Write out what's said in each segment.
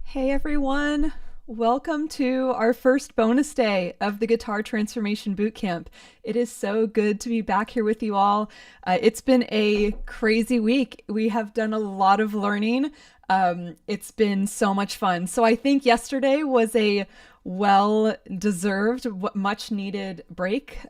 Hey everyone, welcome to our first bonus day of the Guitar Transformation Bootcamp. It is so good to be back here with you all. It's been a crazy week. We have done a lot of learning. It's been so much fun. So I think yesterday was a well-deserved, much-needed break.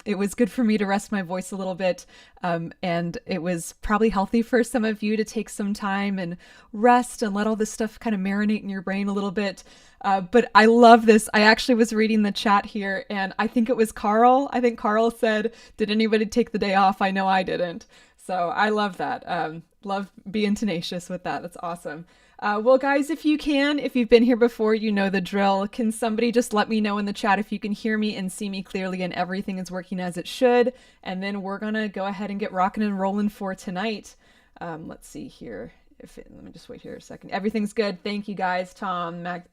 It was good for me to rest my voice a little bit, and it was probably healthy for some of you to take some time and rest and let all this stuff kind of marinate in your brain a little bit. But I love this. I actually was reading the chat here, and I think it was Carl. I think Carl said, "Did anybody take the day off? I know I didn't." So I love that. Love being tenacious with that. That's awesome. Well, guys, if you've been here before, you know the drill. Can somebody just let me know in the chat if you can hear me and see me clearly and everything is working as it should? And then we're going to go ahead and get rocking and rolling for tonight. Let's see here. Let me just wait here a second. Everything's good. Thank you, guys. Tom, Mac,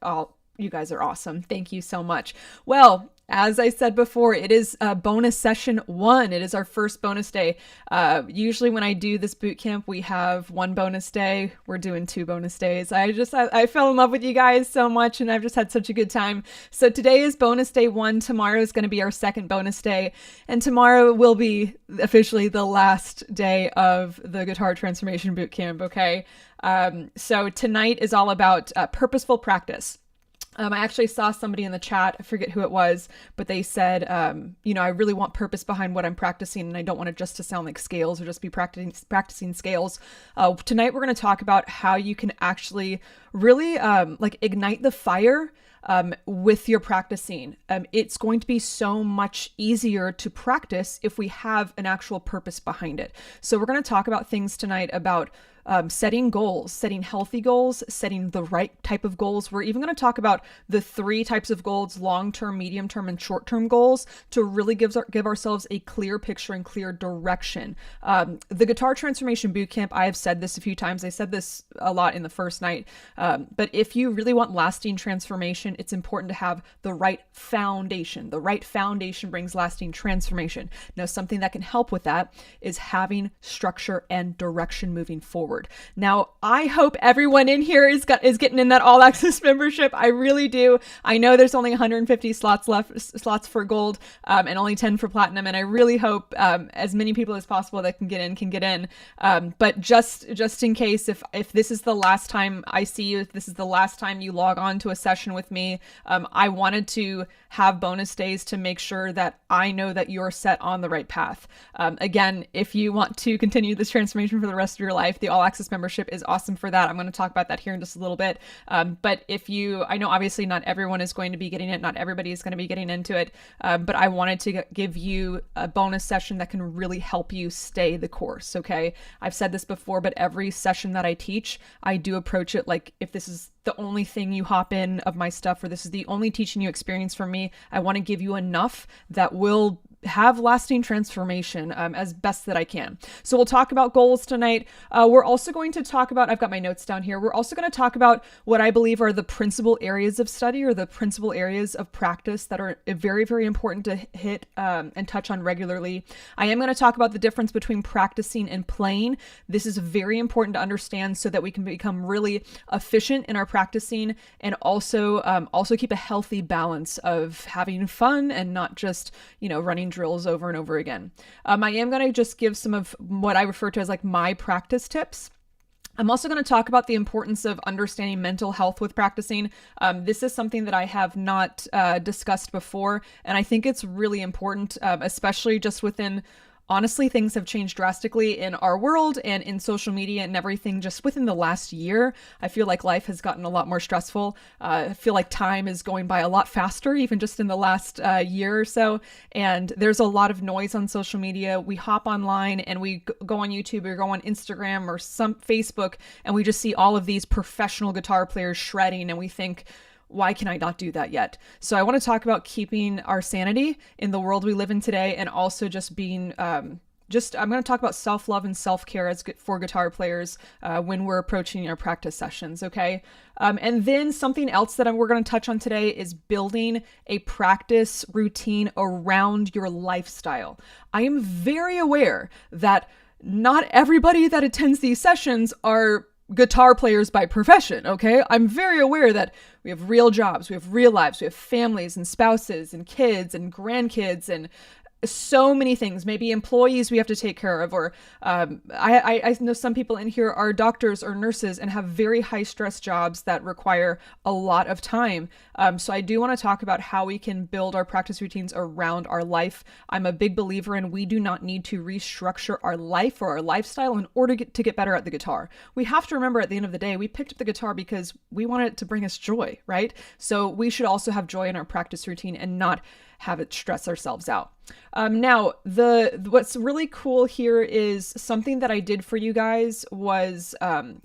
you guys are awesome. Thank you so much. Well, as I said before, it is bonus session 1. It is our first bonus day. Usually when I do this boot camp, we have 1 bonus day. We're doing 2 bonus days. I fell in love with you guys so much, and I've just had such a good time. So today is bonus day 1. Tomorrow is going to be our second bonus day, and tomorrow will be officially the last day of the Guitar Transformation Boot Camp. Okay. So tonight is all about purposeful practice. I actually saw somebody in the chat, I forget who it was, but they said, I really want purpose behind what I'm practicing, and I don't want it just to sound like scales or just be practicing scales. Tonight we're going to talk about how you can actually really ignite the fire with your practicing. It's going to be so much easier to practice if we have an actual purpose behind it. So we're going to talk about things tonight about setting goals, setting healthy goals, setting the right type of goals. We're even going to talk about the 3 types of goals: long-term, medium-term, and short-term goals, to really give ourselves a clear picture and clear direction. The Guitar Transformation Bootcamp, I have said this a few times. I said this a lot in the first night, but if you really want lasting transformation, it's important to have the right foundation. The right foundation brings lasting transformation. Now, something that can help with that is having structure and direction moving forward. Now, I hope everyone in here is getting in that all access membership. I really do. I know there's only 150 slots for gold, and only 10 for platinum. And I really hope as many people as possible that can get in. But just in case, if this is the last time I see you, if this is the last time you log on to a session with me, I wanted to have bonus days to make sure that I know that you're set on the right path. Again, if you want to continue this transformation for the rest of your life, the all access membership is awesome for that. I'm going to talk about that here in just a little bit. But I know obviously not everyone is going to be getting it. Not everybody is going to be getting into it. But I wanted to give you a bonus session that can really help you stay the course. Okay. I've said this before, but every session that I teach, I do approach it like, if this is the only thing you hop in of my stuff, or this is the only teaching you experience from me, I want to give you enough that will have lasting transformation as best that I can. So we'll talk about goals tonight. We're also going to talk about, I've got my notes down here. We're also going to talk about what I believe are the principal areas of study, or the principal areas of practice that are very, very important to hit and touch on regularly. I am going to talk about the difference between practicing and playing. This is very important to understand so that we can become really efficient in our practicing, and also keep a healthy balance of having fun and not just, running drills over and over again. I am going to just give some of what I refer to as like my practice tips. I'm also going to talk about the importance of understanding mental health with practicing. This is something that I have not discussed before, and I think it's really important, especially just within, honestly, things have changed drastically in our world and in social media and everything just within the last year. I feel like life has gotten a lot more stressful. I feel like time is going by a lot faster, even just in the last year or so. And there's a lot of noise on social media. We hop online and we go on YouTube or go on Instagram or some Facebook, and we just see all of these professional guitar players shredding, and we think, why can I not do that yet? So I want to talk about keeping our sanity in the world we live in today, and also just being, I'm going to talk about self-love and self-care for guitar players when we're approaching our practice sessions, okay? And then something else that we're going to touch on today is building a practice routine around your lifestyle. I am very aware that not everybody that attends these sessions are guitar players by profession, okay? I'm very aware that we have real jobs, we have real lives, we have families and spouses and kids and grandkids and so many things, maybe employees we have to take care of, or I know some people in here are doctors or nurses and have very high stress jobs that require a lot of time. So I do want to talk about how we can build our practice routines around our life. I'm a big believer in we do not need to restructure our life or our lifestyle in order to get better at the guitar. We have to remember at the end of the day, we picked up the guitar because we want it to bring us joy, right? So we should also have joy in our practice routine and not have it stress ourselves out. Now, what's really cool here is something that I did for you guys was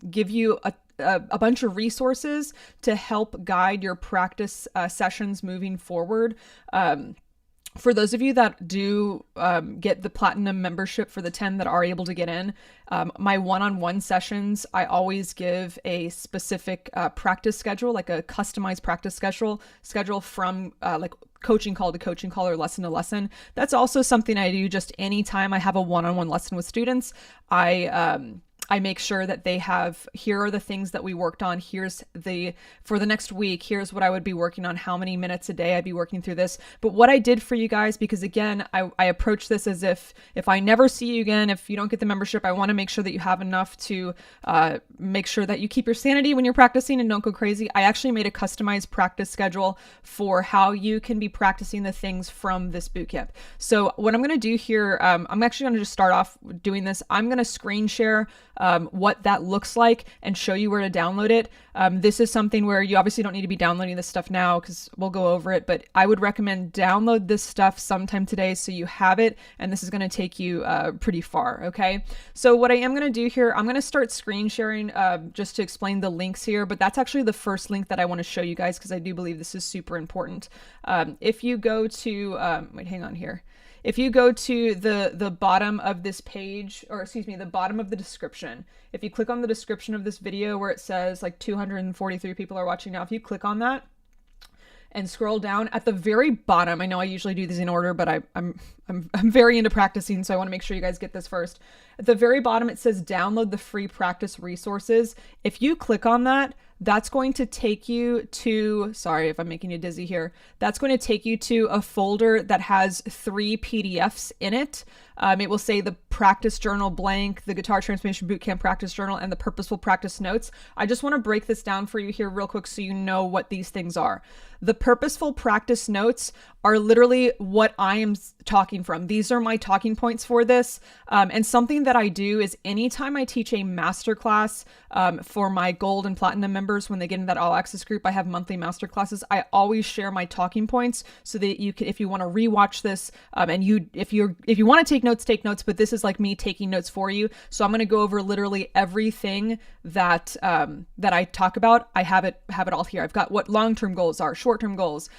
give you a bunch of resources to help guide your practice sessions moving forward. For those of you that do get the platinum membership for the 10 that are able to get in, my one-on-one sessions, I always give a specific practice schedule, like a customized practice schedule from like coaching call to coaching call or lesson to lesson. That's also something I do just anytime I have a one-on-one lesson with students. I make sure that they have, here are the things that we worked on. For the next week, here's what I would be working on, how many minutes a day I'd be working through this. But what I did for you guys, because again, I approach this as if I never see you again, if you don't get the membership, I want to make sure that you have enough to make sure that you keep your sanity when you're practicing and don't go crazy. I actually made a customized practice schedule for how you can be practicing the things from this bootcamp. So what I'm going to do here, I'm actually going to just start off doing this. I'm going to screen share what that looks like and show you where to download it. This is something where you obviously don't need to be downloading this stuff now because we'll go over it, but I would recommend download this stuff sometime today so you have it, and this is going to take you pretty far, okay? So what I am going to do here, I'm going to start screen sharing just to explain the links here, but that's actually the first link that I want to show you guys because I do believe this is super important. If you go to, wait, hang on here. If you go to the bottom of this page, or excuse me, the bottom of the description, if you click on the description of this video where it says like 243 people are watching now, if you click on that and scroll down at the very bottom, I know I usually do these in order, but I'm very into practicing, so I want to make sure you guys get this first. At the very bottom, it says download the free practice resources. If you click on that, that's going to take you to, sorry if I'm making you dizzy here, that's going to take you to a folder that has 3 PDFs in it. It will say the practice journal blank, the Guitar Transformation Bootcamp practice journal, and the Purposeful practice notes. I just want to break this down for you here real quick so you know what these things are. The Purposeful practice notes are literally what I am talking from. These are my talking points for this. And something that I do is anytime I teach a masterclass for my gold and platinum members, when they get in that all access group, I have monthly masterclasses. I always share my talking points so that you can, if you want to rewatch this, and if you want to take notes, but this is like me taking notes for you. So I'm going to go over literally everything that I talk about. I have it all here. I've got what long-term goals are, short-term goals,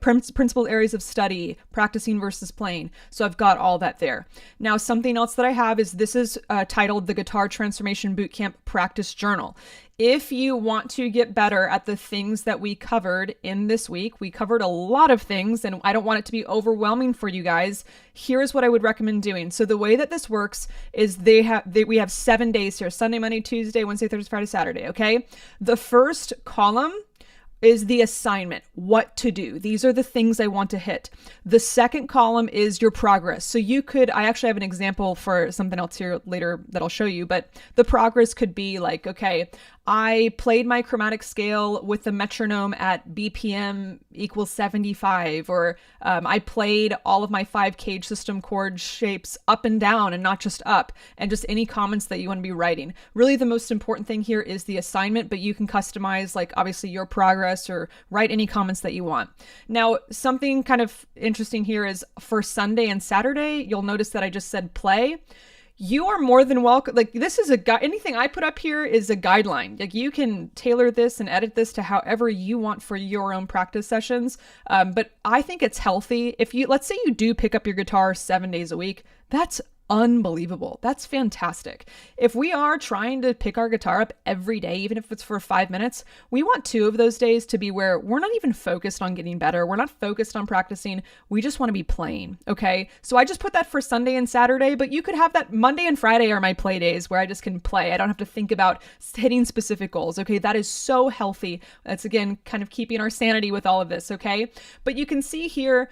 principal areas of study, practicing versus playing. So I've got all that there. Now, something else that I have is this is titled the Guitar Transformation Bootcamp Practice Journal. If you want to get better at the things that we covered in this week, we covered a lot of things and I don't want it to be overwhelming for you guys. Here's what I would recommend doing. So the way that this works is we have 7 days here: Sunday, Monday, Tuesday, Wednesday, Thursday, Friday, Saturday. Okay. The first column is the assignment, what to do. These are the things I want to hit. The second column is your progress. So I actually have an example for something else here later that I'll show you, but the progress could be like, okay, I played my chromatic scale with the metronome at BPM equals 75, or I played all of my 5 cage system chord shapes up and down and not just up, and just any comments that you want to be writing. Really the most important thing here is the assignment, but you can customize like obviously your progress or write any comments that you want. Now, something kind of interesting here is for Sunday and Saturday, you'll notice that I just said play. You are more than welcome. Like this is anything I put up here is a guideline. Like you can tailor this and edit this to however you want for your own practice sessions. But I think it's healthy. Let's say you do pick up your guitar 7 days a week, that's unbelievable. That's fantastic. If we are trying to pick our guitar up every day, even if it's for 5 minutes, we want 2 of those days to be where we're not even focused on getting better. We're not focused on practicing. We just want to be playing. Okay. So I just put that for Sunday and Saturday, but you could have that Monday and Friday are my play days where I just can play. I don't have to think about hitting specific goals. Okay. That is so healthy. That's again, kind of keeping our sanity with all of this. Okay. But you can see here,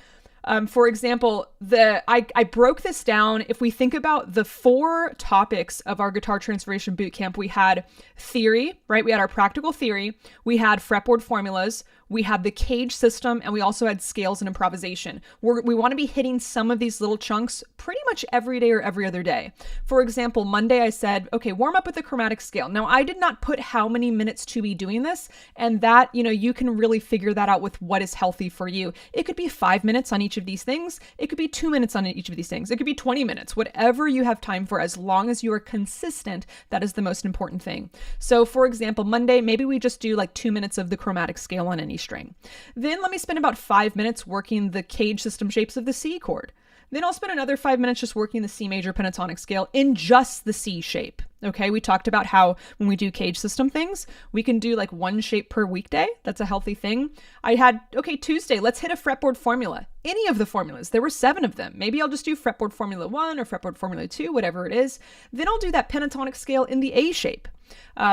for example, I broke this down. If we think about the 4 topics of our Guitar Transformation Bootcamp, we had theory, right? We had our practical theory. We had fretboard formulas. We had the cage system, and we also had scales and improvisation. We want to be hitting some of these little chunks pretty much every day or every other day. For example, Monday I said, okay, warm up with the chromatic scale. Now I did not put how many minutes to be doing this, and that, you can really figure that out with what is healthy for you. It could be 5 minutes on each of these things. It could be 2 minutes on each of these things. It could be 20 minutes, whatever you have time for, as long as you are consistent. That is the most important thing. So for example, Monday, maybe we just do like 2 minutes of the chromatic scale on any string. Then let me spend about 5 minutes working the cage system shapes of the C chord. Then I'll spend another 5 minutes just working the C major pentatonic scale in just the C shape. Okay, we talked about how when we do cage system things, we can do like 1 shape per weekday. That's a healthy thing. I had, okay, Tuesday, let's hit a fretboard formula. Any of the formulas. There were 7 of them. Maybe I'll just do fretboard formula 1 or fretboard formula 2, whatever it is. Then I'll do that pentatonic scale in the A shape.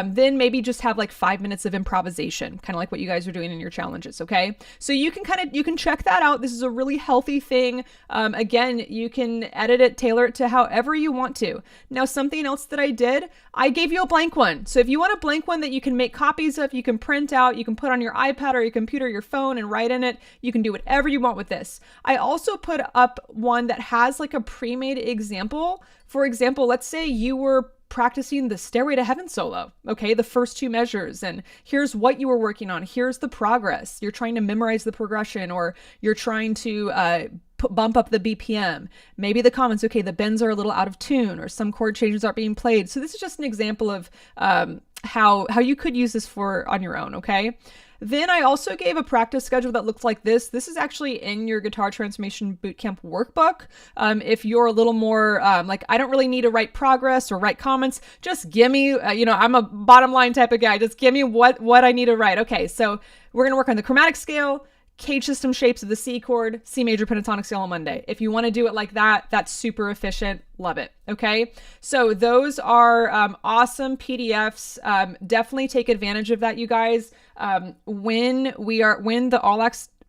Then maybe just have like 5 minutes of improvisation, kind of like what you guys are doing in your challenges. Okay. So you can check that out. This is a really healthy thing. Again, you can edit it, tailor it to however you want to. Now, something else that I did, I gave you a blank one. So if you want a blank one that you can make copies of, you can print out, you can put on your iPad or your computer, your phone, and write in it. You can do whatever you want with this. I also put up one that has like a pre-made example. For example, let's say you were practicing the Stairway to Heaven solo, okay, the first 2 measures, and here's what you were working on. Here's the progress. You're trying to memorize the progression, or you're trying to bump up the BPM. Maybe the comments, okay, the bends are a little out of tune, or some chord changes aren't being played. So this is just an example of how you could use this on your own, okay? Then I also gave a practice schedule that looks like this. This is actually in your Guitar Transformation Bootcamp workbook. If you're a little more like, I don't really need to write progress or write comments, just give me, I'm a bottom line type of guy. Just give me what I need to write. Okay, so we're going to work on the chromatic scale, cage system shapes of the C chord, C major pentatonic scale on Monday. If you want to do it like that, that's super efficient. Love it. Okay. So those are awesome PDFs. Definitely take advantage of that, you guys. When the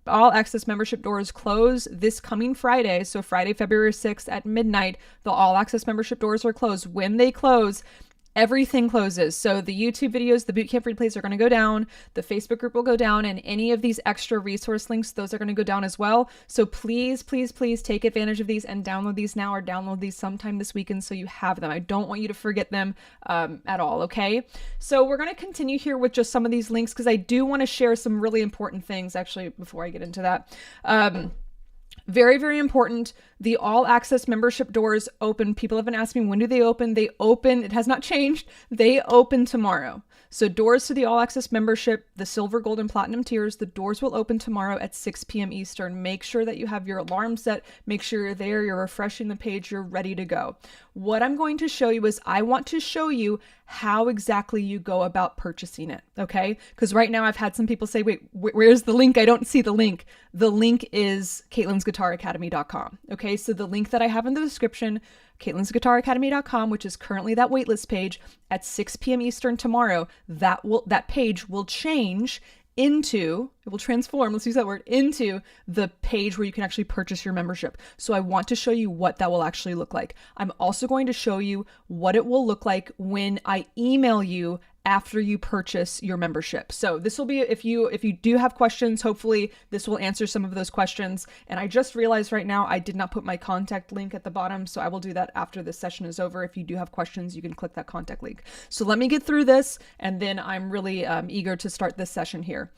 all access membership doors close this coming Friday, so Friday, February 6th at midnight, the all access membership doors are closed. When they close, everything closes. So the YouTube videos, the Bootcamp replays are going to go down. The Facebook group will go down, and any of these extra resource links, those are going to go down as well. So please, please, please take advantage of these and download these now, or download these sometime this weekend so you have them. I don't want you to forget them at all. Okay. So we're going to continue here with just some of these links, because I do want to share some really important things actually before I get into that. Very, very important. The all access membership doors open. People have been asking me, when do they open? They open. It has not changed. They open tomorrow. So doors to the all access membership, the silver, gold, and platinum tiers, the doors will open tomorrow at 6 p.m. Eastern. Make sure that you have your alarm set. Make sure you're there. You're refreshing the page. You're ready to go. What I'm going to show you is I want to show you how exactly you go about purchasing it. Okay. Because right now I've had some people say, wait, where's the link? I don't see the link. The link is Caitlin'sGuitarAcademy.com. Okay. So the link that I have in the description, Caitlin'sGuitarAcademy.com, which is currently that waitlist page, at 6 p.m. Eastern tomorrow, that page will change into, it will transform, let's use that word, into the page where you can actually purchase your membership. So I want to show you what that will actually look like. I'm also going to show you what it will look like when I email you after you purchase your membership. So this will be, if you do have questions, hopefully this will answer some of those questions. And I just realized right now I did not put my contact link at the bottom, so I will do that after this session is over. If you do have questions, you can click that contact link. So let me get through this, and then I'm really eager to start this session here.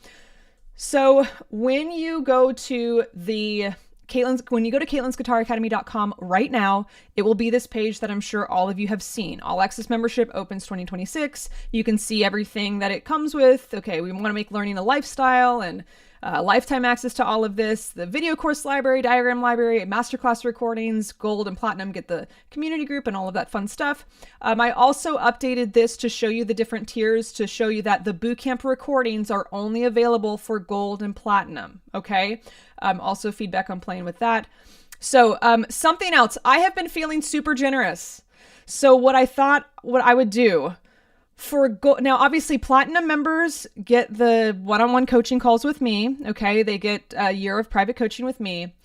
So when you go to Caitlin'sGuitarAcademy.com right now, it will be this page that I'm sure all of you have seen. All access membership opens 2026. You can see everything that it comes with. Okay, we want to make learning a lifestyle, and lifetime access to all of this, the video course library, diagram library, masterclass recordings, gold and platinum, get the community group and all of that fun stuff. I also updated this to show you the different tiers, to show you that the bootcamp recordings are only available for gold and platinum. Okay. Also feedback on playing with that. So something else, I have been feeling super generous. So what I would do for now, obviously platinum members get the one-on-one coaching calls with me. Okay. They get a year of private coaching with me.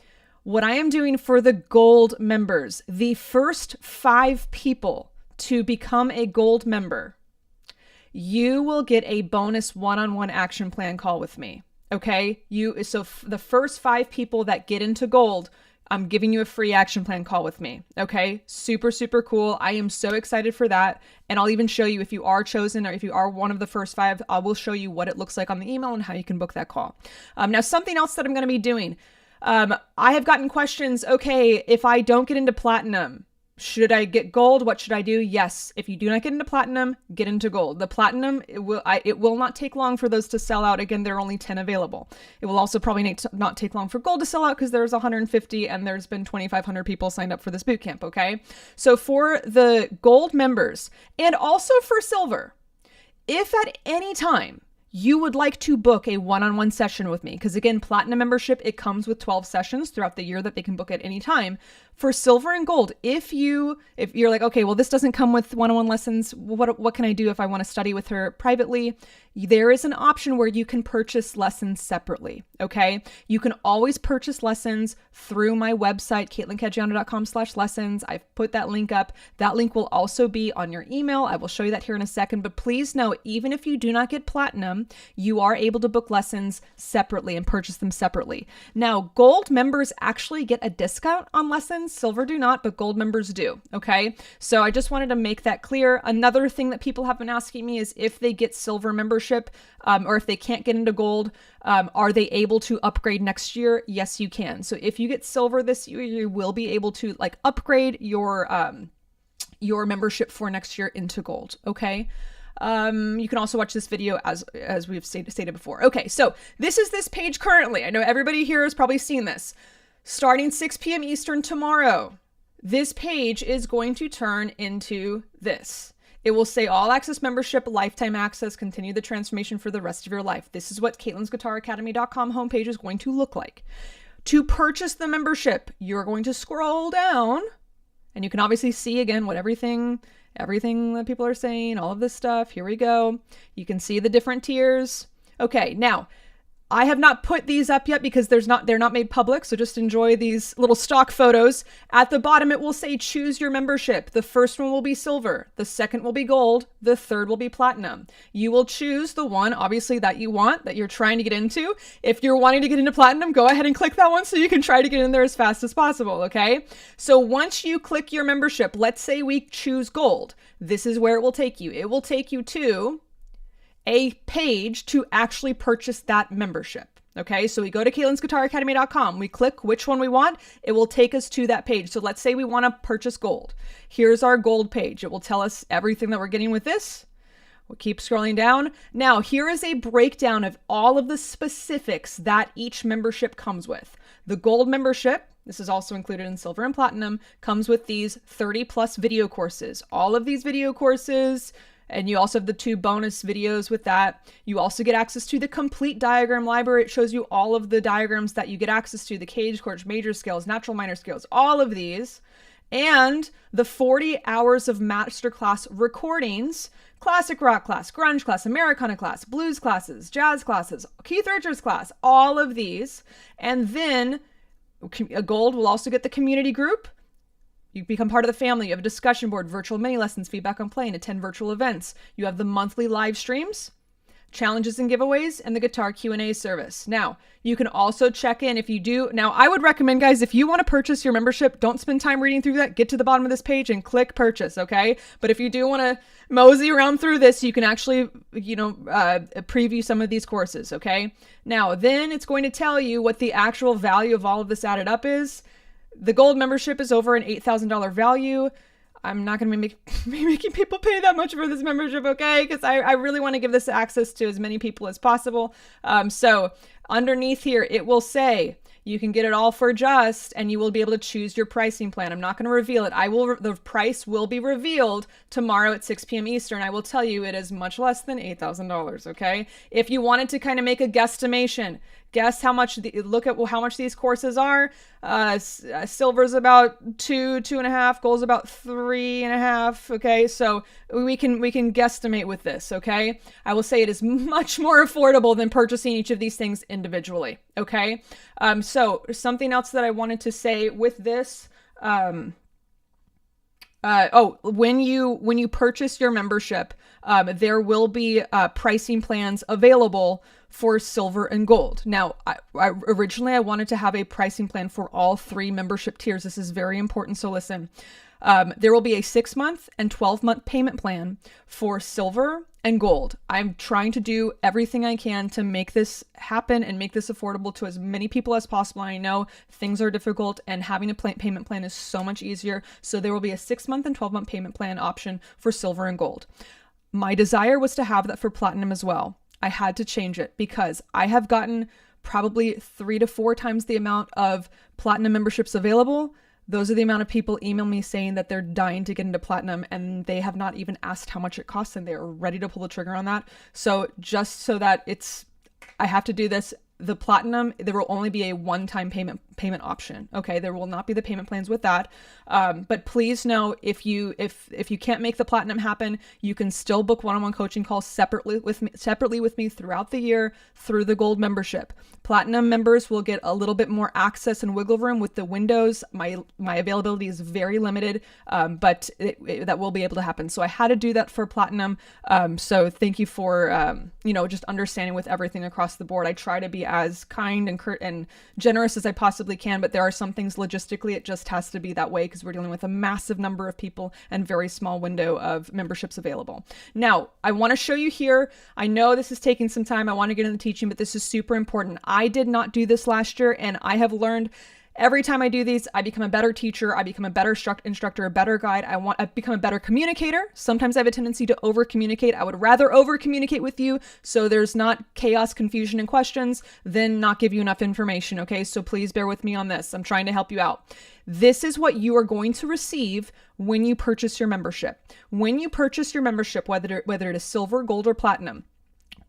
What I am doing for the gold members, the first 5 people to become a gold member, you will get a bonus one-on-one action plan call with me. Okay. So the first 5 people that get into gold, I'm giving you a free action plan call with me. Okay. Super, super cool. I am so excited for that. And I'll even show you, if you are chosen or if you are one of the first 5, I will show you what it looks like on the email and how you can book that call. Now, something else that I'm going to be doing. I have gotten questions. Okay, if I don't get into platinum, should I get gold? What should I do? Yes. If you do not get into platinum, get into gold. The platinum, it will not take long for those to sell out. Again, there are only 10 available. It will also probably not take long for gold to sell out because there's 150 and there's been 2,500 people signed up for this bootcamp. Okay. So for the gold members and also for silver, if at any time you would like to book a one-on-one session with me, because again, platinum membership, it comes with 12 sessions throughout the year that they can book at any time. For silver and gold, if you're like, okay, well, this doesn't come with one-on-one lessons, what can I do if I want to study with her privately? There is an option where you can purchase lessons separately. Okay. You can always purchase lessons through my website, CaitlinCaggiano.com/lessons. I've put that link up. That link will also be on your email. I will show you that here in a second, but please know, even if you do not get platinum, you are able to book lessons separately and purchase them separately. Now, gold members actually get a discount on lessons. Silver do not, but gold members do. Okay. So I just wanted to make that clear. Another thing that people have been asking me is if they get silver membership, or if they can't get into gold, are they able to upgrade next year? Yes, you can. So if you get silver this year, you will be able to upgrade your membership for next year into gold. Okay. You can also watch this video as we've stated before. Okay. So this is this page currently. I know everybody here has probably seen this. Starting 6 p.m. Eastern tomorrow, this page is going to turn into this. It will say all access membership, lifetime access, continue the transformation for the rest of your life. This is what Caitlin'sGuitarAcademy.com homepage is going to look like. To purchase the membership, you're going to scroll down and you can obviously see again what everything that people are saying, all of this stuff. Here we go. You can see the different tiers. Okay. Now, I have not put these up yet because they're not made public. So just enjoy these little stock photos. At the bottom, it will say choose your membership. The first one will be silver. The second will be gold. The third will be platinum. You will choose the one, obviously, that you want, that you're trying to get into. If you're wanting to get into platinum, go ahead and click that one so you can try to get in there as fast as possible. Okay. So once you click your membership, let's say we choose gold. This is where it will take you. It will take you to a page to actually purchase that membership. Okay, so we go to Caitlin'sGuitarAcademy.com. We click which one we want. It will take us to that page. So let's say we want to purchase gold. Here's our gold page. It will tell us everything that we're getting with this. We'll keep scrolling down. Now, here is a breakdown of all of the specifics that each membership comes with. The gold membership, this is also included in silver and platinum, comes with these 30 plus video courses. All of these video courses, and you also have the 2 bonus videos with that. You also get access to the complete diagram library. It shows you all of the diagrams that you get access to, the cage chords, major scales, natural minor scales, all of these. And the 40 hours of masterclass recordings, classic rock class, grunge class, Americana class, blues classes, jazz classes, Keith Richards class, all of these. And then gold will also get the community group. You become part of the family. You have a discussion board, virtual mini lessons, feedback on playing, attend virtual events. You have the monthly live streams, challenges and giveaways, and the guitar Q&A service. Now, you can also check in if you do. Now, I would recommend, guys, if you want to purchase your membership, don't spend time reading through that. Get to the bottom of this page and click purchase, okay? But if you do want to mosey around through this, you can actually, preview some of these courses, okay? Now, then it's going to tell you what the actual value of all of this added up is. The gold membership is over an $8,000 value. I'm not going to be making people pay that much for this membership, okay? Because I really want to give this access to as many people as possible. So underneath here, it will say you can get it all for just, and you will be able to choose your pricing plan. I'm not going to reveal it. The price will be revealed tomorrow at 6 p.m. Eastern. I will tell you it is much less than $8,000, okay? If you wanted to kind of make a guesstimation, guess how much, look at how much these courses are. Silver's about 2.5, gold's about 3.5. Okay. So we can guesstimate with this. Okay. I will say it is much more affordable than purchasing each of these things individually. Okay. So something else that I wanted to say with this, when you purchase your membership, there will be pricing plans available for silver and gold. Now, originally I wanted to have a pricing plan for all 3 membership tiers. This is very important, so listen. There will be a 6-month and 12-month payment plan for silver and gold. I'm trying to do everything I can to make this happen and make this affordable to as many people as possible. I know things are difficult, and having a payment plan is so much easier. So there will be a 6-month and 12-month payment plan option for silver and gold. My desire was to have that for platinum as well. I had to change it because I have gotten probably 3 to 4 times the amount of platinum memberships available. Those are the amount of people email me saying that they're dying to get into platinum, and they have not even asked how much it costs, and they're ready to pull the trigger on that. So just so that I have to do this, the platinum, there will only be a one-time payment option. Okay, there will not be the payment plans with that. But please know, if you can't make the platinum happen, you can still book one-on-one coaching calls separately with me throughout the year through the gold membership. Platinum members will get a little bit more access and wiggle room with the windows. My availability is very limited, but that will be able to happen. So I had to do that for platinum. So thank you for just understanding with everything across the board. I try to be as kind and generous as I possibly can, but there are some things logistically it just has to be that way because we're dealing with a massive number of people and very small window of memberships available. Now, I want to show you here. I know this is taking some time. I want to get into the teaching, but this is super important. I did not do this last year, and I have learned every time I do these, I become a better teacher. I become a better instructor, a better guide. I become a better communicator. Sometimes I have a tendency to over communicate. I would rather over communicate with you so there's not chaos, confusion, and questions than not give you enough information. Okay, so please bear with me on this. I'm trying to help you out. This is what you are going to receive when you purchase your membership. When you purchase your membership, whether it is silver, gold, or platinum,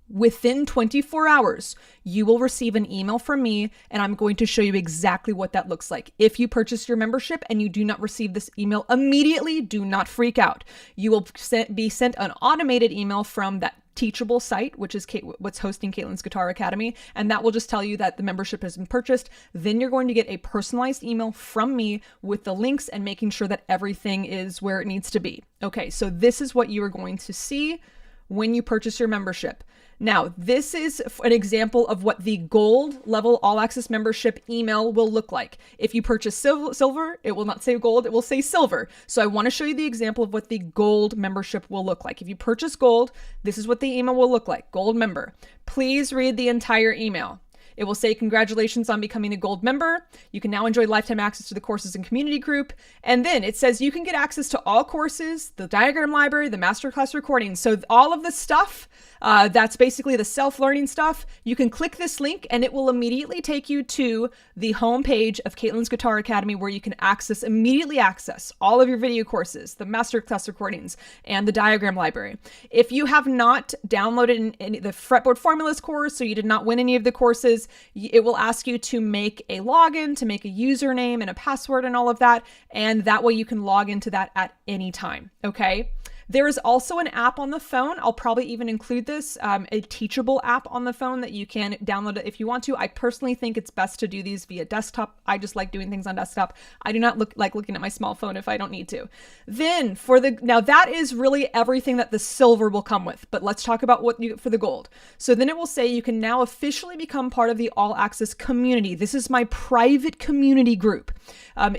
within 24 hours, you will receive an email from me, and I'm going to show you exactly what that looks like. If you purchase your membership and you do not receive this email immediately, do not freak out. You will be sent an automated email from that Teachable site, which is what's hosting Caitlin's Guitar Academy, and that will just tell you that the membership has been purchased. Then you're going to get a personalized email from me with the links and making sure that everything is where it needs to be. Okay, so this is what you are going to see when you purchase your membership. Now, this is an example of what the gold level all access membership email will look like. If you purchase silver, it will not say gold, it will say silver. So I want to show you the example of what the gold membership will look like. If you purchase gold, this is what the email will look like. Gold member. Please read the entire email. It will say, congratulations on becoming a gold member. You can now enjoy lifetime access to the courses and community group. And then it says you can get access to all courses, the diagram library, the masterclass recordings. So all of the stuff, that's basically the self-learning stuff. You can click this link and it will immediately take you to the homepage of Caitlin's Guitar Academy, where you can immediately access all of your video courses, the masterclass recordings, and the diagram library. If you have not downloaded the Fretboard Formulas course, so you did not win any of the courses, it will ask you to make a login, to make a username and a password and all of that. And that way you can log into that at any time. Okay. There is also an app on the phone. I'll probably even include this, a teachable app on the phone that you can download it if you want to. I personally think it's best to do these via desktop. I just like doing things on desktop. I do not like looking at my small phone if I don't need to. Then now that is really everything that the silver will come with, but let's talk about what you get for the gold. So then it will say you can now officially become part of the all access community. This is my private community group.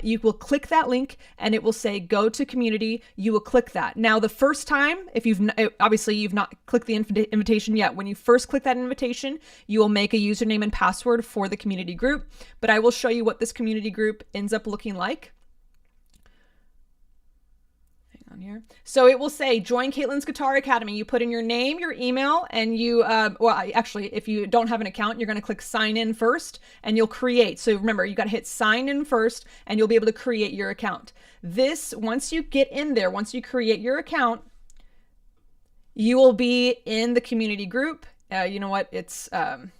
You will click that link and it will say go to community. You will click that. Now the first time, if you've not clicked the invitation yet, when you first click that invitation, you will make a username and password for the community group. But I will show you what this community group ends up looking like. down here. So it will say join Caitlin's Guitar Academy. You put in your name, your email, and you, well, actually, if you don't have an account, you're going to click sign in first and you'll create. So remember, you got to hit sign in first and you'll be able to create your account. This, once you get in there, once you create your account, you will be in the community group. You know what? It's going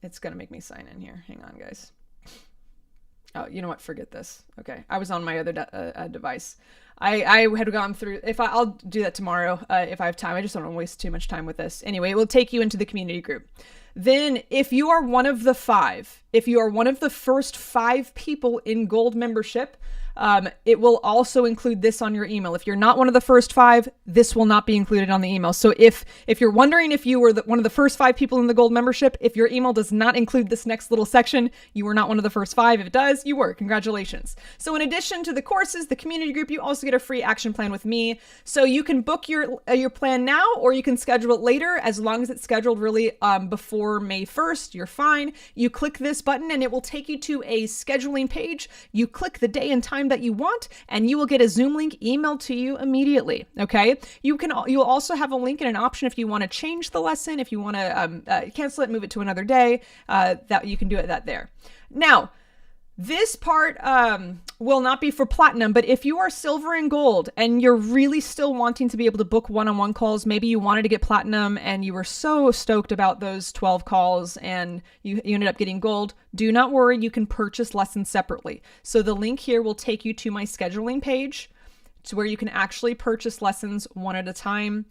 to make me sign in here. Hang on, guys. Oh, you know what? Forget this. Okay. I was on my other device. I had gone through, I'll do that tomorrow if I have time. I just don't want to waste too much time with this. Anyway, it will take you into the community group. Then if you are one of the first 5 people in gold membership, it will also include this on your email. If you're not one of the first 5, this will not be included on the email. So if you're wondering if you were one of the first 5 people in the gold membership, if your email does not include this next little section, you were not one of the first 5. If it does, you were. Congratulations. So in addition to the courses, the community group, you also get a free action plan with me. So you can book your plan now, or you can schedule it later. As long as it's scheduled really before May 1st, you're fine. You click this button and it will take you to a scheduling page. You click the day and time that you want, and you will get a Zoom link emailed to you immediately. Okay. You'll also have a link and an option if you want to change the lesson, if you want to cancel it, move it to another day, that you can do it there. Now, this part will not be for platinum, but if you are silver and gold and you're really still wanting to be able to book one-on-one calls, maybe you wanted to get platinum and you were so stoked about those 12 calls and you ended up getting gold, do not worry, you can purchase lessons separately. So the link here will take you to my scheduling page, to where you can actually purchase lessons one at a time.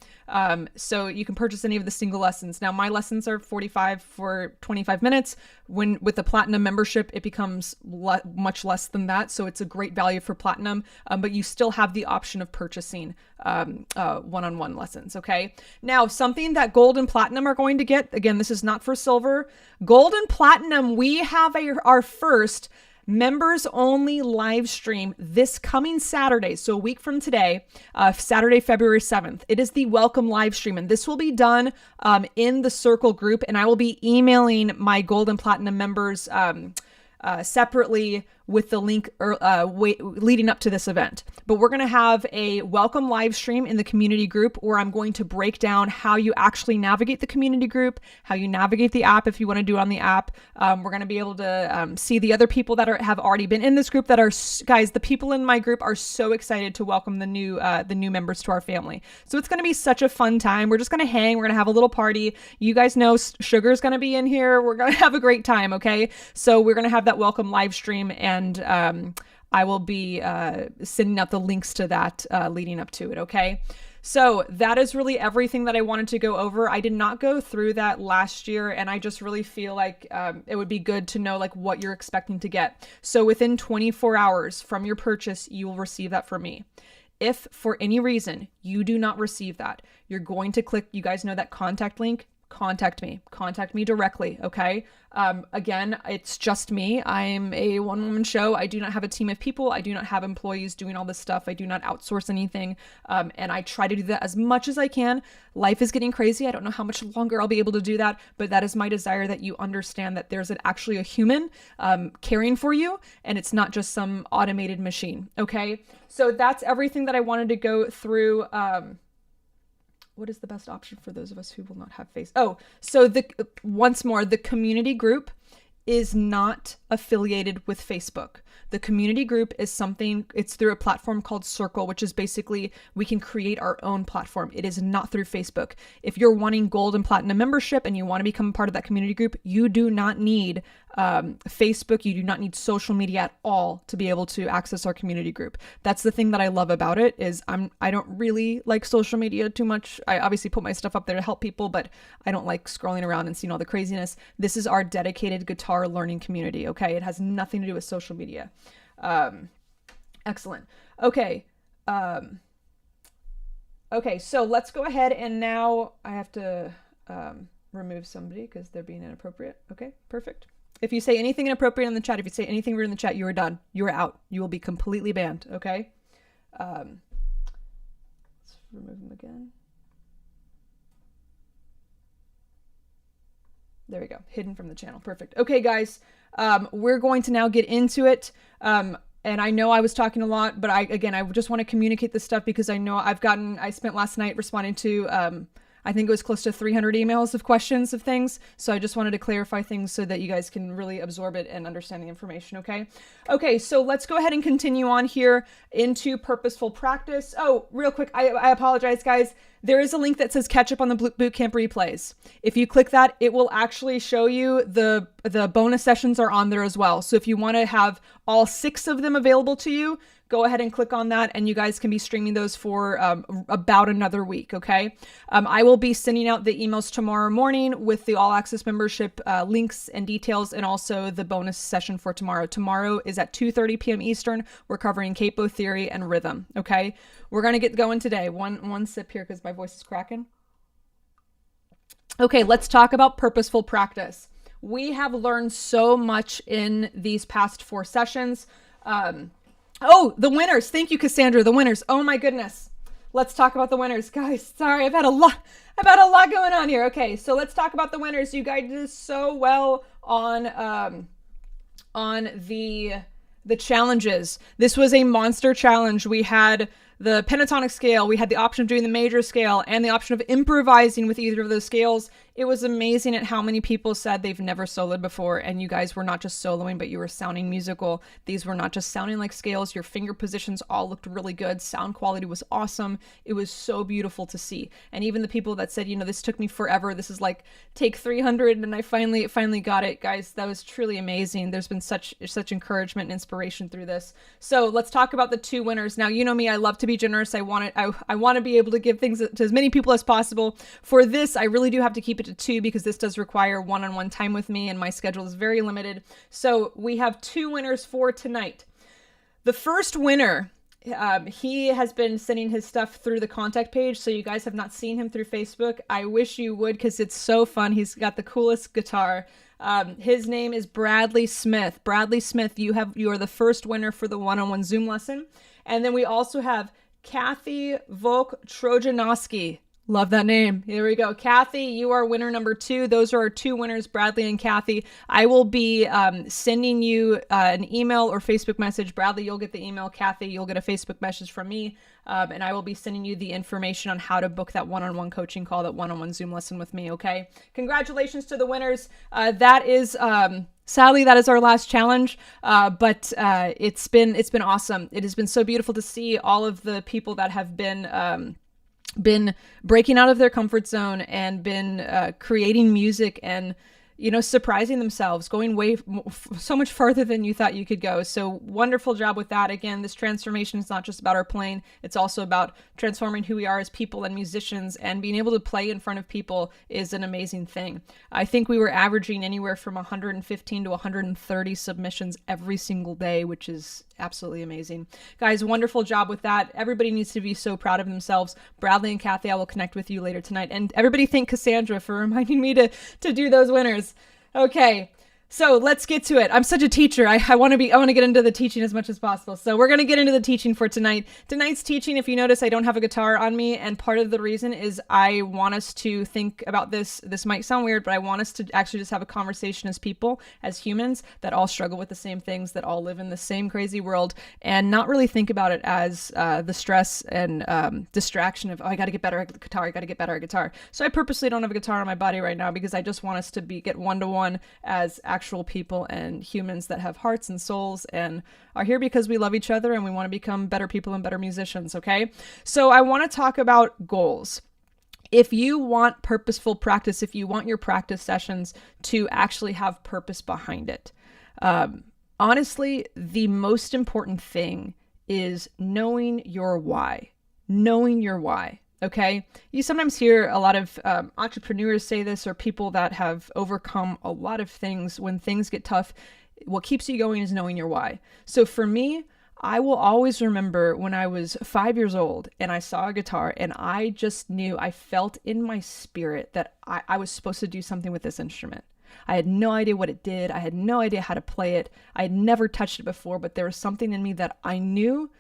So you can purchase any of the single lessons. Now, my lessons are 45 for 25 minutes. With the platinum membership, it becomes much less than that. So it's a great value for platinum, but you still have the option of purchasing one-on-one lessons. Okay. Now, something that gold and platinum are going to get, again, this is not for silver. Gold and platinum, we have our first members only live stream this coming Saturday. So a week from today, Saturday, February 7th, it is the welcome live stream. And this will be done in the Circle group. And I will be emailing my gold and platinum members separately with the link leading up to this event. But we're going to have a welcome live stream in the community group where I'm going to break down how you actually navigate the community group, how you navigate the app if you want to do it on the app. We're going to be able to see the other people that have already been in this group guys, the people in my group are so excited to welcome the new members to our family. So it's going to be such a fun time. We're just going to hang. We're going to have a little party. You guys know Sugar's going to be in here. We're going to have a great time. Okay. So we're going to have that welcome live stream, and I will be sending out the links to that leading up to it. Okay. So that is really everything that I wanted to go over. I did not go through that last year, and I just really feel like it would be good to know like what you're expecting to get. So within 24 hours from your purchase, you will receive that from me. If for any reason you do not receive that, you're going to click, you guys know that contact link, contact me directly. Okay. Again, it's just me. I'm a one-woman show. I do not have a team of people. I do not have employees doing all this stuff. I do not outsource anything. And I try to do that as much as I can. Life is getting crazy. I don't know how much longer I'll be able to do that, but that is my desire, that you understand that there's actually a human caring for you, and it's not just some automated machine. Okay. So that's everything that I wanted to go through. What is the best option for those of us who will not have face? Oh, so once more, the community group is not affiliated with Facebook. The community group is it's through a platform called Circle, which is basically, we can create our own platform. It is not through Facebook. If you're wanting gold and platinum membership and you want to become a part of that community group, you do not need Facebook. You do not need social media at all to be able to access our community group. That's the thing that I love about it, is I don't really like social media too much. I obviously put my stuff up there to help people, but I don't like scrolling around and seeing all the craziness. This is our dedicated guitar learning community. Okay. It has nothing to do with social media. Excellent. Okay. Okay. So let's go ahead, and now I have to, remove somebody because they're being inappropriate. Okay. Perfect. If you say anything inappropriate in the chat, if you say anything rude in the chat, you are done. You are out. You will be completely banned. Okay. Let's remove them again. There we go. Hidden from the channel. Perfect. Okay, guys. We're going to now get into it. And I know I was talking a lot, but I just want to communicate this stuff because I know I spent last night responding to, I think it was close to 300 emails of questions of things. So I just wanted to clarify things so that you guys can really absorb it and understand the information. Okay. Okay. So let's go ahead and continue on here into purposeful practice. Oh, real quick. I apologize, guys. There is a link that says catch up on the Bootcamp Replays. If you click that, it will actually show you the bonus sessions are on there as well. So if you want to have all 6 of them available to you, go ahead and click on that, and you guys can be streaming those for about another week, okay? I will be sending out the emails tomorrow morning with the All Access membership links and details, and also the bonus session for tomorrow. Tomorrow is at 2:30 p.m. Eastern. We're covering capo theory and rhythm, okay? We're going to get going today. One sip here because my voice is cracking. Okay, let's talk about purposeful practice. We have learned so much in these past 4 sessions. Oh, the winners. Thank you, Cassandra. The winners. Oh my goodness. Let's talk about the winners, guys. Sorry, I've had a lot going on here. Okay, so let's talk about the winners. You guys did so well on the challenges. This was a monster challenge. We had the pentatonic scale, we had the option of doing the major scale, and the option of improvising with either of those scales. It was amazing at how many people said they've never soloed before, and you guys were not just soloing, but you were sounding musical. These were not just sounding like scales. Your finger positions all looked really good. Sound quality was awesome. It was so beautiful to see. And even the people that said, this took me forever. This is like take 300, and I finally got it. Guys, that was truly amazing. There's been such encouragement and inspiration through this. So let's talk about the 2 winners. Now, you know me, I love to be generous. I want to be able to give things to as many people as possible. For this, I really do have to keep it to 2 because this does require one-on-one time with me, and my schedule is very limited. So we have 2 winners for tonight. The first winner, he has been sending his stuff through the contact page. So you guys have not seen him through Facebook. I wish you would because it's so fun. He's got the coolest guitar. His name is Bradley Smith. Bradley Smith, you are the first winner for the one-on-one Zoom lesson. And then we also have Kathy Volk-Trojanowski. Love that name. Here we go. Kathy, you are winner number 2. Those are our 2 winners, Bradley and Kathy. I will be sending you an email or Facebook message. Bradley, you'll get the email. Kathy, you'll get a Facebook message from me. And I will be sending you the information on how to book that one-on-one coaching call, that one-on-one Zoom lesson with me, okay? Congratulations to the winners. That is... Sadly, that is our last challenge, but it's been awesome. It has been so beautiful to see all of the people that have been breaking out of their comfort zone and been creating music and surprising themselves, going so much farther than you thought you could go. So wonderful job with that. Again, this transformation is not just about our playing. It's also about transforming who we are as people and musicians, and being able to play in front of people is an amazing thing. I think we were averaging anywhere from 115 to 130 submissions every single day, which is absolutely amazing. Guys, wonderful job with that. Everybody needs to be so proud of themselves. Bradley and Kathy, I will connect with you later tonight. And everybody thank Cassandra for reminding me to do those winners. Okay, so let's get to it. I'm such a teacher. I want to get into the teaching as much as possible. So we're going to get into the teaching for tonight. Tonight's teaching, if you notice, I don't have a guitar on me. And part of the reason is I want us to think about this. This might sound weird, but I want us to actually just have a conversation as people, as humans that all struggle with the same things, that all live in the same crazy world, and not really think about it as the stress and distraction of, I got to get better at the guitar. I got to get better at guitar. So I purposely don't have a guitar on my body right now because I just want us to get one-to-one as actual people and humans that have hearts and souls and are here because we love each other and we want to become better people and better musicians, okay? So I want to talk about goals. If you want purposeful practice, if you want your practice sessions to actually have purpose behind it, honestly, the most important thing is knowing your why. Knowing your why. Okay. You sometimes hear a lot of entrepreneurs say this, or people that have overcome a lot of things. When things get tough, what keeps you going is knowing your why. So for me, I will always remember when I was 5 years old and I saw a guitar and I just knew, I felt in my spirit that I was supposed to do something with this instrument. I had no idea what it did. I had no idea how to play it. I had never touched it before, but there was something in me that I knew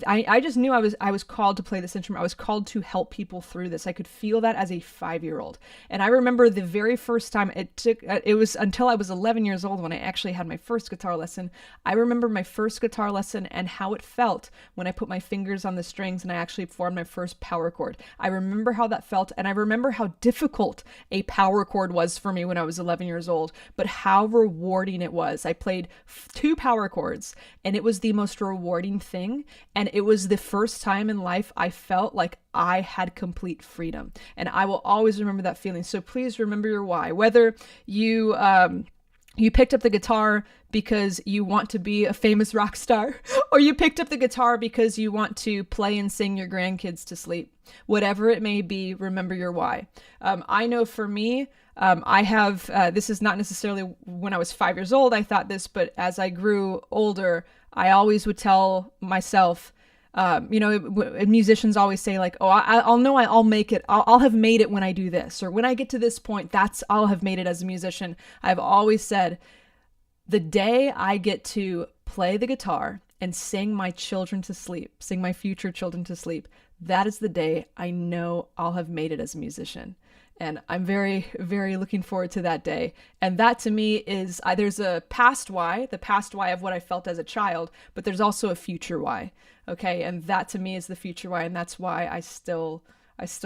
I just knew I was called to play this instrument. I was called to help people through this. I could feel that as a 5-year-old. And I remember the very first time it was until I was 11 years old when I actually had my first guitar lesson. I remember my first guitar lesson and how it felt when I put my fingers on the strings and I actually formed my first power chord. I remember how that felt, and I remember how difficult a power chord was for me when I was 11 years old, but how rewarding it was. I played 2 power chords, and it was the most rewarding thing. And it was the first time in life I felt like I had complete freedom. And I will always remember that feeling. So please remember your why. Whether you picked up the guitar because you want to be a famous rock star, or you picked up the guitar because you want to play and sing your grandkids to sleep. Whatever it may be, remember your why. I know for me, I have, this is not necessarily when I was 5 years old, I thought this, but as I grew older, I always would tell myself, musicians always say like, oh, I'll know I'll make it. I'll have made it when I do this, or when I get to this point, I'll have made it as a musician. I've always said, the day I get to play the guitar and sing my children to sleep, sing my future children to sleep, that is the day I know I'll have made it as a musician. And I'm very, very looking forward to that day. And that to me is, there's a past why, the past why of what I felt as a child, but there's also a future why. Okay. And that to me is the future why. And that's why I still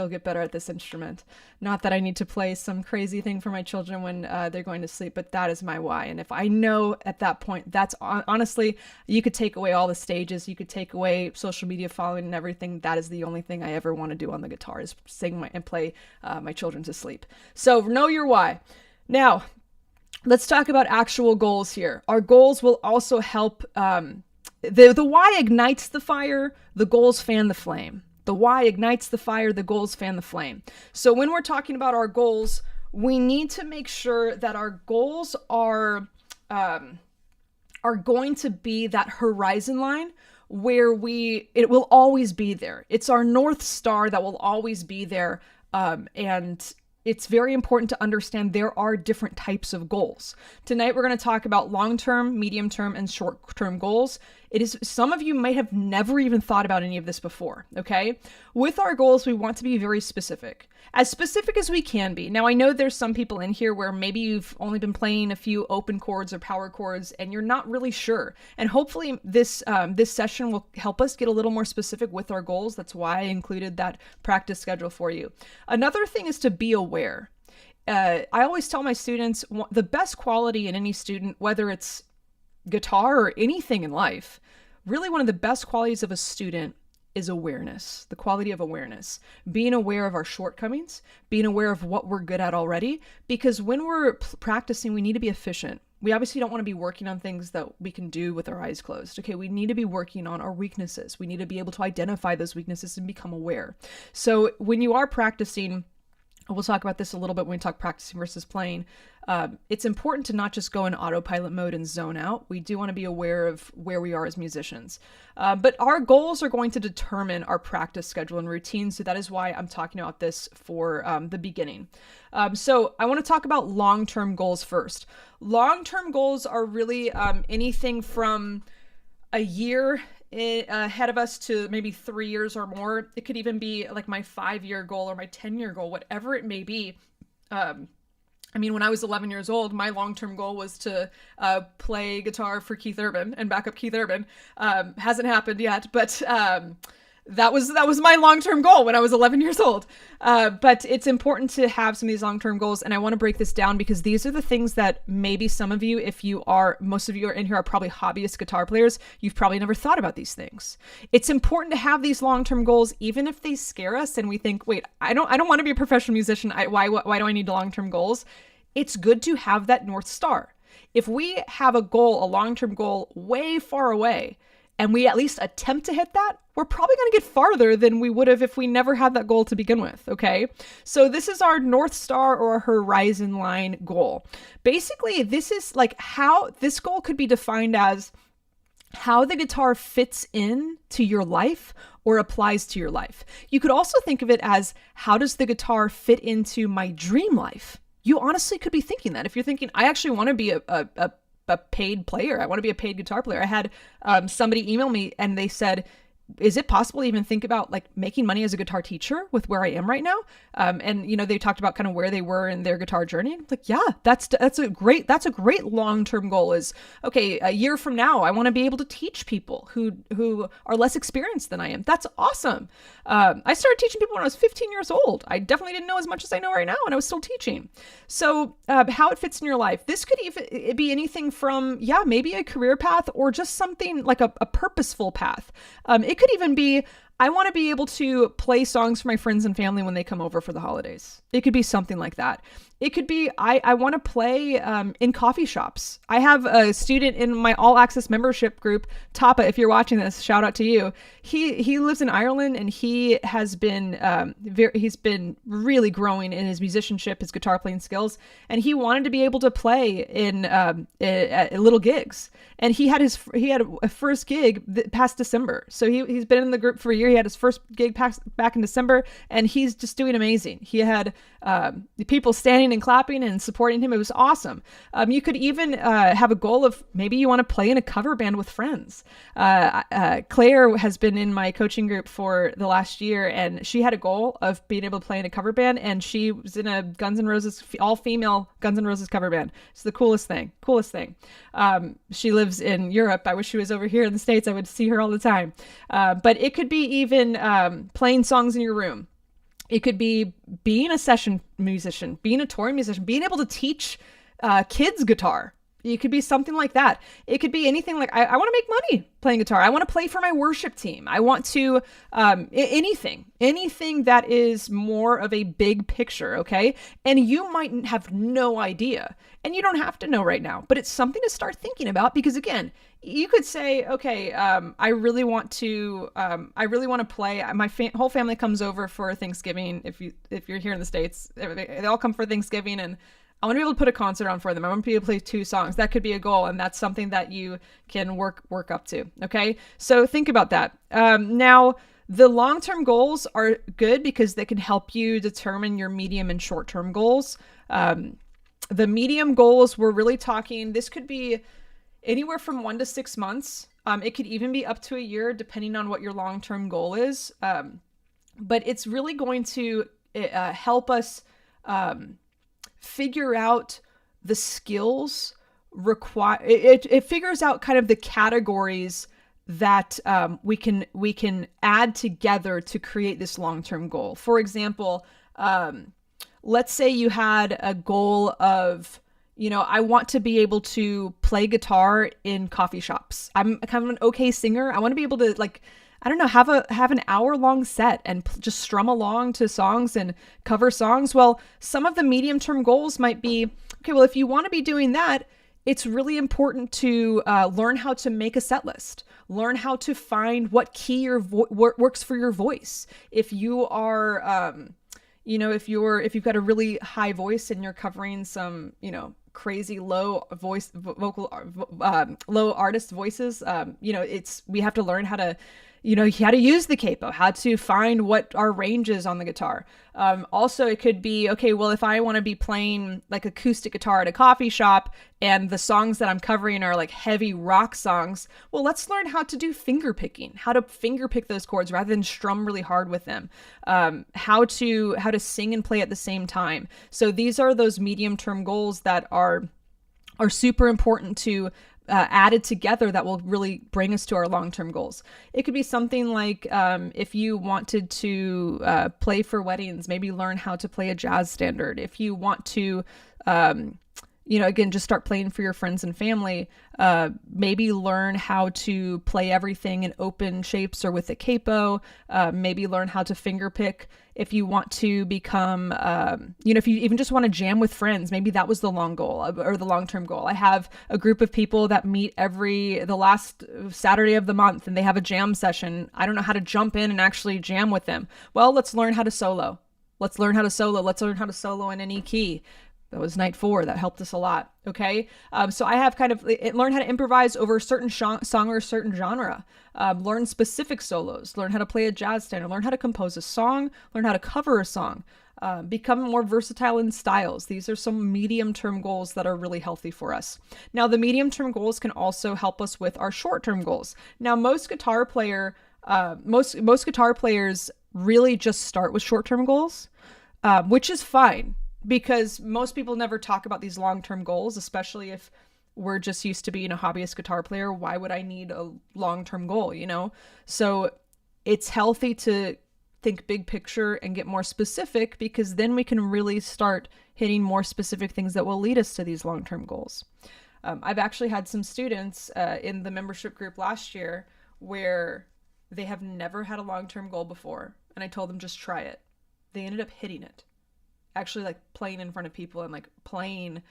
get better at this instrument. Not that I need to play some crazy thing for my children when they're going to sleep, but that is my why. And if I know at that point, that's honestly, you could take away all the stages, you could take away social media following and everything. That is the only thing I ever want to do on the guitar, is sing and play my children to sleep. So know your why. Now, let's talk about actual goals here. Our goals will also help. The why ignites the fire, the goals fan the flame. The why ignites the fire, the goals fan the flame. So when we're talking about our goals, we need to make sure that our goals are going to be that horizon line where it will always be there. It's our North Star that will always be there. And it's very important to understand there are different types of goals. Tonight, we're going to talk about long-term, medium-term, and short-term goals. Some of you might have never even thought about any of this before, okay? With our goals, we want to be very specific as we can be. Now, I know there's some people in here where maybe you've only been playing a few open chords or power chords and you're not really sure. And hopefully this session will help us get a little more specific with our goals. That's why I included that practice schedule for you. Another thing is to be aware. I always tell my students, the best quality in any student, whether it's guitar or anything in life, really one of the best qualities of a student is awareness, the quality of awareness, being aware of our shortcomings, being aware of what we're good at already, because when we're practicing, we need to be efficient. We obviously don't want to be working on things that we can do with our eyes closed. Okay, we need to be working on our weaknesses. We need to be able to identify those weaknesses and become aware. So when you are practicing, we'll talk about this a little bit when we talk practicing versus playing. It's important to not just go in autopilot mode and zone out. We do want to be aware of where we are as musicians. But our goals are going to determine our practice schedule and routine. So that is why I'm talking about this for the beginning. So I want to talk about long-term goals first. Long-term goals are really anything from a year ahead of us to maybe 3 years or more. It could even be like my 5-year goal or my 10-year goal, whatever it may be. When I was 11 years old, my long-term goal was to play guitar for Keith Urban and back up Keith Urban. Hasn't happened yet, but that was my long-term goal when I was 11 years old. But it's important to have some of these long-term goals. And I want to break this down because these are the things that maybe some of you, most of you are in here are probably hobbyist guitar players. You've probably never thought about these things. It's important to have these long-term goals, even if they scare us and we think, wait, I don't want to be a professional musician. Why do I need long-term goals? It's good to have that North Star. If we have a long-term goal way far away, and we at least attempt to hit that, we're probably going to get farther than we would have if we never had that goal to begin with, okay? So this is our North Star or horizon line goal. Basically, this is like how this goal could be defined as how the guitar fits in to your life or applies to your life. You could also think of it as how does the guitar fit into my dream life? You honestly could be thinking that. If you're thinking, I actually want to be a paid player. I want to be a paid guitar player. I had somebody email me and they said, is it possible to even think about like making money as a guitar teacher with where I am right now? And they talked about kind of where they were in their guitar journey. I'm like, yeah, that's a great long-term goal. Is okay, a year from now, I want to be able to teach people who are less experienced than I am. That's awesome. I started teaching people when I was 15 years old. I definitely didn't know as much as I know right now, and I was still teaching. So how it fits in your life. This could even be anything from, maybe a career path or just something like a purposeful path. It could even be, I want to be able to play songs for my friends and family when they come over for the holidays. It could be something like that. It could be, I want to play in coffee shops. I have a student in my all access membership group, Tapa, if you're watching this, shout out to you. He lives in Ireland, and he has been, he's been really growing in his musicianship, his guitar playing skills. And he wanted to be able to play in little gigs. And he had a first gig past December. So he's been in the group for a year. He had his first gig back in December, and he's just doing amazing. He had people standing and clapping and supporting him. It was awesome. You could even have a goal of maybe you want to play in a cover band with friends. Claire has been in my coaching group for the last year, and she had a goal of being able to play in a cover band, and she was in a Guns N' Roses, all-female Guns N' Roses cover band. It's the coolest thing. She lives in Europe. I wish she was over here in the States. I would see her all the time. But it could be even playing songs in your room. It could be being a session musician, being a touring musician, being able to teach kids guitar. It could be something like that. It could be anything like, I want to make money playing guitar. I want to play for my worship team. I want to, anything that is more of a big picture. Okay. And you might have no idea, and you don't have to know right now, but it's something to start thinking about, because again, you could say, okay, I really want to play. My whole family comes over for Thanksgiving. If you're here in the States, they all come for Thanksgiving, and I want to be able to put a concert on for them. I want to be able to play 2 songs. That could be a goal, and that's something that you can work up to. Okay, so think about that. Now, the long-term goals are good because they can help you determine your medium and short-term goals. The medium goals, we're really talking, this could be anywhere from 1 to 6 months. It could even be up to a year, depending on what your long-term goal is. But it's really going to help us figure out the skills required. It figures out kind of the categories that we can add together to create this long-term goal. For example, let's say you had a goal of, I want to be able to play guitar in coffee shops. I'm kind of an okay singer. I want to be able to, like, I don't know, have an hour-long set and just strum along to songs and cover songs. Well, some of the medium-term goals might be, okay, well, if you want to be doing that, it's really important to learn how to make a set list. Learn how to find what key works for your voice. If you are, if you've got a really high voice and you're covering some, crazy low voice low artist voices, we have to learn how to use the capo, how to find what our range is on the guitar. Also, it could be, okay, well, if I want to be playing like acoustic guitar at a coffee shop and the songs that I'm covering are like heavy rock songs, well, let's learn how to do finger picking, how to finger pick those chords rather than strum really hard with them, how to sing and play at the same time. So these are those medium-term goals that are super important to added together that will really bring us to our long-term goals. It could be something like if you wanted to play for weddings, maybe learn how to play a jazz standard. If you want to, again, just start playing for your friends and family, maybe learn how to play everything in open shapes or with a capo, maybe learn how to finger pick. If you want to become, if you even just want to jam with friends, maybe that was the long goal or the long-term goal. I have a group of people that meet the last Saturday of the month, and they have a jam session. I don't know how to jump in and actually jam with them. Well, let's learn how to solo. Let's learn how to solo in any key. That was night 4. That helped us a lot. Okay. So I have kind of learned how to improvise over a certain song or a certain genre, learn specific solos, learn how to play a jazz standard, learn how to compose a song, learn how to cover a song, become more versatile in styles. These are some medium-term goals that are really healthy for us. Now, the medium-term goals can also help us with our short-term goals. Now, most guitar player Most guitar players really just start with short-term goals, which is fine because most people never talk about these long-term goals, especially if we're just used to being a hobbyist guitar player. Why would I need a long-term goal, you know? So it's healthy to think big picture and get more specific, because then we can really start hitting more specific things that will lead us to these long-term goals. I've actually had some students in the membership group last year where they have never had a long-term goal before, and I told them just try it. They ended up hitting it, actually, like playing in front of people and like playing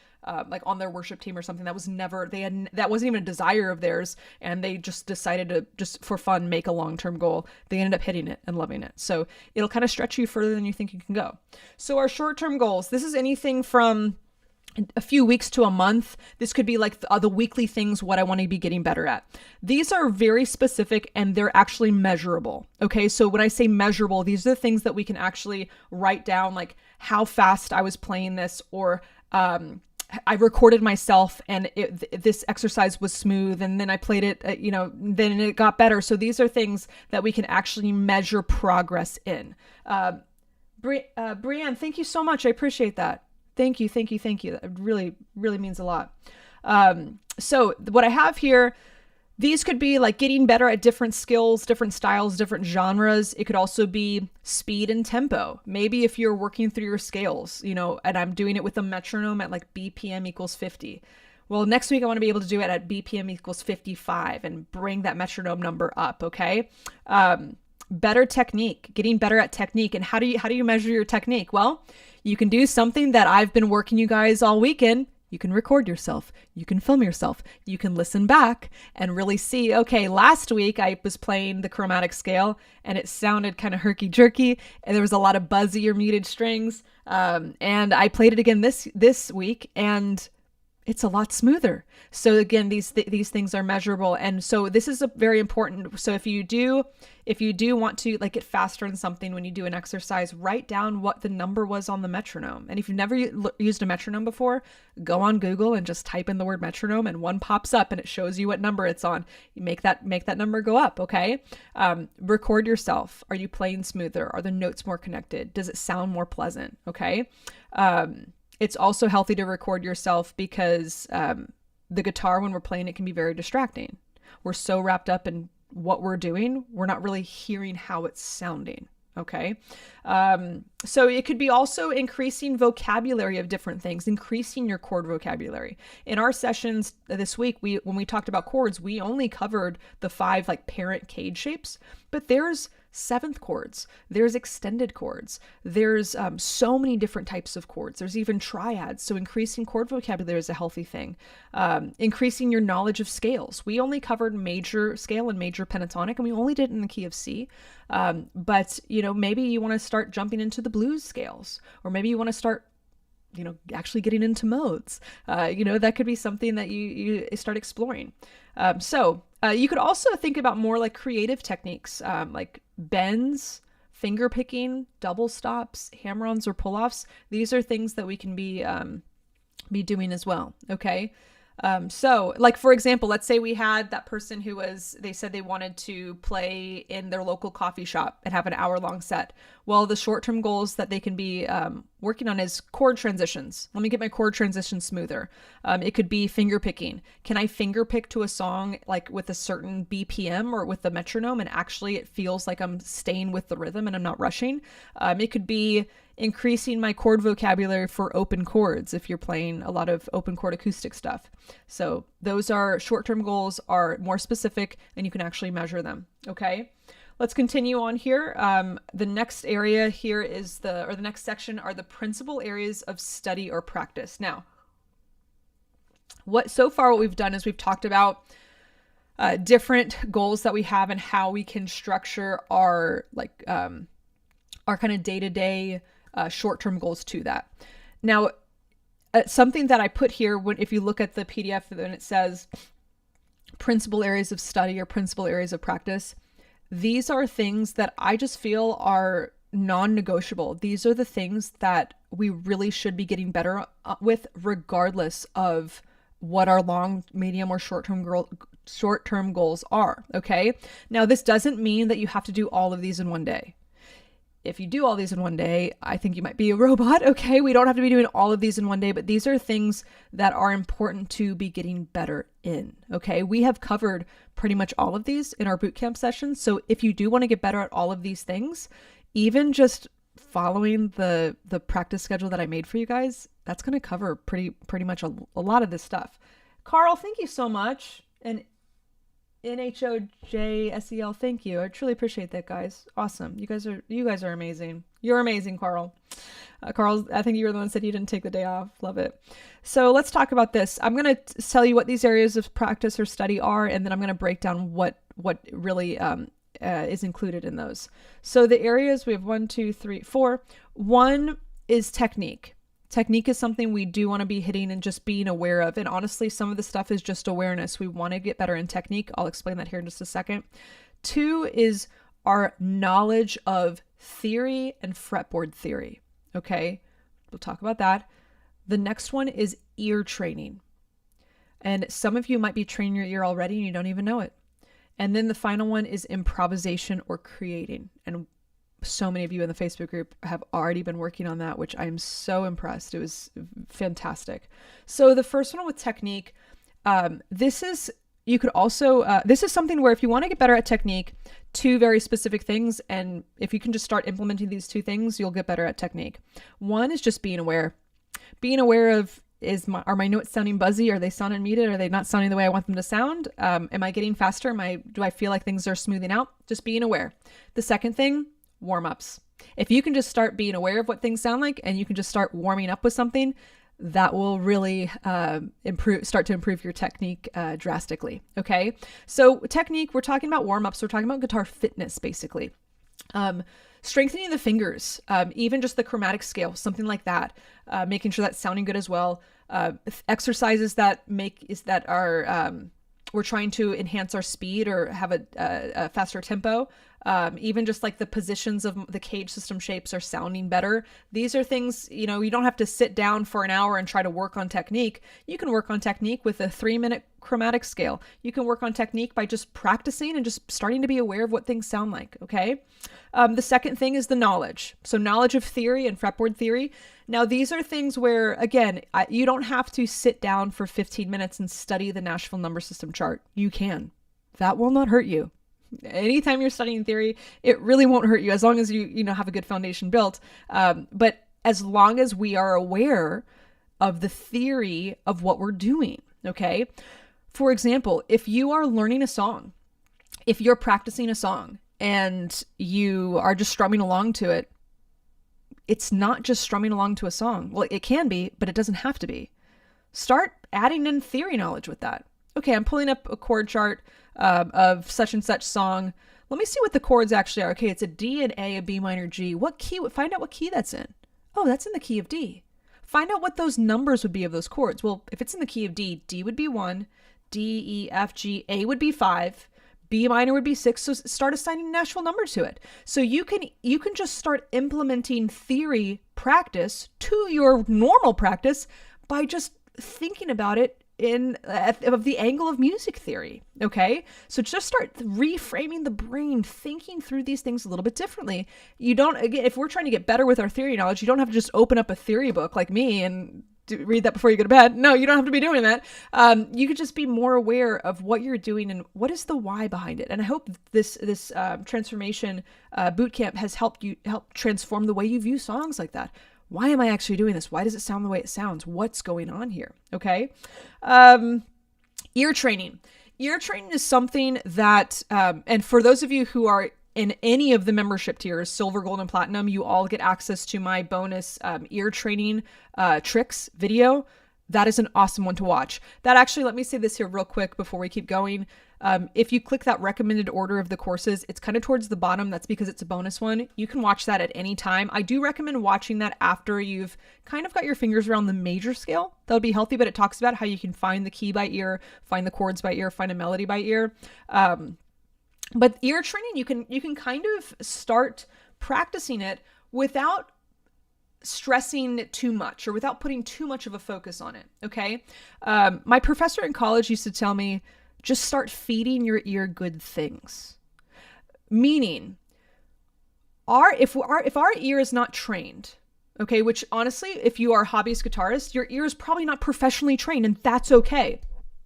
like on their worship team or something. That was never, that wasn't even a desire of theirs, and they just decided to, just for fun, make a long-term goal. They ended up hitting it and loving it. So it'll kind of stretch you further than you think you can go. So our short-term goals, this is anything from a few weeks to a month. This could be like the weekly things, what I want to be getting better at. These are very specific and they're actually measurable. Okay. So when I say measurable, these are the things that we can actually write down, like how fast I was playing this, or I recorded myself and this exercise was smooth, and then I played it, then it got better. So these are things that we can actually measure progress in. Brianne, thank you so much. I appreciate that. Thank you. That really, really means a lot. So what I have here, these could be like getting better at different skills, different styles, different genres. It could also be speed and tempo. Maybe if you're working through your scales, and I'm doing it with a metronome at like BPM equals 50. Well, next week I want to be able to do it at BPM equals 55 and bring that metronome number up. Okay. Better technique, getting better at technique. And how do you measure your technique? Well, you can do something that I've been working you guys all weekend. You can record yourself. You can film yourself. You can listen back and really see, okay, last week I was playing the chromatic scale and it sounded kind of herky-jerky and there was a lot of buzzy or muted strings. And I played it again this week and it's a lot smoother. So again, these things are measurable. And so this is a very important. So if you do want to like get faster in something, when you do an exercise, write down what the number was on the metronome. And if you've never used a metronome before, go on Google and just type in the word metronome and one pops up and it shows you what number it's on. You make that number go up. Okay. Record yourself. Are you playing smoother? Are the notes more connected? Does it sound more pleasant? Okay. It's also healthy to record yourself because the guitar, when we're playing it, can be very distracting. We're so wrapped up in what we're doing, we're not really hearing how it's sounding. Okay. So it could be also increasing vocabulary of different things, increasing your chord vocabulary. In our sessions this week, when we talked about chords, we only covered the 5 like parent cage shapes, but there's 7th chords, there's extended chords, there's so many different types of chords, there's even triads. So increasing chord vocabulary is a healthy thing. Increasing your knowledge of scales. We only covered major scale and major pentatonic, and we only did it in the key of C. But maybe you want to start jumping into the blues scales, or maybe you want to start actually getting into modes. That could be something that you start exploring. So you could also think about more like creative techniques, like bends, finger picking, double stops, hammer-ons, or pull-offs. These are things that we can be doing as well. Okay. So like, for example, let's say we had that person they said they wanted to play in their local coffee shop and have an hour-long set. Well, the short-term goals that they can be working on is chord transitions. Let me get my chord transition smoother. It could be finger picking. Can I finger pick to a song like with a certain BPM or with the metronome, and actually it feels like I'm staying with the rhythm and I'm not rushing? It could be increasing my chord vocabulary for open chords if you're playing a lot of open chord acoustic stuff. So those are short-term goals, are more specific, and you can actually measure them. Okay. Let's continue on here. The next area here is the next section are the principal areas of study or practice. Now, what we've done is we've talked about different goals that we have and how we can structure our kind of day-to-day short-term goals to that. Now, something that I put here, if you look at the PDF, then it says principal areas of study or principal areas of practice. These are things that I just feel are non-negotiable. These are the things that we really should be getting better with, regardless of what our long, medium, or short-term short-term goals are, okay? Now, this doesn't mean that you have to do all of these in one day. If you do all these in one day, I think you might be a robot, okay? We don't have to be doing all of these in one day, but these are things that are important to be getting better in, okay? We have covered pretty much all of these in our bootcamp sessions. So if you do want to get better at all of these things, even just following the practice schedule that I made for you guys, that's going to cover pretty much a lot of this stuff. Carl, thank you so much. And NHOJSEL, thank you. I truly appreciate that, guys. Awesome. You guys are amazing. You're amazing, Carl. Carl, I think you were the one that said you didn't take the day off. Love it. So let's talk about this. I'm going to tell you what these areas of practice or study are, and then I'm going to break down what really is included in those. So the areas, we have 1, 2, 3, 4. 1 is technique. Technique is something we do want to be hitting and just being aware of. And honestly, some of the stuff is just awareness. We want to get better in technique. I'll explain that here in just a second. 2 is our knowledge of theory and fretboard theory. Okay, we'll talk about that. The next one is ear training. And some of you might be training your ear already and you don't even know it. And then the final one is improvisation or creating. And so many of you in the Facebook group have already been working on that, which I'm so impressed. It was fantastic. So the first one with technique, this is something where if you want to get better at technique, 2 very specific things. And if you can just start implementing these 2 things, you'll get better at technique. 1 is just being aware. Being aware of, are my notes sounding buzzy? Are they sounding muted? Are they not sounding the way I want them to sound? Am I getting faster? Do I feel like things are smoothing out? Just being aware. The second thing, warm-ups. If you can just start being aware of what things sound like and you can just start warming up with something, that will really start to improve your technique drastically. Okay. So technique, we're talking about warm-ups. We're talking about guitar fitness, basically. Strengthening the fingers, even just the chromatic scale, something like that, making sure that's sounding good as well. Exercises that are we're trying to enhance our speed or have a faster tempo. Even just like the positions of the cage system shapes are sounding better. These are things, you don't have to sit down for an hour and try to work on technique. You can work on technique with a 3-minute chromatic scale. You can work on technique by just practicing and just starting to be aware of what things sound like. Okay. The second thing is the knowledge. So knowledge of theory and fretboard theory. Now, these are things where, again, you don't have to sit down for 15 minutes and study the Nashville number system chart. You can. That will not hurt you. Anytime you're studying theory, it really won't hurt you as long as you have a good foundation built. But as long as we are aware of the theory of what we're doing, okay? For example, if you are learning a song, if you're practicing a song and you are just strumming along to it, it's not just strumming along to a song. Well, it can be, but it doesn't have to be. Start adding in theory knowledge with that. Okay, I'm pulling up a chord chart of such and such song. Let me see what the chords actually are. Okay, it's a D, an A, a B minor, G. What key? Find out what key that's in. Oh, that's in the key of D. Find out what those numbers would be of those chords. Well, if it's in the key of D, D would be 1, D, E, F, G, A would be 5, B minor would be 6. So start assigning an actual number to it. So you can just start implementing theory practice to your normal practice by just thinking about it of the angle of music theory. Okay. So just start reframing the brain, thinking through these things a little bit differently. Again, if we're trying to get better with our theory knowledge, you don't have to just open up a theory book like me and read that before you go to bed. No, you don't have to be doing that. You could just be more aware of what you're doing and what is the why behind it. And I hope this transformation bootcamp has helped transform the way you view songs like that. Why am I actually doing this? Why does it sound the way it sounds? What's going on here? Okay. Ear training. Ear training is something that, and for those of you who are in any of the membership tiers, silver, gold, and platinum, you all get access to my bonus ear training tricks video. That is an awesome one to watch. That actually, let me say this here real quick before we keep going. If you click that recommended order of the courses, it's kind of towards the bottom. That's because it's a bonus one. You can watch that at any time. I do recommend watching that after you've kind of got your fingers around the major scale. That would be healthy, but it talks about how you can find the key by ear, find the chords by ear, find a melody by ear. But ear training, you can kind of start practicing it without stressing too much or without putting too much of a focus on it. Okay. My professor in college used to tell me, just start feeding your ear good things. Meaning, if our ear is not trained, okay, which honestly, if you are a hobbyist guitarist, your ear is probably not professionally trained, and that's okay.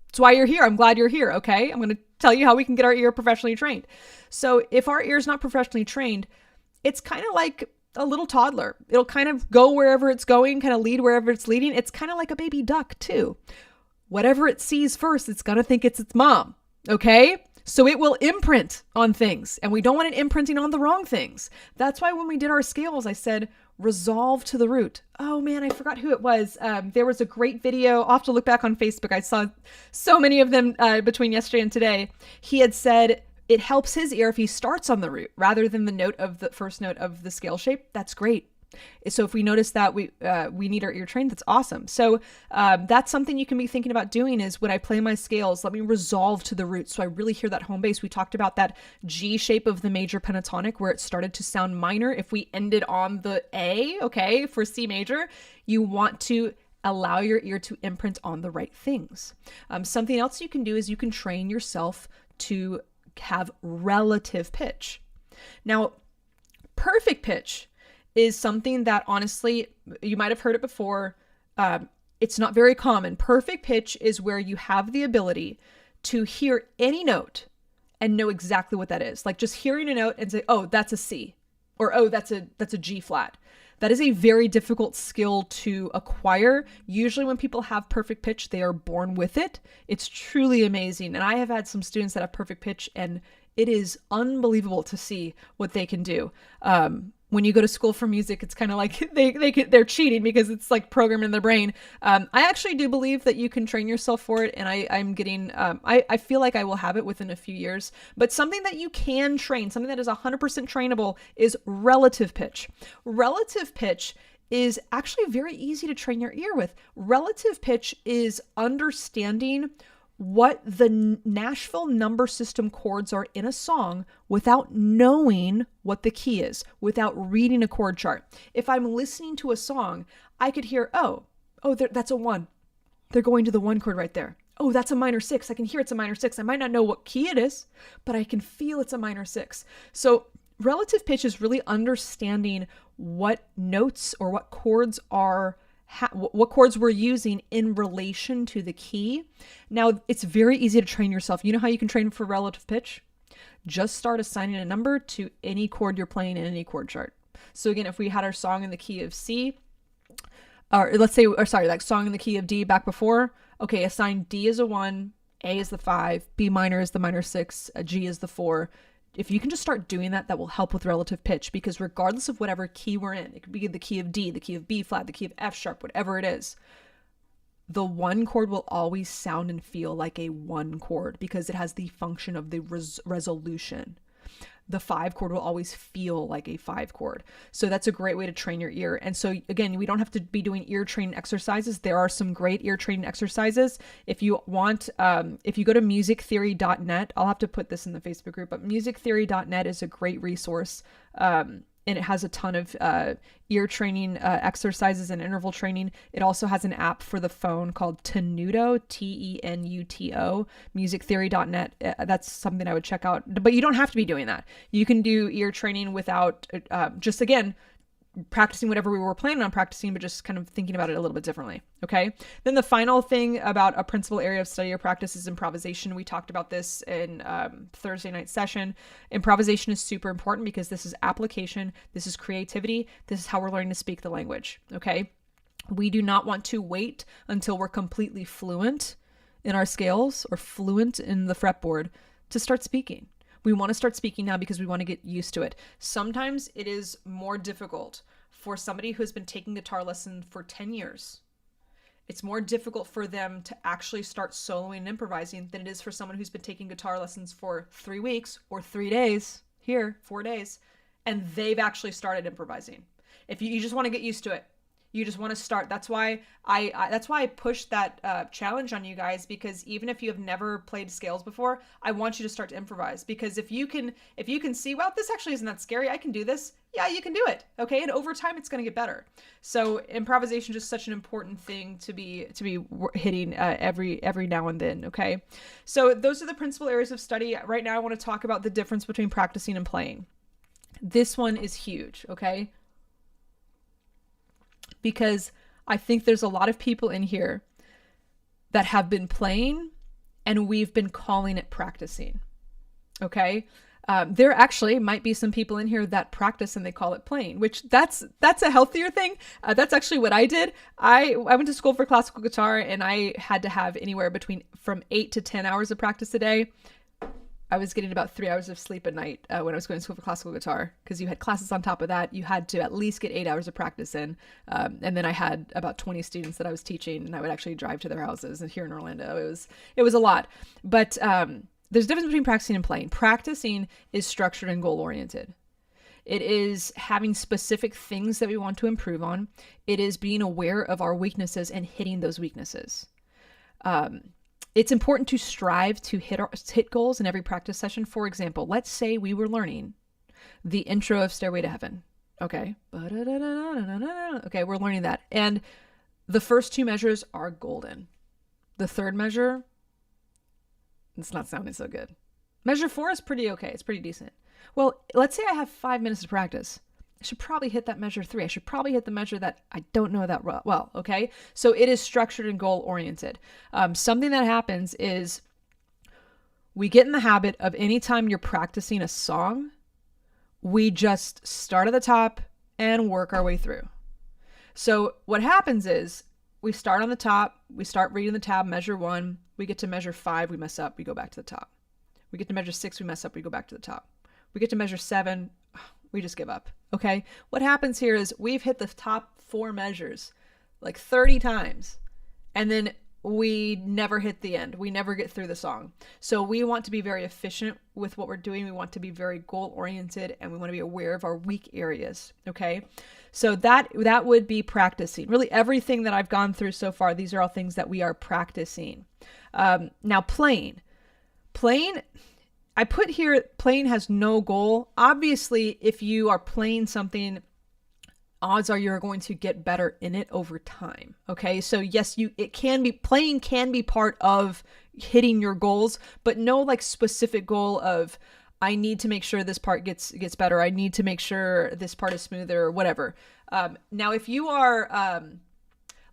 That's why you're here. I'm glad you're here, okay? I'm going to tell you how we can get our ear professionally trained. So if our ear is not professionally trained, it's kind of like a little toddler. It'll kind of go wherever it's going, kind of lead wherever it's leading. It's kind of like a baby duck too. Whatever it sees first, it's going to think it's its mom, okay? So it will imprint on things, and we don't want it imprinting on the wrong things. That's why when we did our scales, I said, resolve to the root. Oh man, I forgot who it was. There was a great video. I'll have to look back on Facebook. I saw so many of them between yesterday and today. He had said it helps his ear if he starts on the root rather than the first note of the scale shape. That's great. So if we notice that we need our ear trained, that's awesome. So that's something you can be thinking about doing is when I play my scales, let me resolve to the root. So I really hear that home bass. We talked about that G shape of the major pentatonic where it started to sound minor. If we ended on the A, okay, for C major, you want to allow your ear to imprint on the right things. Something else you can do is you can train yourself to have relative pitch. Now, perfect pitch is something that honestly, you might have heard it before. It's not very common. Perfect pitch is where you have the ability to hear any note and know exactly what that is. Like just hearing a note and say, oh, that's a C, or oh, that's a G flat. That is a very difficult skill to acquire. Usually when people have perfect pitch, they are born with it. It's truly amazing. And I have had some students that have perfect pitch, and it is unbelievable to see what they can do. When you go to school for music, it's kind of like they're cheating because it's like programmed in their brain. I actually do believe that you can train yourself for it, and I feel like I will have it within a few years. But something that you can train, something that is 100% trainable, is relative pitch. Relative pitch is actually very easy to train your ear with. Relative pitch is understanding what the Nashville number system chords are in a song without knowing what the key is, without reading a chord chart. If I'm listening to a song, I could hear, oh, that's a 1. They're going to the 1 chord right there. Oh, that's a minor 6. I can hear it's a minor 6. I might not know what key it is, but I can feel it's a minor 6. So relative pitch is really understanding what notes or what chords are what chords we're using in relation to the key. Now, it's very easy to train yourself. You know how you can train for relative pitch? Just start assigning a number to any chord you're playing in any chord chart. So again, if we had our song in the key of C, like song in the key of D back before, okay, assign D as a 1, A is the 5, B minor is the minor 6, G is the 4. If you can just start doing that, that will help with relative pitch, because regardless of whatever key we're in, it could be the key of D, the key of B flat, the key of F sharp, whatever it is, the 1 chord will always sound and feel like a 1 chord because it has the function of the resolution. The 5 chord will always feel like a 5 chord. So that's a great way to train your ear. And so again, we don't have to be doing ear training exercises. There are some great ear training exercises. If you want, if you go to musictheory.net, I'll have to put this in the Facebook group, but musictheory.net is a great resource. And it has a ton of ear training exercises and interval training. It also has an app for the phone called Tenuto, Tenuto, musictheory.net. That's something I would check out. But you don't have to be doing that. You can do ear training without just, again, practicing whatever we were planning on practicing, but just kind of thinking about it a little bit differently. Okay. Then the final thing about a principal area of study or practice is improvisation. We talked about this in Thursday night session. Improvisation is super important because this is application. This is creativity. This is how we're learning to speak the language. Okay. We do not want to wait until we're completely fluent in our scales or fluent in the fretboard to start speaking. We want to start speaking now because we want to get used to it. Sometimes it is more difficult for somebody who's been taking guitar lessons for 10 years. It's more difficult for them to actually start soloing and improvising than it is for someone who's been taking guitar lessons for 3 weeks or 3 days, 4 days, and they've actually started improvising. If you just want to get used to it, You just want to start. That's why I pushed that challenge on you guys, because even if you have never played scales before, I want you to start to improvise, because if you can see, well, this actually isn't that scary, I can do this. Yeah, you can do it. Okay. And over time, it's going to get better. So improvisation is just such an important thing to be hitting every now and then. Okay. So those are the principal areas of study. Right now, I want to talk about the difference between practicing and playing. This one is huge. Okay. Because I think there's a lot of people in here that have been playing and we've been calling it practicing. Okay. There actually might be some people in here that practice and they call it playing, which that's a healthier thing. That's actually what I did. I went to school for classical guitar, and I had to have anywhere from 8 to 10 hours of practice a day. I was getting about 3 hours of sleep at night when I was going to school for classical guitar, because you had classes on top of that. You had to at least get 8 hours of practice in. And then I had about 20 students that I was teaching, and I would actually drive to their houses. And here in Orlando, it was a lot. But there's a difference between practicing and playing. Practicing is structured and goal-oriented. It is having specific things that we want to improve on. It is being aware of our weaknesses and hitting those weaknesses. It's important to strive to hit goals in every practice session. For example, let's say we were learning the intro of Stairway to Heaven. Okay. Okay, we're learning that. And the first 2 measures are golden. The third measure, it's not sounding so good. Measure 4 is pretty okay. It's pretty decent. Well, let's say I have 5 minutes to practice. I should probably hit that measure 3. I should probably hit the measure that I don't know that well. Okay. So it is structured and goal oriented. Something that happens is we get in the habit of, anytime you're practicing a song, we just start at the top and work our way through. So what happens is we start on the top, we start reading the tab, measure 1, we get to measure 5, we mess up, we go back to the top. We get to measure 6, we mess up, we go back to the top. We get to measure 7, we just give up. Okay. What happens here is we've hit the top 4 measures like 30 times, and then we never hit the end. We never get through the song. So we want to be very efficient with what we're doing. We want to be very goal oriented, and we want to be aware of our weak areas. Okay. So that would be practicing. Really, everything that I've gone through so far, these are all things that we are practicing. Now playing, I put here, playing has no goal. Obviously, if you are playing something, odds are you're going to get better in it over time. Okay. So yes, playing can be part of hitting your goals, but no like specific goal of, I need to make sure this part gets better. I need to make sure this part is smoother or whatever. Now, if you are,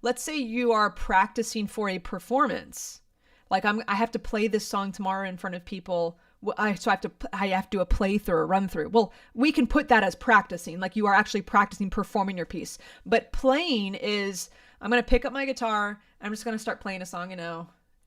let's say you are practicing for a performance, like I have to play this song tomorrow in front of people. So I have to do a playthrough or run through. Well, we can put that as practicing, like you are actually practicing performing your piece. But playing is, I'm going to pick up my guitar, I'm just going to start playing a song,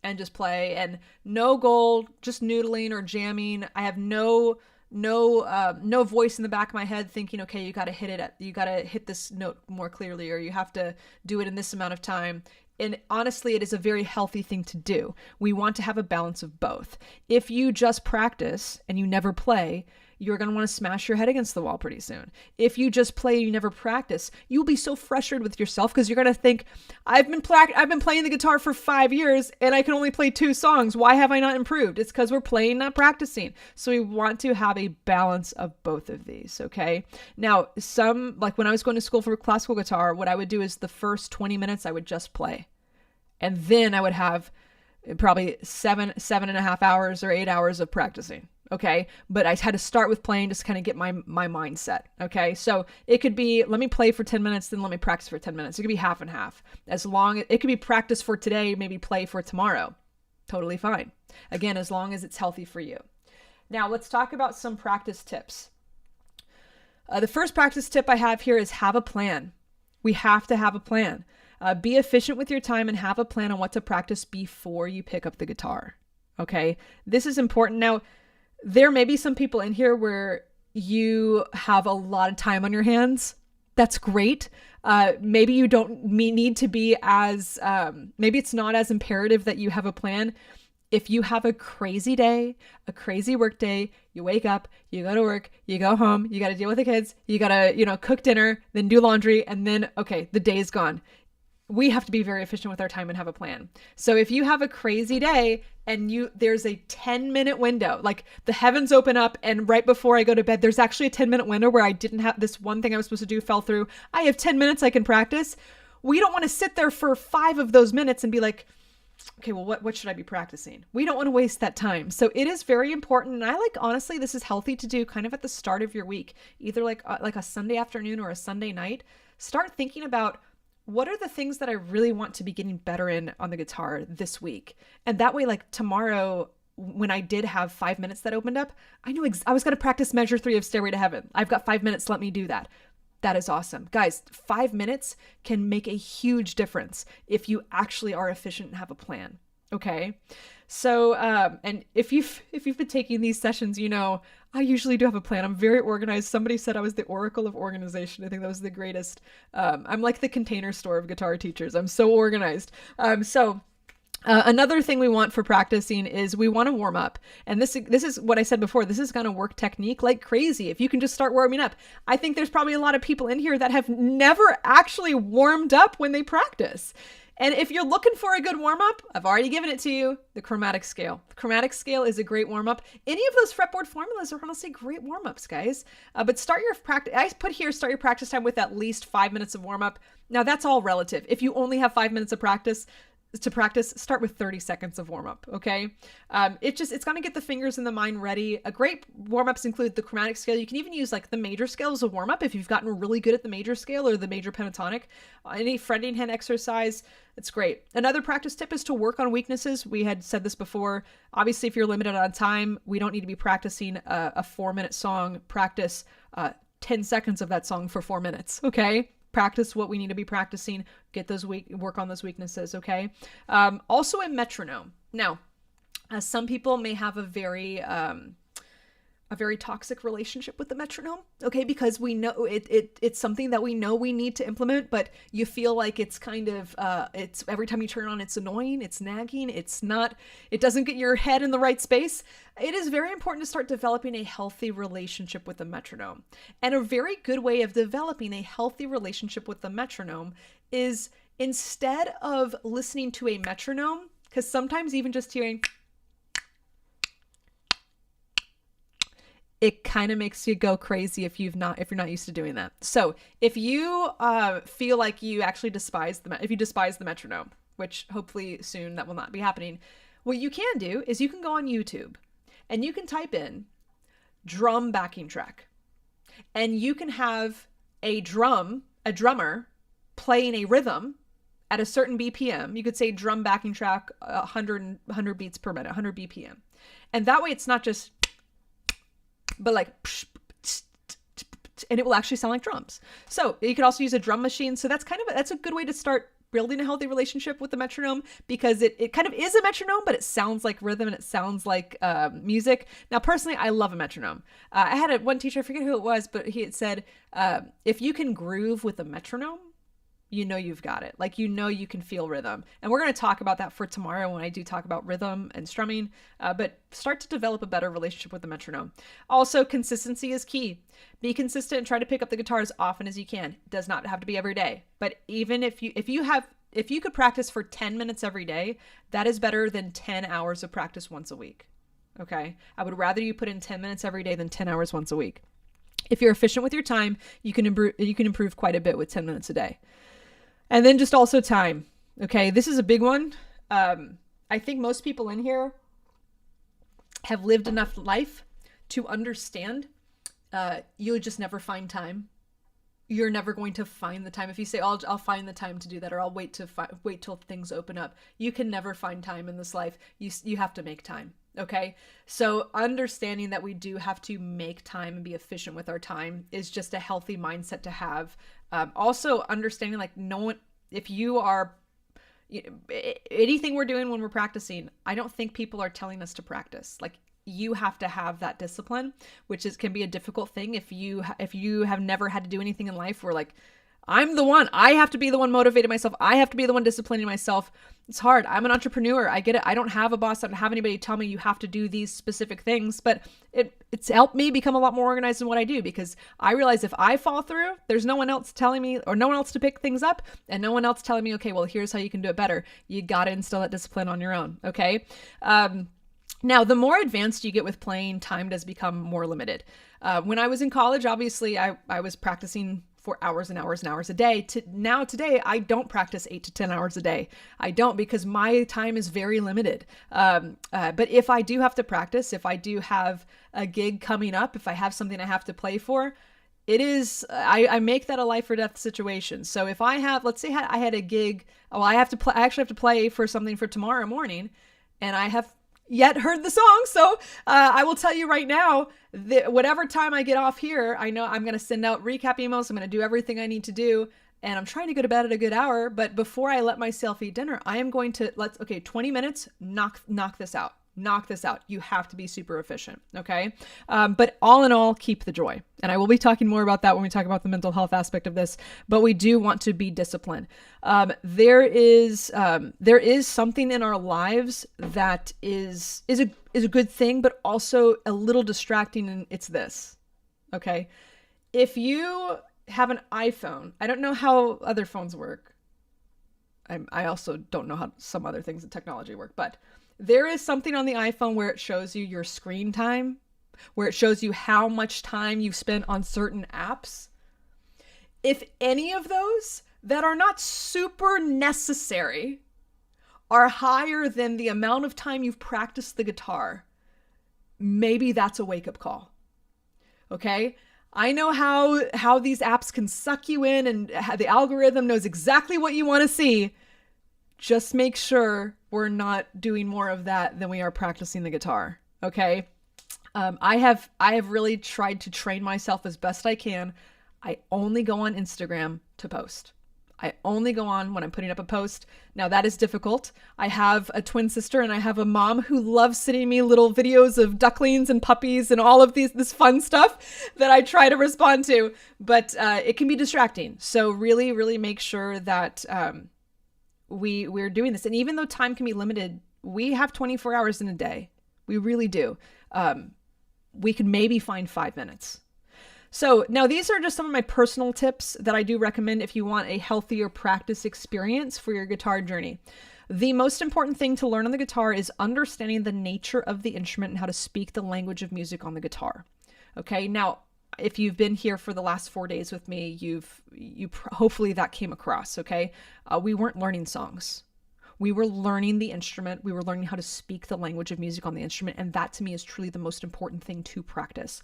and just play, and no goal, just noodling or jamming. I have no voice in the back of my head thinking, okay, you got to hit this note more clearly, or you have to do it in this amount of time. And honestly, it is a very healthy thing to do. We want to have a balance of both. If you just practice and you never play, you're going to want to smash your head against the wall pretty soon. If you just play and you never practice, you'll be so frustrated with yourself, because you're going to think, I've been playing the guitar for 5 years and I can only play 2 songs. Why have I not improved? It's because we're playing, not practicing. So we want to have a balance of both of these. Okay. Now, like when I was going to school for classical guitar, what I would do is the first 20 minutes I would just play. And then I would have probably 7.5 hours or 8 hours of practicing. Okay. But I had to start with playing, just kind of get my mindset. Okay. So it could be, let me play for 10 minutes, then let me practice for 10 minutes. It could be half and half. It could be practice for today, maybe play for tomorrow. Totally fine. Again, as long as it's healthy for you. Now let's talk about some practice tips. The first practice tip I have here is have a plan. We have to have a plan. Be efficient with your time and have a plan on what to practice before you pick up the guitar. Okay. This is important. Now, there may be some people in here where you have a lot of time on your hands. That's great. Maybe you don't need to be maybe it's not as imperative that you have a plan. if you have a crazy day, a crazy work day, you wake up, you go to work, you go home, you got to deal with the kids, you got to, cook dinner, then do laundry, and then, okay, the day is gone. We have to be very efficient with our time and have a plan. So if you have a crazy day and there's a 10-minute window, like the heavens open up and right before I go to bed, there's actually a 10-minute window where I didn't have this one thing I was supposed to do fell through. I have 10 minutes I can practice. We don't want to sit there for 5 of those minutes and be like, okay, well, what should I be practicing? We don't want to waste that time. So it is very important. And I honestly, this is healthy to do kind of at the start of your week, either like a Sunday afternoon or a Sunday night. Start thinking about, what are the things that I really want to be getting better in on the guitar this week? And that way, like tomorrow, when I did have 5 minutes that opened up, I knew I was going to practice measure 3 of Stairway to Heaven. I've got 5 minutes. Let me do that. That is awesome. Guys, 5 minutes can make a huge difference if you actually are efficient and have a plan. Okay. So, and if you've been taking these sessions, I usually do have a plan. I'm very organized. Somebody said I was the oracle of organization. I think that was the greatest. I'm like the Container Store of guitar teachers. I'm so organized. Another thing we want for practicing is we want to warm up. And this is what I said before. This is going to work technique like crazy. If you can just start warming up. I think there's probably a lot of people in here that have never actually warmed up when they practice. And if you're looking for a good warm-up, I've already given it to you, the chromatic scale. The chromatic scale is a great warm-up. Any of those fretboard formulas are honestly great warm-ups, guys. But start your practice. I put here, start your practice time with at least 5 minutes of warm-up. Now that's all relative. If you only have 5 minutes of practice, start with 30 seconds of warm-up, okay? It's gonna get the fingers and the mind ready. A great warm-ups include the chromatic scale. You can even use like the major scale as a warm-up if you've gotten really good at the major scale or the major pentatonic. Any fretting hand exercise, it's great. Another practice tip is to work on weaknesses. We had said this before. Obviously, if you're limited on time, we don't need to be practicing a 4-minute song. Practice 10 seconds of that song for 4 minutes, okay? Practice what we need to be practicing, work on those weaknesses, okay? Also a metronome. Now, some people may have a very toxic relationship with the metronome, okay? Because we know it's something that we know we need to implement, but you feel like it's kind of, it's every time you turn it on, it's annoying, it's nagging, it doesn't get your head in the right space. It is very important to start developing a healthy relationship with the metronome. And a very good way of developing a healthy relationship with the metronome is, instead of listening to a metronome, because sometimes even just hearing, it kind of makes you go crazy if you're not used to doing that. So if you feel like you actually despise the metronome, which hopefully soon that will not be happening, what you can do is you can go on YouTube and you can type in drum backing track, and you can have a drummer playing a rhythm at a certain BPM. You could say drum backing track 100 beats per minute, 100 BPM. And that way it's not just, but like, and it will actually sound like drums. So you could also use a drum machine. So that's a good way to start building a healthy relationship with the metronome, because it kind of is a metronome, but it sounds like rhythm and it sounds like music. Now, personally, I love a metronome. I had one teacher, I forget who it was, but he had said, if you can groove with a metronome, you've got it. Like, you can feel rhythm. And we're going to talk about that for tomorrow when I do talk about rhythm and strumming, but start to develop a better relationship with the metronome. Also, consistency is key. Be consistent and try to pick up the guitar as often as you can. It does not have to be every day, but even if you could practice for 10 minutes every day, that is better than 10 hours of practice once a week. Okay. I would rather you put in 10 minutes every day than 10 hours once a week. If you're efficient with your time, you can improve quite a bit with 10 minutes a day. And then just also time. Okay, this is a big one. I think most people in here have lived enough life to understand you'll just never find time. You're never going to find the time. If you say, I'll find the time to do that, or I'll wait till things open up. You can never find time in this life. You have to make time. Okay. So understanding that we do have to make time and be efficient with our time is just a healthy mindset to have. Also understanding, like, if you are, anything we're doing when we're practicing, I don't think people are telling us to practice. Like, you have to have that discipline, which can be a difficult thing if you have never had to do anything in life where, like, I have to be the one motivating myself. I have to be the one disciplining myself. It's hard. I'm an entrepreneur. I get it. I don't have a boss. I don't have anybody tell me you have to do these specific things, but it's helped me become a lot more organized in what I do, because I realize if I fall through, there's no one else telling me, or no one else to pick things up, and no one else telling me, okay, well, here's how you can do it better. You got to instill that discipline on your own. Okay. Now, the more advanced you get with playing, time does become more limited. When I was in college, obviously, I was practicing for hours and hours and hours a day. Today, I don't practice 8 to 10 hours a day. I don't, because my time is very limited. But if I do have to practice, if I do have a gig coming up, if I have something I have to play for, I make that a life or death situation. So if I have, let's say I had a gig, I actually have to play for something for tomorrow morning, and I have yet heard the song. So I will tell you right now that whatever time I get off here, I know I'm going to send out recap emails. I'm going to do everything I need to do. And I'm trying to go to bed at a good hour. But before I let myself eat dinner, I am going to 20 minutes, knock this out. Knock this out. You have to be super efficient. Okay. But all in all, keep the joy. And I will be talking more about that when we talk about the mental health aspect of this, but we do want to be disciplined. There is something in our lives that is a good thing, but also a little distracting. And it's this. Okay. If you have an iPhone, I don't know how other phones work. I also don't know how some other things in technology work, but there is something on the iPhone where it shows you your screen time, where it shows you how much time you've spent on certain apps. If any of those that are not super necessary are higher than the amount of time you've practiced the guitar, maybe that's a wake-up call. Okay? I know how these apps can suck you in, and the algorithm knows exactly what you want to see. Just make sure we're not doing more of that than we are practicing the guitar. Okay. I have really tried to train myself as best I can. I only go on Instagram to post. I only go on when I'm putting up a post. Now that is difficult. I have a twin sister and I have a mom who loves sending me little videos of ducklings and puppies and all of this fun stuff that I try to respond to, but it can be distracting. So really, really make sure that we're doing this. And even though time can be limited, we have 24 hours in a day. We really do. We can maybe find 5 minutes. So now these are just some of my personal tips that I do recommend if you want a healthier practice experience for your guitar journey. The most important thing to learn on the guitar is understanding the nature of the instrument and how to speak the language of music on the guitar. Okay. Now, if you've been here for the last 4 days with me, hopefully that came across. Okay. We weren't learning songs. We were learning the instrument. We were learning how to speak the language of music on the instrument. And that to me is truly the most important thing to practice.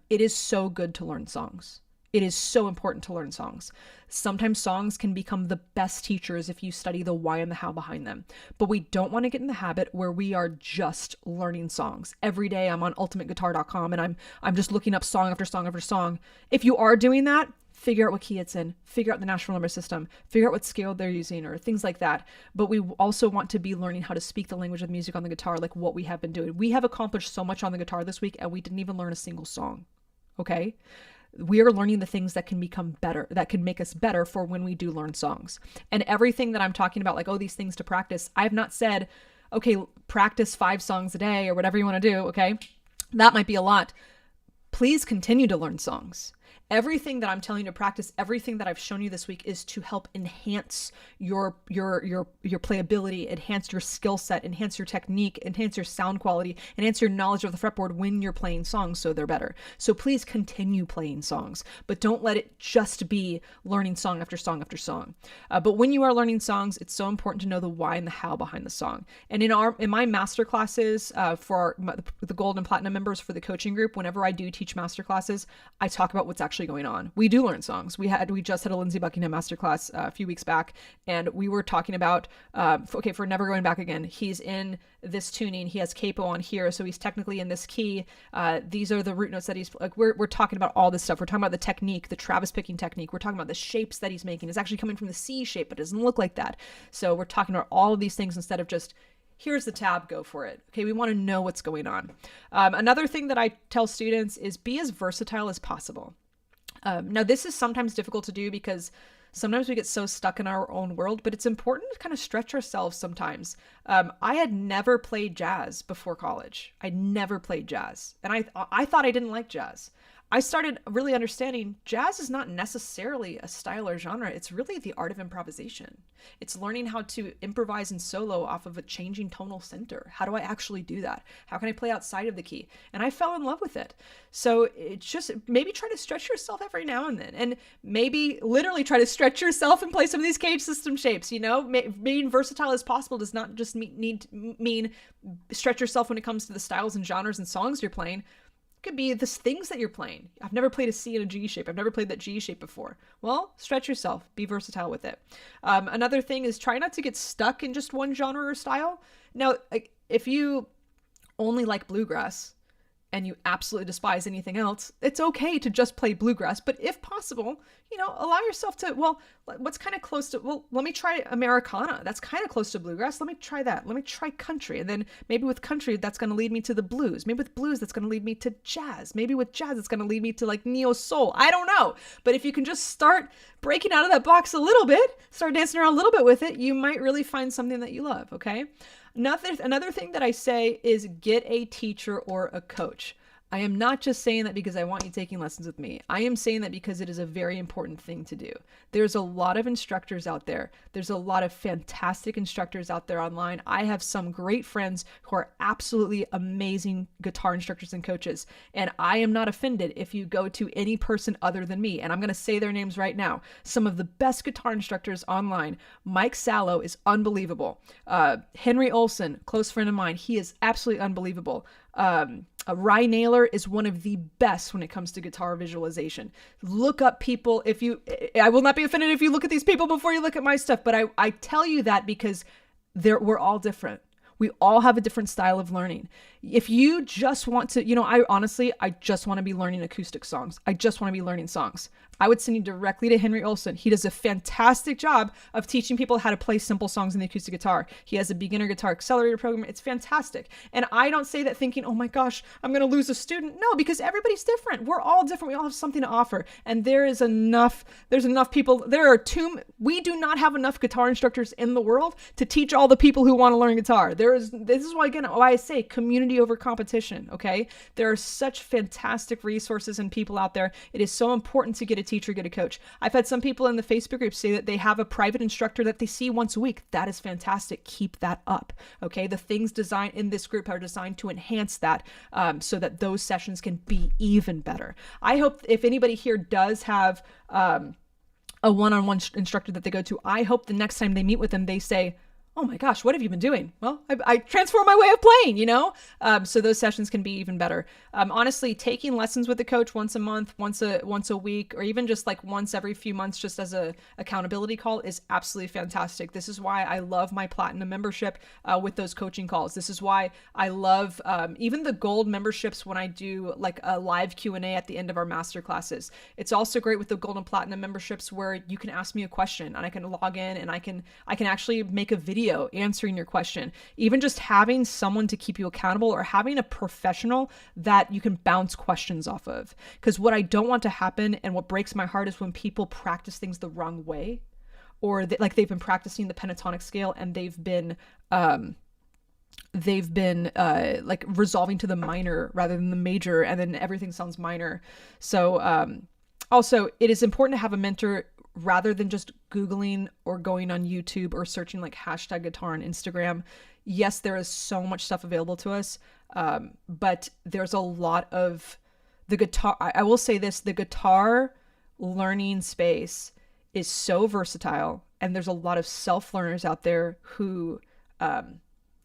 It is so good to learn songs. It is so important to learn songs. Sometimes songs can become the best teachers if you study the why and the how behind them. But we don't want to get in the habit where we are just learning songs. Every day I'm on ultimateguitar.com and I'm just looking up song after song after song. If you are doing that, figure out what key it's in, figure out the national number system, figure out what scale they're using or things like that. But we also want to be learning how to speak the language of music on the guitar, like what we have been doing. We have accomplished so much on the guitar this week and we didn't even learn a single song. Okay? We are learning the things that can become better, that can make us better for when we do learn songs. And everything that I'm talking about, like, oh, these things to practice, I have not said, okay, practice 5 songs a day or whatever you want to do. Okay. That might be a lot. Please continue to learn songs. Everything that I'm telling you to practice, everything that I've shown you this week is to help enhance your playability, enhance your skill set, enhance your technique, enhance your sound quality, enhance your knowledge of the fretboard when you're playing songs so they're better. So please continue playing songs, but don't let it just be learning song after song after song. But when you are learning songs, it's so important to know the why and the how behind the song. And in my master classes for the gold and platinum members for the coaching group, whenever I do teach master classes, I talk about what's actually going on. We do learn songs. We just had a Lindsey Buckingham masterclass a few weeks back, and we were talking about for Never Going Back Again. He's in this tuning. He has capo on here, so he's technically in this key. These are the root notes that he's like. We're talking about all this stuff. We're talking about the technique, the Travis picking technique. We're talking about the shapes that he's making. It's actually coming from the C shape, but it doesn't look like that. So we're talking about all of these things instead of just, here's the tab, go for it. Okay, we want to know what's going on. Another thing that I tell students is be as versatile as possible. Now, this is sometimes difficult to do because sometimes we get so stuck in our own world, but it's important to kind of stretch ourselves sometimes. I had never played jazz before college. I never played jazz. And I thought I didn't like jazz. I started really understanding jazz is not necessarily a style or genre. It's really the art of improvisation. It's learning how to improvise and solo off of a changing tonal center. How do I actually do that? How can I play outside of the key? And I fell in love with it. So it's just maybe try to stretch yourself every now and then, and maybe literally try to stretch yourself and play some of these cage system shapes. Being versatile as possible does not just mean stretch yourself when it comes to the styles and genres and songs you're playing. Could be the things that you're playing. I've never played a C and a G shape. I've never played that G shape before. Well, stretch yourself. Be versatile with it. Another thing is try not to get stuck in just one genre or style. Now, if you only like bluegrass and you absolutely despise anything else, it's okay to just play bluegrass. But if possible, allow yourself to, what's kind of close to, let me try Americana. That's kind of close to bluegrass. Let me try that. Let me try country. And then maybe with country, that's going to lead me to the blues. Maybe with blues, that's going to lead me to jazz. Maybe with jazz, it's going to lead me to like neo soul. I don't know. But if you can just start breaking out of that box a little bit, start dancing around a little bit with it, you might really find something that you love. Okay. Another thing that I say is get a teacher or a coach. I am not just saying that because I want you taking lessons with me. I am saying that because it is a very important thing to do. There's a lot of instructors out there. There's a lot of fantastic instructors out there online. I have some great friends who are absolutely amazing guitar instructors and coaches. And I am not offended if you go to any person other than me. And I'm going to say their names right now. Some of the best guitar instructors online. Mike Sallow is unbelievable. Henry Olson, close friend of mine. He is absolutely unbelievable. Rye Naylor is one of the best when it comes to guitar visualization. Look up people. I will not be offended if you look at these people before you look at my stuff, but I tell you that because we're all different. We all have a different style of learning. If you just want to, I just want to be learning acoustic songs. I just want to be learning songs. I would send you directly to Henry Olson. He does a fantastic job of teaching people how to play simple songs in the acoustic guitar. He has a beginner guitar accelerator program. It's fantastic. And I don't say that thinking, oh my gosh, I'm going to lose a student. No, because everybody's different. We're all different. We all have something to offer. And there's enough people. We do not have enough guitar instructors in the world to teach all the people who want to learn guitar. This is why I say community over competition. Okay. There are such fantastic resources and people out there. It is so important to get a teacher, get a coach. I've had some people in the Facebook group say that they have a private instructor that they see once a week. That is fantastic. Keep that up. Okay. The things designed in this group are designed to enhance that so that those sessions can be even better. I hope if anybody here does have a one-on-one instructor that they go to, I hope the next time they meet with them, they say, oh my gosh, what have you been doing? Well, I transformed my way of playing, so those sessions can be even better. Honestly, taking lessons with a coach once a month, once a week, or even just like once every few months, just as a accountability call is absolutely fantastic. This is why I love my platinum membership with those coaching calls. This is why I love even the gold memberships when I do like a live Q&A at the end of our master classes. It's also great with the gold and platinum memberships where you can ask me a question and I can log in and I can actually make a video answering your question. Even just having someone to keep you accountable or having a professional that you can bounce questions off of. Because what I don't want to happen and what breaks my heart is when people practice things the wrong way, or they've been practicing the pentatonic scale and they've been like resolving to the minor rather than the major, and then everything sounds minor. So also, it is important to have a mentor rather than just Googling or going on YouTube or searching like hashtag guitar on Instagram. Yes, there is so much stuff available to us, but there's a lot of the guitar. I will say this, the guitar learning space is so versatile, and there's a lot of self-learners out there who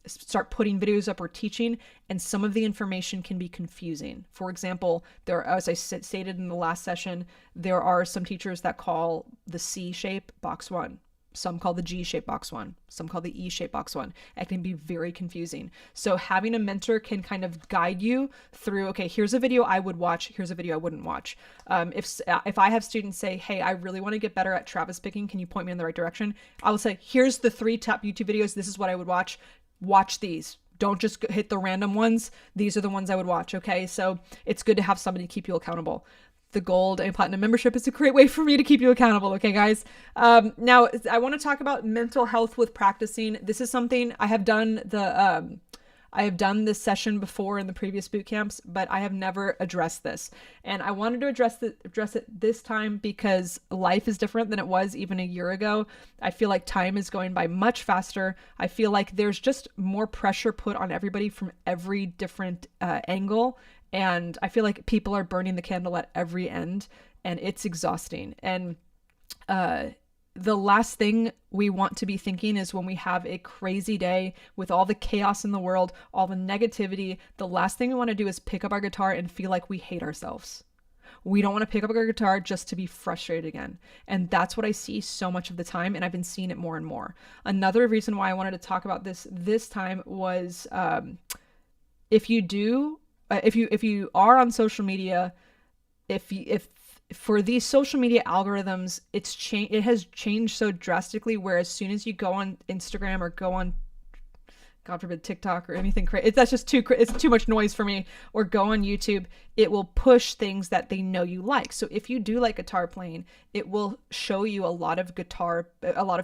start putting videos up or teaching, and some of the information can be confusing. For example, as I stated in the last session, there are some teachers that call the C shape box 1. Some call the G shape box 1. Some call the E shape box 1. It can be very confusing. So having a mentor can kind of guide you through, okay, here's a video I would watch. Here's a video I wouldn't watch. If I have students say, hey, I really want to get better at Travis picking, can you point me in the right direction? I will say, here's the 3 top YouTube videos. This is what I would watch. Watch these. Don't just hit the random ones. These are the ones I would watch. Okay. So it's good to have somebody keep you accountable. the gold and platinum membership is a great way for me to keep you accountable. Okay, guys. Now I want to talk about mental health with practicing. This is something I have done this session before in the previous boot camps, but I have never addressed this. And I wanted to address it this time because life is different than it was even a year ago. I feel like time is going by much faster. I feel like there's just more pressure put on everybody from every different angle. And I feel like people are burning the candle at every end, and it's exhausting. And the last thing we want to be thinking is when we have a crazy day with all the chaos in the world, all the negativity, the last thing we want to do is pick up our guitar and feel like we hate ourselves. We don't want to pick up our guitar just to be frustrated again. And that's what I see so much of the time. And I've been seeing it more and more. Another reason why I wanted to talk about this time was if you are on social media, if for these social media algorithms, it has changed so drastically where as soon as you go on Instagram or go on, God forbid, TikTok or anything crazy, that's just it's too much noise for me, or go on YouTube, it will push things that they know you like. So if you do like guitar playing, it will show you a lot of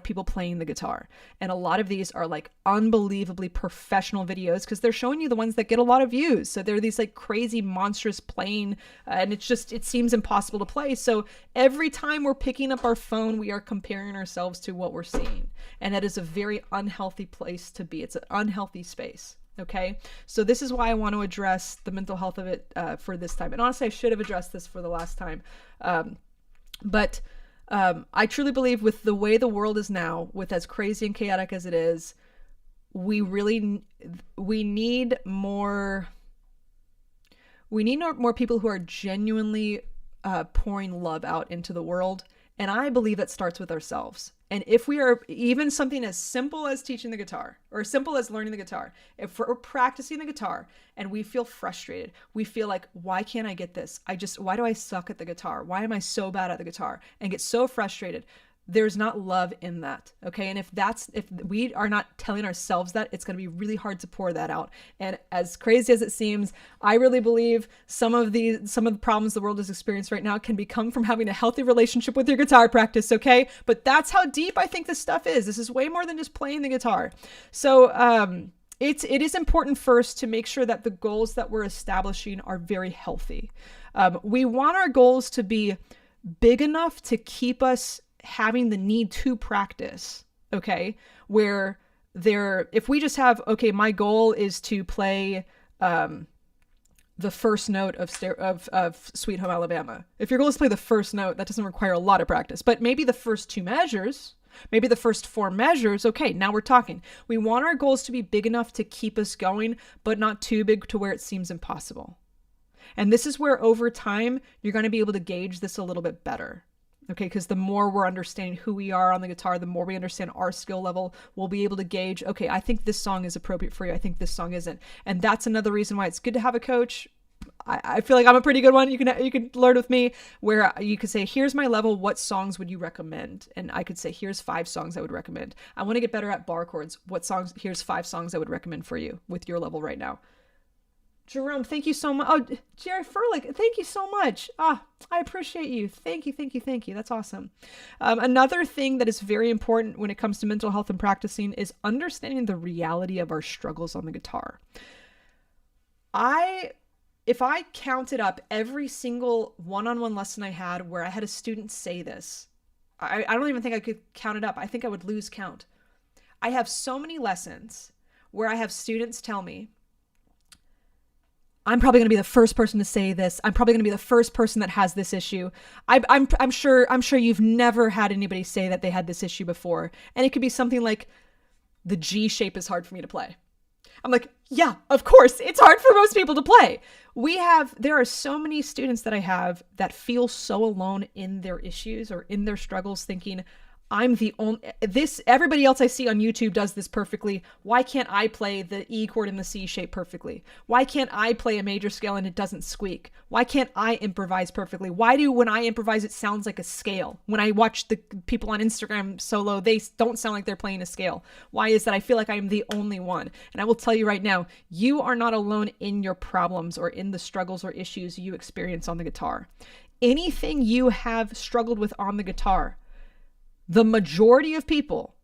people playing the guitar. And a lot of these are like unbelievably professional videos because they're showing you the ones that get a lot of views. So they're these like crazy monstrous playing, and it seems impossible to play. So every time we're picking up our phone, we are comparing ourselves to what we're seeing. And that is a very unhealthy place to be. It's an unhealthy space. Okay, so this is why I want to address the mental health of it for this time. And honestly, I should have addressed this for the last time. But I truly believe with the way the world is now, with as crazy and chaotic as it is, we need more people who are genuinely pouring love out into the world. And I believe that starts with ourselves. And if we are even something as simple as teaching the guitar or simple as learning the guitar, if we're practicing the guitar and we feel frustrated, we feel like, why can't I get this? Why do I suck at the guitar? Why am I so bad at the guitar? And get so frustrated. There's not love in that. Okay. And if we are not telling ourselves that, it's going to be really hard to pour that out. And as crazy as it seems, I really believe some of the problems the world is experiencing right now can become from having a healthy relationship with your guitar practice. Okay. But that's how deep I think this stuff is. This is way more than just playing the guitar. So, it is important first to make sure that the goals that we're establishing are very healthy. We want our goals to be big enough to keep us having the need to practice, okay? If we just have, okay, my goal is to play the first note of Sweet Home Alabama. If your goal is to play the first note, that doesn't require a lot of practice, but maybe the first two measures, maybe the first four measures, okay, now we're talking. We want our goals to be big enough to keep us going, but not too big to where it seems impossible. And this is where over time, you're going to be able to gauge this a little bit better. Okay, because the more we're understanding who we are on the guitar, the more we understand our skill level, we'll be able to gauge, okay, I think this song is appropriate for you. I think this song isn't. And that's another reason why it's good to have a coach. I feel like I'm a pretty good one. You can learn with me, where you could say, here's my level. What songs would you recommend? And I could say, here's 5 songs I would recommend. I want to get better at bar chords. Here's 5 songs I would recommend for you with your level right now. Jerome, thank you so much. Oh, Jerry Furlick, thank you so much. I appreciate you. Thank you. That's awesome. Another thing that is very important when it comes to mental health and practicing is understanding the reality of our struggles on the guitar. If I counted up every single one-on-one lesson I had where I had a student say this, I don't even think I could count it up. I think I would lose count. I have so many lessons where I have students tell me, I'm probably going to be the first person to say this. I'm probably going to be the first person that has this issue. I'm sure you've never had anybody say that they had this issue before. And it could be something like, the G shape is hard for me to play. I'm like, yeah, of course. It's hard for most people to play. There are so many students that I have that feel so alone in their issues or in their struggles, thinking, I'm the only, everybody else I see on YouTube does this perfectly. Why can't I play the E chord in the C shape perfectly? Why can't I play a major scale and it doesn't squeak? Why can't I improvise perfectly? When I improvise, it sounds like a scale? When I watch the people on Instagram solo, they don't sound like they're playing a scale. Why is that? I feel like I am the only one. And I will tell you right now, you are not alone in your problems or in the struggles or issues you experience on the guitar. anything you have struggled with on the guitar, the majority of people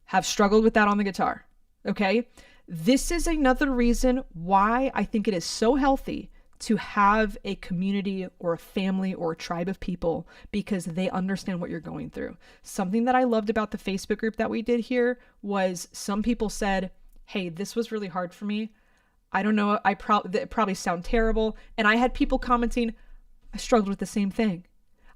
have struggled with that on the guitar. Okay? This is another reason why I think it is so healthy to have a community or a family or a tribe of people, because they understand what you're going through. Something that I loved about the Facebook group that we did here was some people said, hey, this was really hard for me. I don't know, it probably sound terrible. And I had people commenting, I struggled with the same thing.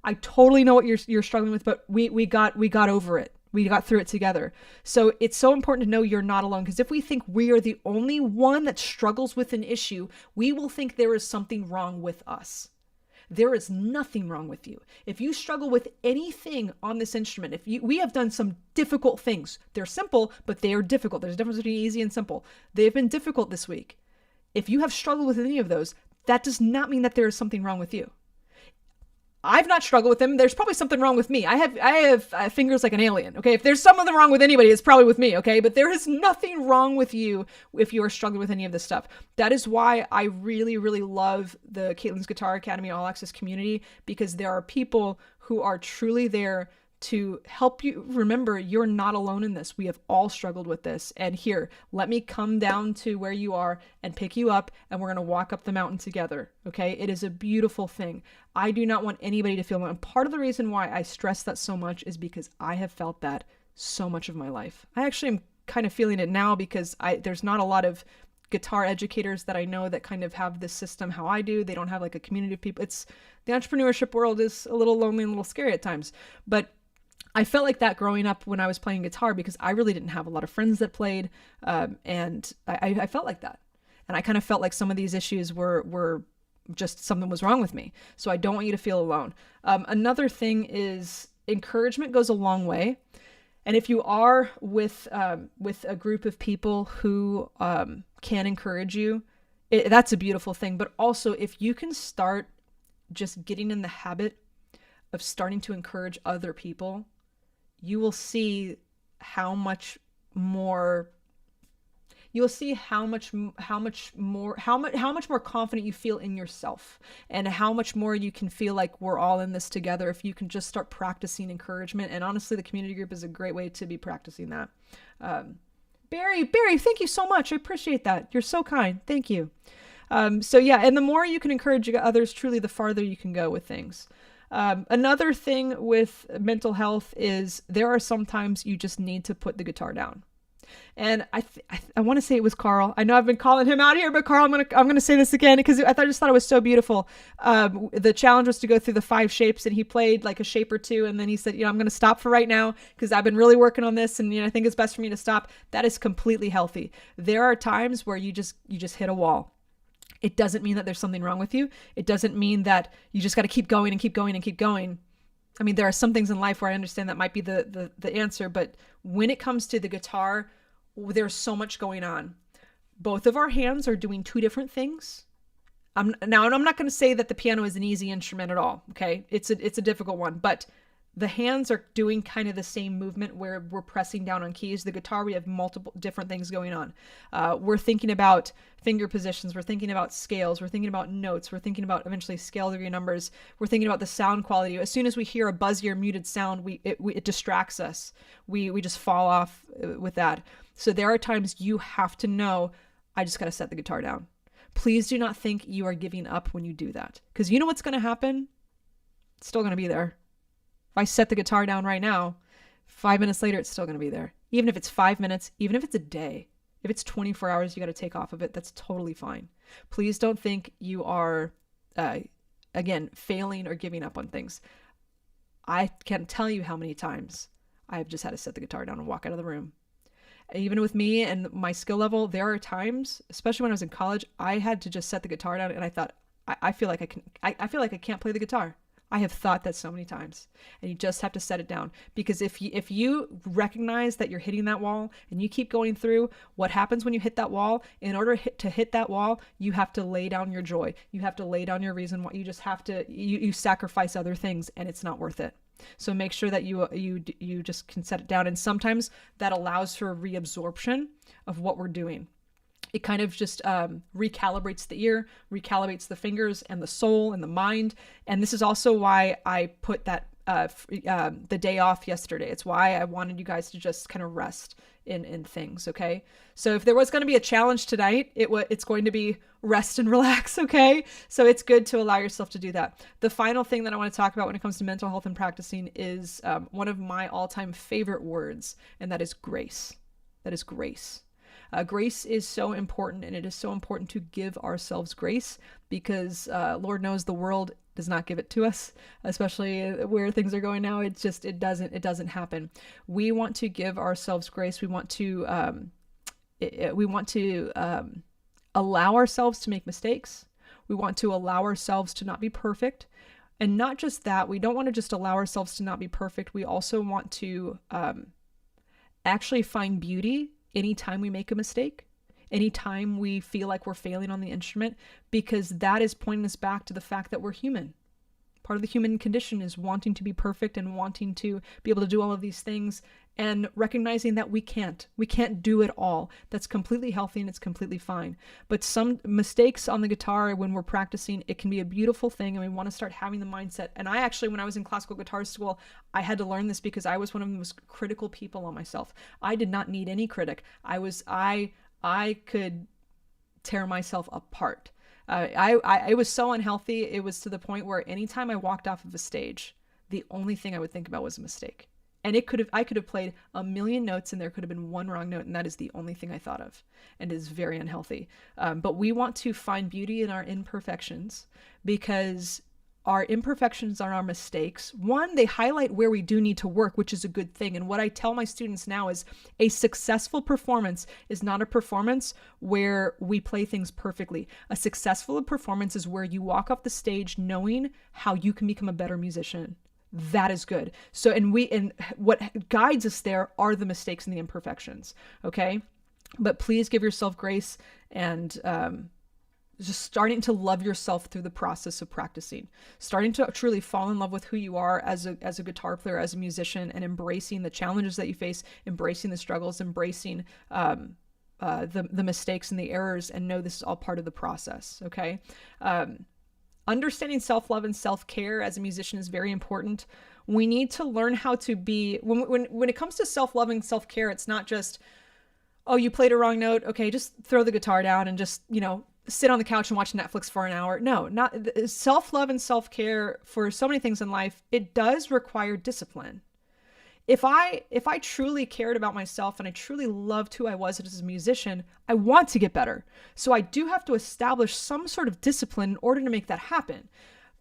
I totally know what you're struggling with, but we got over it. We got through it together. So it's so important to know you're not alone, because if we think we are the only one that struggles with an issue, we will think there is something wrong with us. There is nothing wrong with you. If you struggle with anything on this instrument, we have done some difficult things. They're simple, but they are difficult. There's a difference between easy and simple. They've been difficult this week. If you have struggled with any of those, that does not mean that there is something wrong with you. I've not struggled with them. There's probably something wrong with me. I have fingers like an alien. Okay. If there's something wrong with anybody, it's probably with me. Okay. But there is nothing wrong with you if you are struggling with any of this stuff. That is why I really, really love the Caitlin's Guitar Academy All Access community, because there are people who are truly there to help you remember you're not alone in this. We have all struggled with this. And here, let me come down to where you are and pick you up, and we're going to walk up the mountain together. Okay. It is a beautiful thing. I do not want anybody to feel alone. And part of the reason why I stress that so much is because I have felt that so much of my life. I actually am kind of feeling it now, because there's not a lot of guitar educators that I know that kind of have this system how I do. They don't have like a community of people. The entrepreneurship world is a little lonely and a little scary at times, but I felt like that growing up when I was playing guitar, because I really didn't have a lot of friends that played. And I felt like that. And I kind of felt like some of these issues were just something was wrong with me. So I don't want you to feel alone. Another thing is encouragement goes a long way. And if you are with a group of people who can encourage you, that's a beautiful thing. But also, if you can start just getting in the habit of starting to encourage other people, you will see how much more confident you feel in yourself, and how much more you can feel like we're all in this together if you can just start practicing encouragement. And honestly, the community group is a great way to be practicing that. Barry, thank you so much. I appreciate that. You're so kind. Thank you. So yeah, and the more you can encourage others, truly, the farther you can go with things. Another thing with mental health is there are sometimes you just need to put the guitar down. And I want to say it was Carl. I know I've been calling him out here, but Carl, I'm gonna say this again, because I just thought it was so beautiful. The challenge was to go through the 5 shapes, and he played like a shape or 2, and then he said, I'm gonna stop for right now because I've been really working on this, and I think it's best for me to stop. That is completely healthy. There are times where you just hit a wall. It doesn't mean that there's something wrong with you. It doesn't mean that you just got to keep going and keep going and keep going. I mean, there are some things in life where I understand that might be the answer, but when it comes to the guitar, there's so much going on. Both of our hands are doing 2 different things. I'm not going to say that the piano is an easy instrument at all. Okay. It's a difficult one, but the hands are doing kind of the same movement where we're pressing down on keys. The guitar, we have multiple different things going on. We're thinking about finger positions. We're thinking about scales. We're thinking about notes. We're thinking about eventually scale degree numbers. We're thinking about the sound quality. As soon as we hear a buzzy or muted sound, it distracts us. We just fall off with that. So there are times you have to know, I just got to set the guitar down. Please do not think you are giving up when you do that, because you know what's going to happen? It's still going to be there. If I set the guitar down right now, 5 minutes later, it's still going to be there. Even if it's 5 minutes, even if it's a day, if it's 24 hours, you got to take off of it. That's totally fine. Please don't think you are, again, failing or giving up on things. I can't tell you how many times I've just had to set the guitar down and walk out of the room. Even with me and my skill level, there are times, especially when I was in college, I had to just set the guitar down, and I thought, I feel like I can't play the guitar. I have thought that so many times, and you just have to set it down, because if you recognize that you're hitting that wall and you keep going through, what happens when you hit that wall? In order to hit that wall, you have to lay down your joy. You have to lay down your reason why. You just have to, you sacrifice other things, and it's not worth it. So make sure that you just can set it down. And sometimes that allows for a reabsorption of what we're doing. It kind of just recalibrates the ear, recalibrates the fingers and the soul and the mind. And this is also why I put that the day off yesterday. It's why I wanted you guys to just kind of rest in things. Okay. So if there was going to be a challenge tonight, it's going to be rest and relax. Okay. So it's good to allow yourself to do that. The final thing that I want to talk about when it comes to mental health and practicing is one of my all-time favorite words, and that is grace. That is grace. Grace is so important, and it is so important to give ourselves grace because Lord knows the world does not give it to us, especially where things are going now. It doesn't happen. We want to give ourselves grace. We want to allow ourselves to make mistakes. We want to allow ourselves to not be perfect. And not just that, we don't want to just allow ourselves to not be perfect. We also want to actually find beauty anytime we make a mistake, anytime we feel like we're failing on the instrument, because that is pointing us back to the fact that we're human. Part of the human condition is wanting to be perfect and wanting to be able to do all of these things, and recognizing that we can't do it all. That's completely healthy and it's completely fine. But some mistakes on the guitar when we're practicing, it can be a beautiful thing, and we want to start having the mindset. And I actually, when I was in classical guitar school, I had to learn this because I was one of the most critical people on myself. I did not need any critic. I could tear myself apart. I was so unhealthy. It was to the point where anytime I walked off of a stage, the only thing I would think about was a mistake. And I could have played a million notes and there could have been one wrong note, and that is the only thing I thought of, and it is very unhealthy. But we want to find beauty in our imperfections, because our imperfections are our mistakes. One, they highlight where we do need to work, which is a good thing. And what I tell my students now is a successful performance is not a performance where we play things perfectly. A successful performance is where you walk off the stage knowing how you can become a better musician. That is good. So, and what guides us there are the mistakes and the imperfections. Okay. But please give yourself grace and, just starting to love yourself through the process of practicing, starting to truly fall in love with who you are as a guitar player, as a musician, and embracing the challenges that you face, embracing the struggles, embracing the mistakes and the errors, and know this is all part of the process. Okay. Understanding self-love and self-care as a musician is very important. We need to learn how to be, when it comes to self-love and self-care, it's not just, oh, you played a wrong note. Okay, just throw the guitar down and just, sit on the couch and watch Netflix for an hour. No, not self-love and self-care for so many things in life. It does require discipline. If I truly cared about myself and I truly loved who I was as a musician, I want to get better. So I do have to establish some sort of discipline in order to make that happen.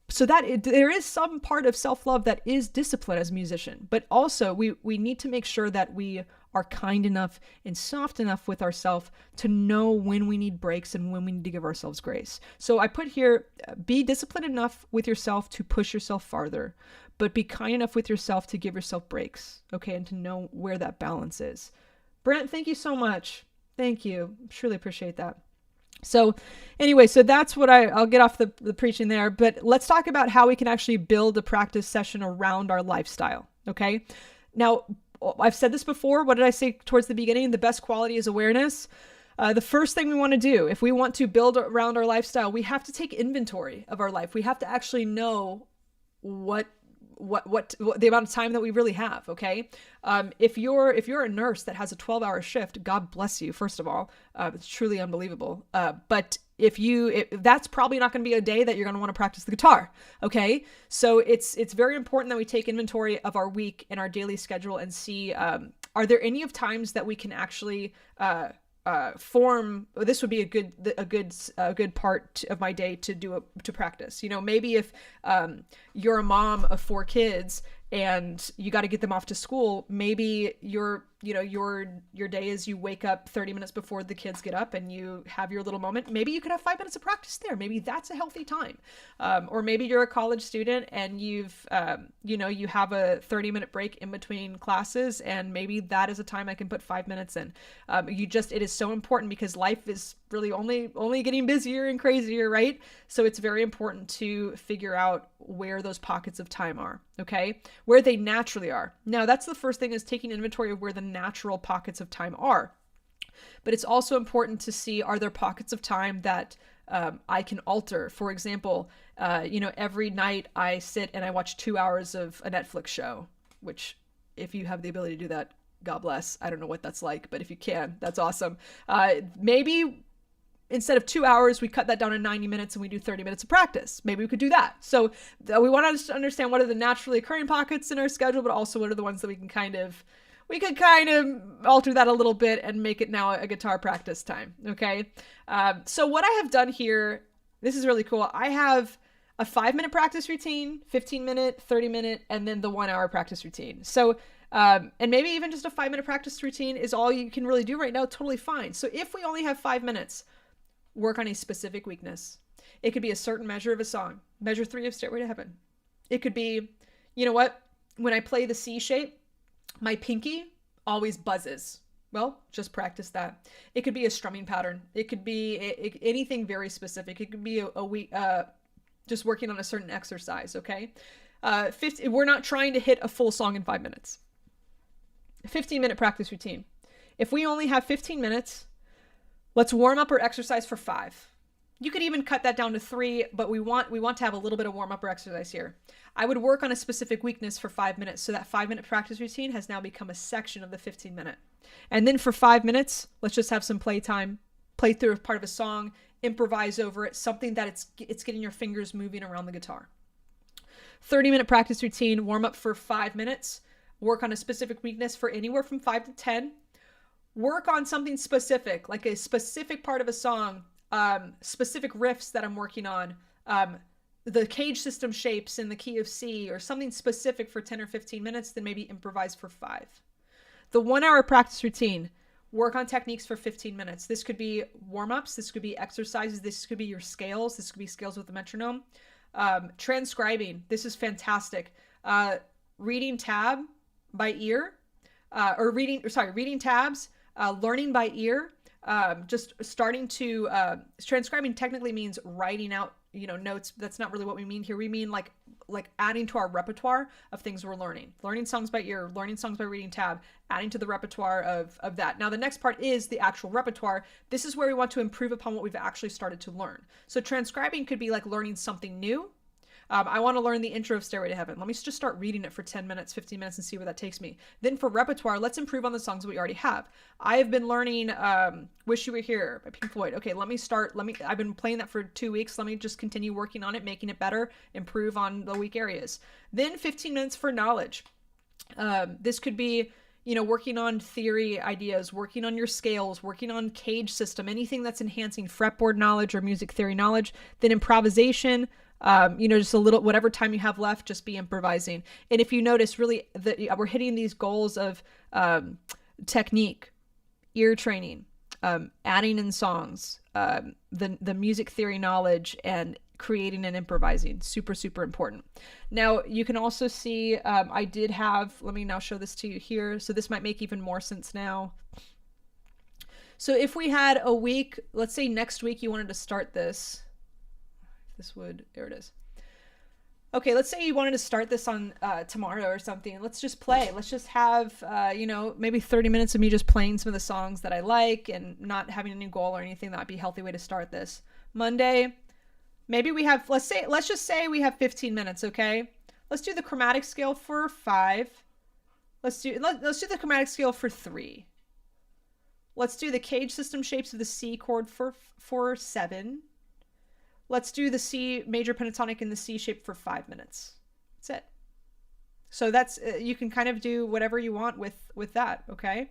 So that there is some part of self-love that is discipline as a musician, but also we need to make sure that we are kind enough and soft enough with ourselves to know when we need breaks and when we need to give ourselves grace. So I put here, be disciplined enough with yourself to push yourself farther, but be kind enough with yourself to give yourself breaks, okay, and to know where that balance is. Brent, thank you so much. Thank you. Truly appreciate that. So anyway, so that's what I'll get off the preaching there, but let's talk about how we can actually build a practice session around our lifestyle. Okay. Now, I've said this before. What did I say towards the beginning? The best quality is awareness. The first thing we want to do, if we want to build around our lifestyle, we have to take inventory of our life. We have to actually know what the amount of time that we really have. Okay. If you're a nurse that has a 12-hour shift, God bless you. First of all, it's truly unbelievable. But that's probably not going to be a day that you're going to want to practice the guitar. Okay. So it's very important that we take inventory of our week and our daily schedule and see, are there any of times that we can actually, this would be a good part of my day to practice. Maybe if you're a mom of 4 kids and you got to get them off to school, maybe your day is you wake up 30 minutes before the kids get up and you have your little moment. Maybe you could have 5 minutes of practice there. Maybe that's a healthy time. Or maybe you're a college student and you have a 30-minute break in between classes, and maybe that is a time I can put 5 minutes in. It is so important because life is really only getting busier and crazier, right? So it's very important to figure out where those pockets of time are, okay? Where they naturally are. Now, that's the first thing, is taking inventory of where the natural pockets of time are. but it's also important to see, are there pockets of time that I can alter? For example, every night I sit and I watch 2 hours of a Netflix show, which if you have the ability to do that, God bless. I don't know what that's like, but if you can, that's awesome. Maybe instead of 2 hours, we cut that down to 90 minutes and we do 30 minutes of practice. Maybe we could do that. So we want to understand what are the naturally occurring pockets in our schedule, but also what are the ones that we could kind of alter that a little bit and make it now a guitar practice time. Okay. So what I have done here, this is really cool. I have a 5-minute practice routine, 15-minute, 30-minute, and then the 1 hour practice routine. So, and maybe even just a 5-minute practice routine is all you can really do right now. Totally fine. So if we only have 5 minutes, work on a specific weakness. It could be a certain measure of a song. Measure 3 of Stairway to Heaven. It could be, you know what? When I play the C shape, my pinky always buzzes. Well, just practice that. It could be a strumming pattern. It could be anything very specific. It could be a week, just working on a certain exercise, okay? We're not trying to hit a full song in 5 minutes. 15-minute practice routine. If we only have 15 minutes, let's warm up or exercise for 5. You could even cut that down to 3, but we want to have a little bit of warm up or exercise here. I would work on a specific weakness for 5 minutes. So that 5-minute practice routine has now become a section of the 15-minute. And then for 5 minutes, let's just have some playtime, play through a part of a song, improvise over it, something that it's getting your fingers moving around the guitar. 30-minute practice routine, warm up for 5 minutes, work on a specific weakness for anywhere from 5 to 10. Work on something specific, like a specific part of a song, specific riffs that I'm working on, the cage system shapes in the key of C, or something specific for 10 or 15 minutes, then maybe improvise for 5. The 1 hour practice routine, work on techniques for 15 minutes. This could be warm-ups, this could be exercises, this could be your scales, this could be scales with the metronome. Transcribing, this is fantastic. Reading tab by ear, reading tabs, learning by ear, just starting to, transcribing technically means writing out, notes. That's not really what we mean here. We mean like adding to our repertoire of things we're learning songs by ear, learning songs by reading tab, adding to the repertoire of that. Now, the next part is the actual repertoire. This is where we want to improve upon what we've actually started to learn. So transcribing could be like learning something new. I want to learn the intro of Stairway to Heaven. Let me just start reading it for 10 minutes, 15 minutes and see where that takes me. Then for repertoire, let's improve on the songs we already have. I have been learning Wish You Were Here by Pink Floyd. Okay, I've been playing that for 2 weeks. Let me just continue working on it, making it better, improve on the weak areas. Then 15 minutes for knowledge. This could be, working on theory ideas, working on your scales, working on cage system, anything that's enhancing fretboard knowledge or music theory knowledge. Then improvisation, just a little, whatever time you have left, just be improvising. And if you notice, really, we're hitting these goals of technique, ear training, adding in songs, the music theory knowledge, and creating and improvising. Super, super important. Now, you can also see, I did have, let me now show this to you here. So this might make even more sense now. So if we had a week, let's say next week you wanted to start this. There it is. Okay, let's say you wanted to start this on tomorrow or something. Let's just play. Let's just have, maybe 30 minutes of me just playing some of the songs that I like and not having a new goal or anything. That'd be a healthy way to start this. Monday, maybe we have, let's just say we have 15 minutes, okay? Let's do the chromatic scale for 5. Let's do the chromatic scale for 3. Let's do the cage system shapes of the C chord for 7. Let's do the C major pentatonic in the C shape for 5 minutes. That's it. So that's, you can kind of do whatever you want with that, okay?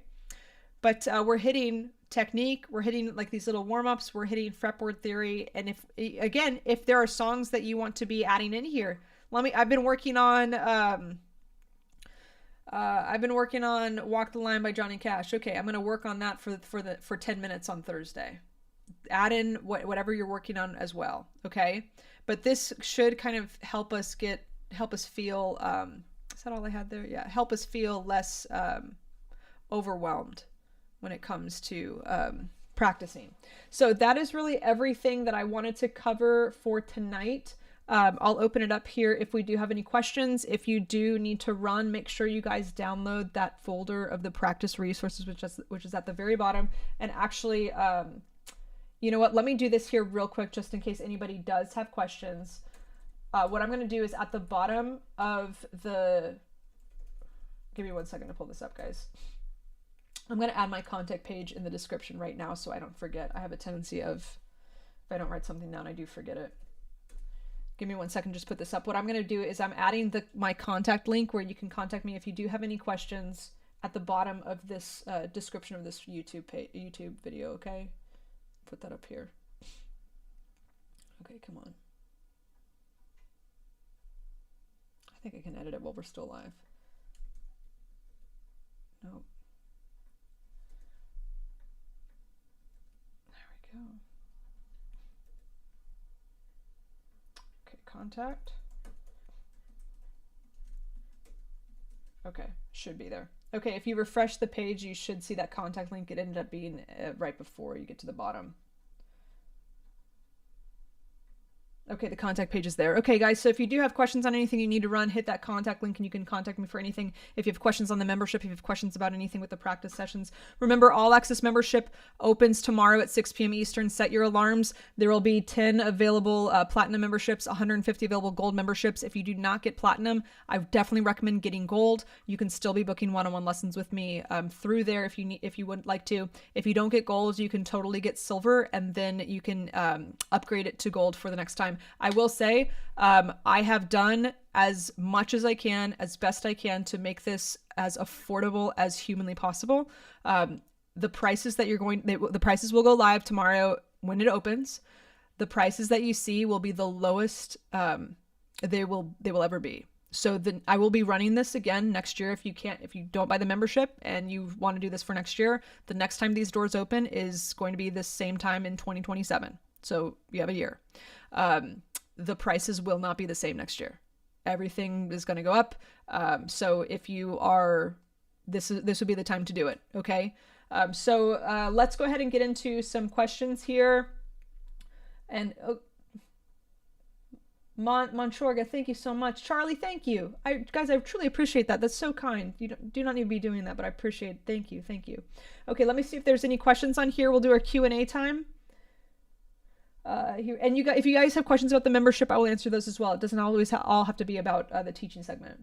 But we're hitting technique, we're hitting like these little warm-ups, we're hitting fretboard theory. And if there are songs that you want to be adding in here, I've been working on Walk the Line by Johnny Cash. Okay, I'm going to work on that for 10 minutes on Thursday. Add in whatever you're working on as well, okay? But this should kind of help us feel, is that all I had there? Yeah, help us feel less overwhelmed when it comes to practicing. So that is really everything that I wanted to cover for tonight. I'll open it up here if we do have any questions. If you do need to run, make sure you guys download that folder of the practice resources, which is at the very bottom. And actually, you know what? Let me do this here real quick, just in case anybody does have questions. What I'm going to do is at the bottom of the... Give me 1 second to pull this up, guys. I'm going to add my contact page in the description right now so I don't forget. I have a tendency of, if I don't write something down, I do forget it. Give me 1 second, just put this up. What I'm going to do is I'm adding my contact link where you can contact me if you do have any questions at the bottom of this description of this YouTube video, okay? Put that up here. Okay, come on. I think I can edit it while we're still live. Nope. There we go. Okay, contact. Okay, should be there. Okay, if you refresh the page, you should see that contact link. It ended up being right before you get to the bottom. Okay, the contact page is there. Okay, guys, so if you do have questions on anything you need to run, hit that contact link and you can contact me for anything. If you have questions on the membership, if you have questions about anything with the practice sessions. Remember, all access membership opens tomorrow at 6 p.m. Eastern. Set your alarms. There will be 10 available platinum memberships, 150 available gold memberships. If you do not get platinum, I definitely recommend getting gold. You can still be booking one-on-one lessons with me through there if you would like to. If you don't get gold, you can totally get silver, and then you can upgrade it to gold for the next time. I will say, I have done as much as I can, as best I can, to make this as affordable as humanly possible. The prices that the prices will go live tomorrow when it opens. The prices that you see will be the lowest they will ever be. So then I will be running this again next year. If you don't buy the membership and you want to do this for next year, the next time these doors open is going to be the same time in 2027. So you have a year. The prices will not be the same next year. Everything is going to go up. So if you are, this would be the time to do it. Okay. So let's go ahead and get into some questions here. And Monchorga, thank you so much. Charlie, thank you. Guys, I truly appreciate that. That's so kind. You do not need to be doing that, but I appreciate it. Thank you. Thank you. Okay, let me see if there's any questions on here. We'll do our Q&A time. Here, and if you guys have questions about the membership, I will answer those as well. It doesn't always all have to be about the teaching segment.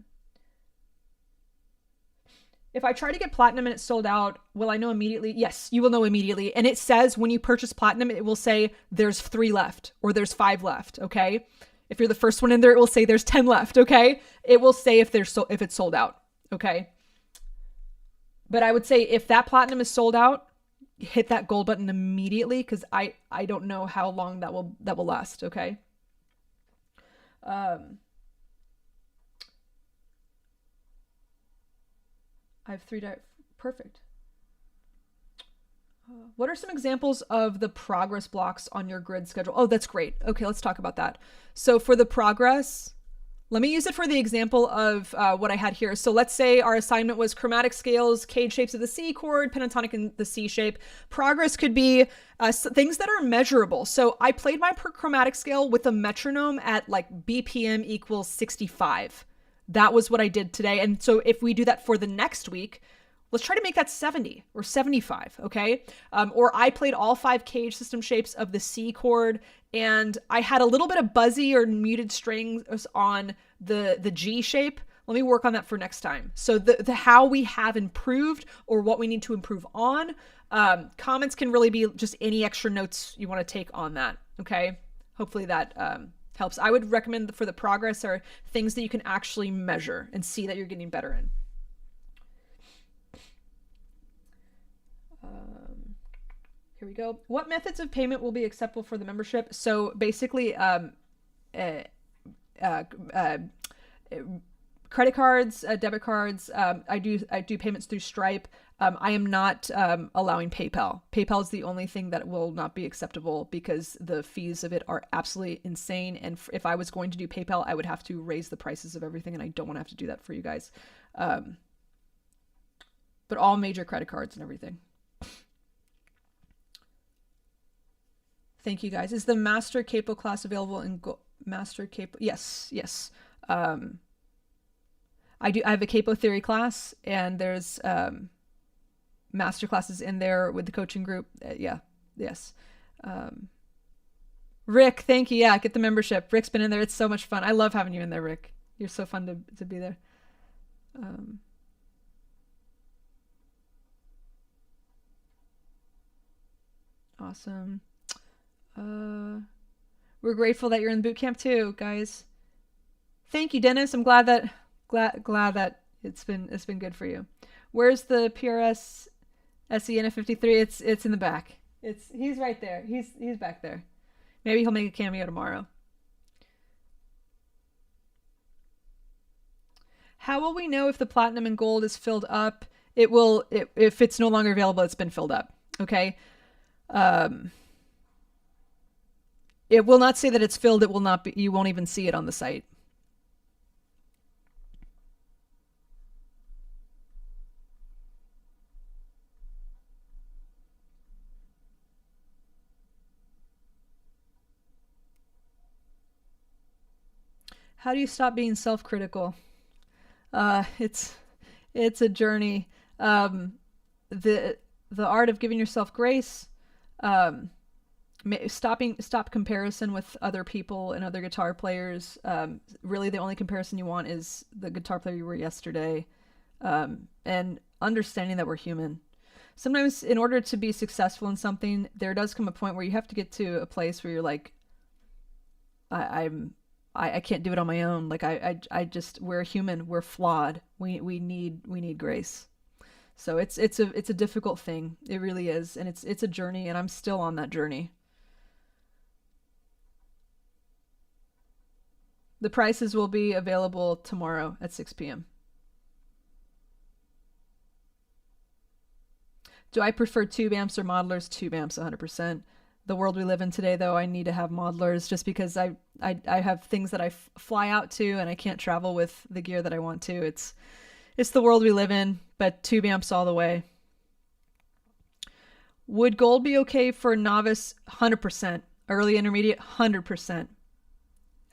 If I try to get platinum and it's sold out, will I know immediately? Yes, you will know immediately. And it says when you purchase platinum, it will say there's 3 left or there's 5 left. Okay. If you're the first one in there, it will say there's 10 left. Okay. It will say if it's sold out. Okay. But I would say if that platinum is sold out, hit that gold button immediately, because I don't know how long that will last. Okay. I have 3 perfect. What are some examples of the progress blocks on your grid schedule? Oh, that's great. Okay, let's talk about that. So for the progress, let me use it for the example of what I had here. So let's say our assignment was chromatic scales, cage shapes of the C chord, pentatonic in the C shape. Progress could be things that are measurable. So I played my chromatic scale with a metronome at like BPM equals 65. That was what I did today. And so if we do that for the next week, let's try to make that 70 or 75, okay? Or I played all 5 cage system shapes of the C chord, and I had a little bit of buzzy or muted strings on the G shape. Let me work on that for next time. So the how we have improved or what we need to improve on. Comments can really be just any extra notes you want to take on that, okay? Hopefully that helps. I would recommend for the progress are things that you can actually measure and see that you're getting better in. Here we go. What methods of payment will be acceptable for the membership? So basically, credit cards, debit cards. I do payments through Stripe. I am not allowing PayPal. PayPal is the only thing that will not be acceptable because the fees of it are absolutely insane. And if I was going to do PayPal, I would have to raise the prices of everything, and I don't want to have to do that for you guys. But all major credit cards and everything. Thank you, guys. Is the Master Capo class available in Master capo. Yes. Um, I have a capo theory class, and there's master classes in there with the coaching group. Yeah, yes. Um, Rick, thank you. Yeah, get the membership. Rick's been in there. It's so much fun. I love having you in there, Rick. You're so fun to be there. Um, awesome. Uh, we're grateful that you're in the boot camp too, guys. Thank you, Dennis. I'm glad that it's been good for you. Where's the PRS SEN 53? It's in the back. He's right there. He's back there. Maybe he'll make a cameo tomorrow. How will we know if the platinum and gold is filled up? If it's no longer available, it's been filled up. Okay. Um, it will not say that it's filled. It will not be. You won't even see it on the site. How do you stop being self-critical? It's a journey. Um, the art of giving yourself grace. Um, stop comparison with other people and other guitar players. Really, the only comparison you want is the guitar player you were yesterday. And understanding that we're human. Sometimes, in order to be successful in something, there does come a point where you have to get to a place where you're like, I can't do it on my own. Like I just we're human. We're flawed. We need grace. So it's a difficult thing. It really is, and it's a journey, and I'm still on that journey. The prices will be available tomorrow at 6 p.m. Do I prefer tube amps or modelers? Tube amps 100%. The world we live in today, though, I need to have modelers just because I have things that I fly out to, and I can't travel with the gear that I want to. It's the world we live in, but tube amps all the way. Would gold be okay for novice? 100%. Early intermediate? 100%.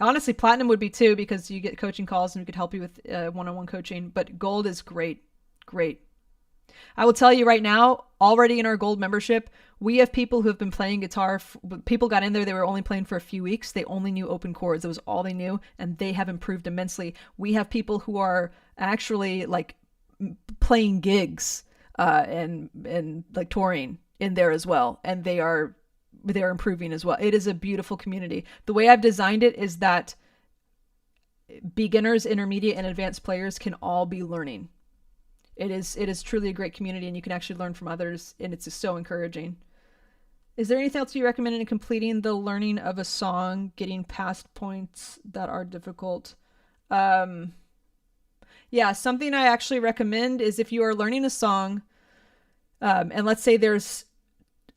Honestly, platinum would be too, because you get coaching calls and we could help you with one-on-one coaching, but gold is great. Great. I will tell you right now, already in our gold membership, we have people who have been playing guitar. People got in there, they were only playing for a few weeks. They only knew open chords. It was all they knew, and they have improved immensely. We have people who are actually like playing gigs and like touring in there as well, and they're improving as well. It is a beautiful community. The way I've designed it is that beginners, intermediate, and advanced players can all be learning. It is truly a great community, and you can actually learn from others, and it's just so encouraging. Is there anything else you recommend in completing the learning of a song, getting past points that are difficult? Yeah, something I actually recommend is if you are learning a song, and let's say there's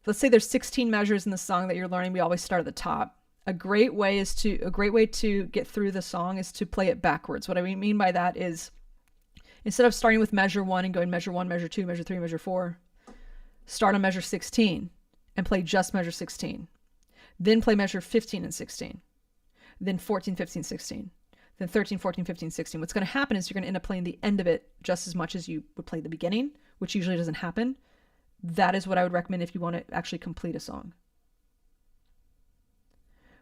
16 measures in the song that you're learning, we always start at the top. A great way to get through the song is to play it backwards. What I mean by that is, instead of starting with measure 1 and going measure 1, measure 2, measure 3, measure 4, start on measure 16 and play just measure 16. Then play measure 15 and 16. Then 14, 15, 16. Then 13, 14, 15, 16. What's going to happen is you're going to end up playing the end of it just as much as you would play the beginning, which usually doesn't happen. That is what I would recommend if you want to actually complete a song.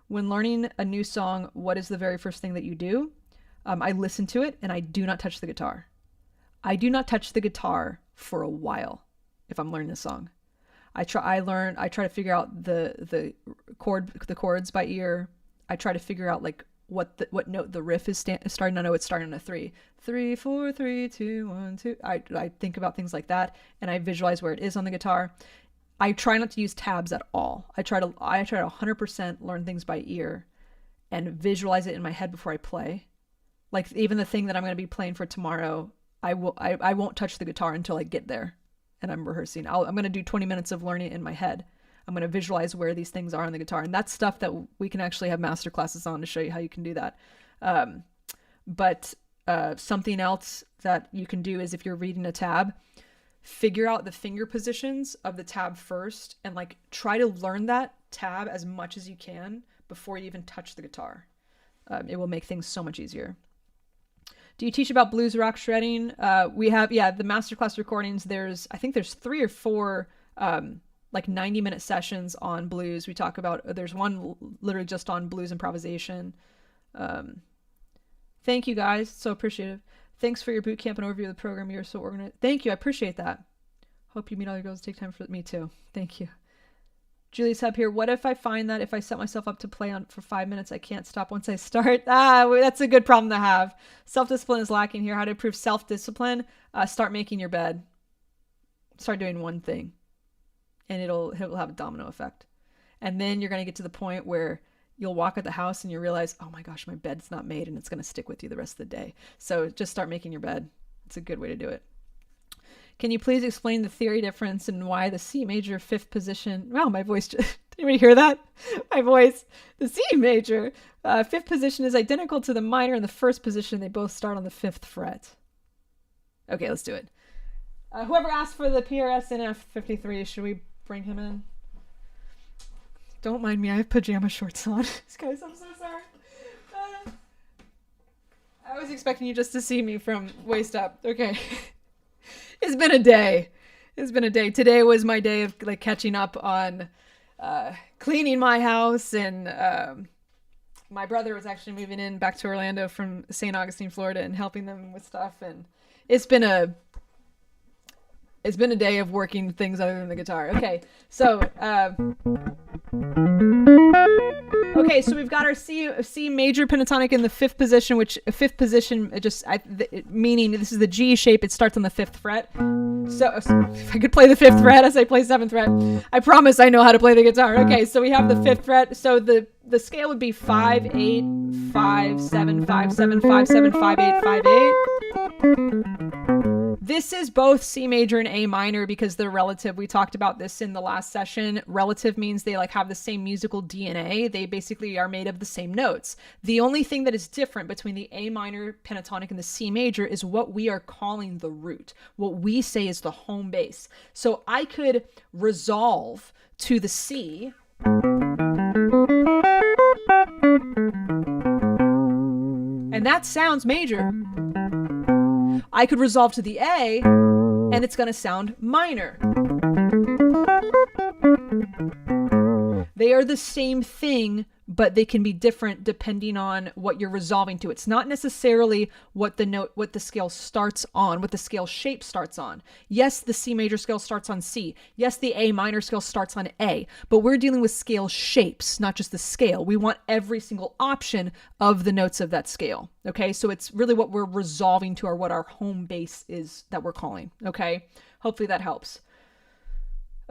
When learning a new song, what is the very first thing that you do? I listen to it and I do not touch the guitar. I do not touch the guitar for a while if I'm learning a song. I try to figure out the chords by ear. I try to figure out like what note the riff is starting. I know it's starting on a 3. 3, 4, 3, 2, 1, 2. I think about things like that, and I visualize where it is on the guitar. I try not to use tabs at all. I try to 100% learn things by ear and visualize it in my head before I play. Like even the thing that I'm going to be playing for tomorrow, I won't touch the guitar until I get there and I'm rehearsing. I'm going to do 20 minutes of learning it in my head. I'm going to visualize where these things are on the guitar. And that's stuff that we can actually have master classes on to show you how you can do that. But something else that you can do is if you're reading a tab, figure out the finger positions of the tab first and like try to learn that tab as much as you can before you even touch the guitar. it will make things so much easier. Do you teach about blues rock shredding? We have, the masterclass recordings. I think there's 3 or 4 like 90-minute sessions on blues. We talk about, there's one literally just on blues improvisation. Thank you guys. So appreciative. Thanks for your boot camp and overview of the program. You're so organized. Thank you. I appreciate that. Hope you meet all your goals. Take time for me too. Thank you. Julie's Hub here. What if I find that if I set myself up to play on for 5 minutes, I can't stop once I start? That's a good problem to have. Self-discipline is lacking here. How to improve self-discipline? Start making your bed. Start doing one thing, and it'll have a domino effect. And then you're going to get to the point where you'll walk out the house and you realize, oh my gosh, my bed's not made, and it's going to stick with you the rest of the day. So just start making your bed. It's a good way to do it. Can you please explain the theory difference and why the C major 5th position? Wow, my voice just, did anybody hear that? My voice. The C major 5th position is identical to the minor in the 1st position. They both start on the 5th fret. Okay, let's do it. Whoever asked for the PRS NF 53, should we bring him in? Don't mind me, I have pajama shorts on. Guys, I'm so sorry. I was expecting you just to see me from waist up. Okay. It's been a day. Today was my day of like catching up on cleaning my house, and my brother was actually moving in back to Orlando from St. Augustine, Florida, and helping them with stuff. And it's been a day of working things other than the guitar. Okay, so so we've got our C major pentatonic in the 5th position, which 5th position meaning this is the G shape. It starts on the 5th fret. So if I could play the 5th fret as I play 7th fret, I promise I know how to play the guitar. Okay, so we have the 5th fret. So the scale would be 5, 8, 5, 7, 5, 7, 5, 7, 5, 8, 5, 8. This is both C major and A minor because they're relative. We talked about this in the last session. Relative means they like have the same musical DNA. They basically are made of the same notes. The only thing that is different between the A minor pentatonic and the C major is what we are calling the root. What we say is the home base. So I could resolve to the C. And that sounds major. I could resolve to the A, and it's going to sound minor. They are the same thing, but they can be different depending on what you're resolving to. It's not necessarily what the scale starts on, what the scale shape starts on. Yes, the C major scale starts on C. Yes, the A minor scale starts on A, but we're dealing with scale shapes, not just the scale. We want every single option of the notes of that scale. Okay, so it's really what we're resolving to, or what our home base is that we're calling. Okay, hopefully that helps.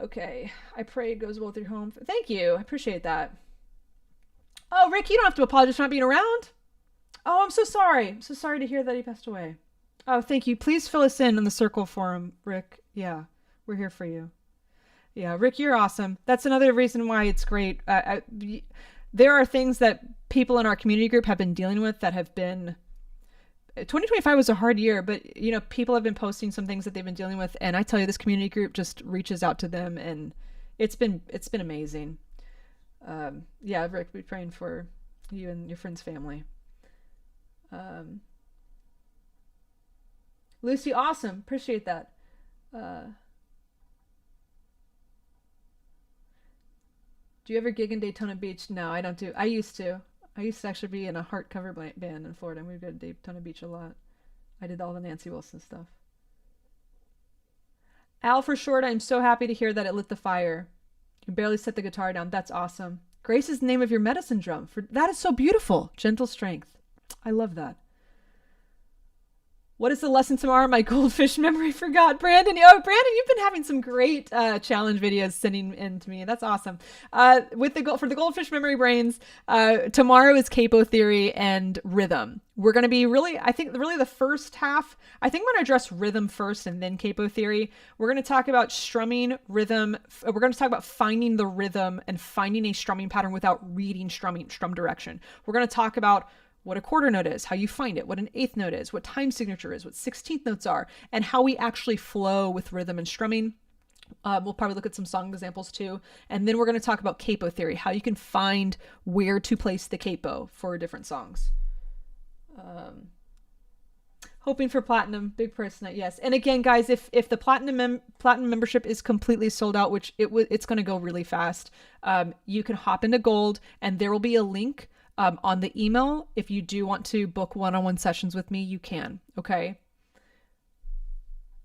Okay, I pray it goes well with your home. Thank you, I appreciate that. Oh, Rick, you don't have to apologize for not being around. Oh, I'm so sorry. I'm so sorry to hear that he passed away. Oh, thank you. Please fill us in on the circle forum, Rick. Yeah, we're here for you. Yeah, Rick, you're awesome. That's another reason why it's great. There are things that people in our community group have been dealing with that have been... 2025 was a hard year, but people have been posting some things that they've been dealing with, and I tell you, this community group just reaches out to them, and it's been amazing. Yeah, Rick, be praying for you and your friend's family. Lucy, awesome. Appreciate that. Do you ever gig in Daytona Beach? No, I don't do. I used to actually be in a Heart cover band in Florida, and we'd go to Daytona Beach a lot. I did all the Nancy Wilson stuff. Al for short, I'm so happy to hear that it lit the fire. You can barely set the guitar down. That's awesome. Grace is the name of your medicine drum. That is so beautiful. Gentle strength. I love that. What is the lesson tomorrow? My goldfish memory forgot. Brandon, you've been having some great challenge videos sending in to me. That's awesome. For the goldfish memory brains, tomorrow is capo theory and rhythm. We're going to be really the first half. I think I'm going to address rhythm first and then capo theory. We're going to talk about strumming, rhythm. We're going to talk about finding the rhythm and finding a strumming pattern without reading strum direction. We're going to talk about what a quarter note is, how you find it, what an eighth note is, what time signature is, what 16th notes are, and how we actually flow with rhythm and strumming. We'll probably look at some song examples too. And then we're going to talk about capo theory, how you can find where to place the capo for different songs. Hoping for platinum, big price tonight, yes. And again, guys, if the platinum membership is completely sold out, which it's going to go really fast, you can hop into gold, and there will be a link on the email. If you do want to book one-on-one sessions with me, you can. Okay.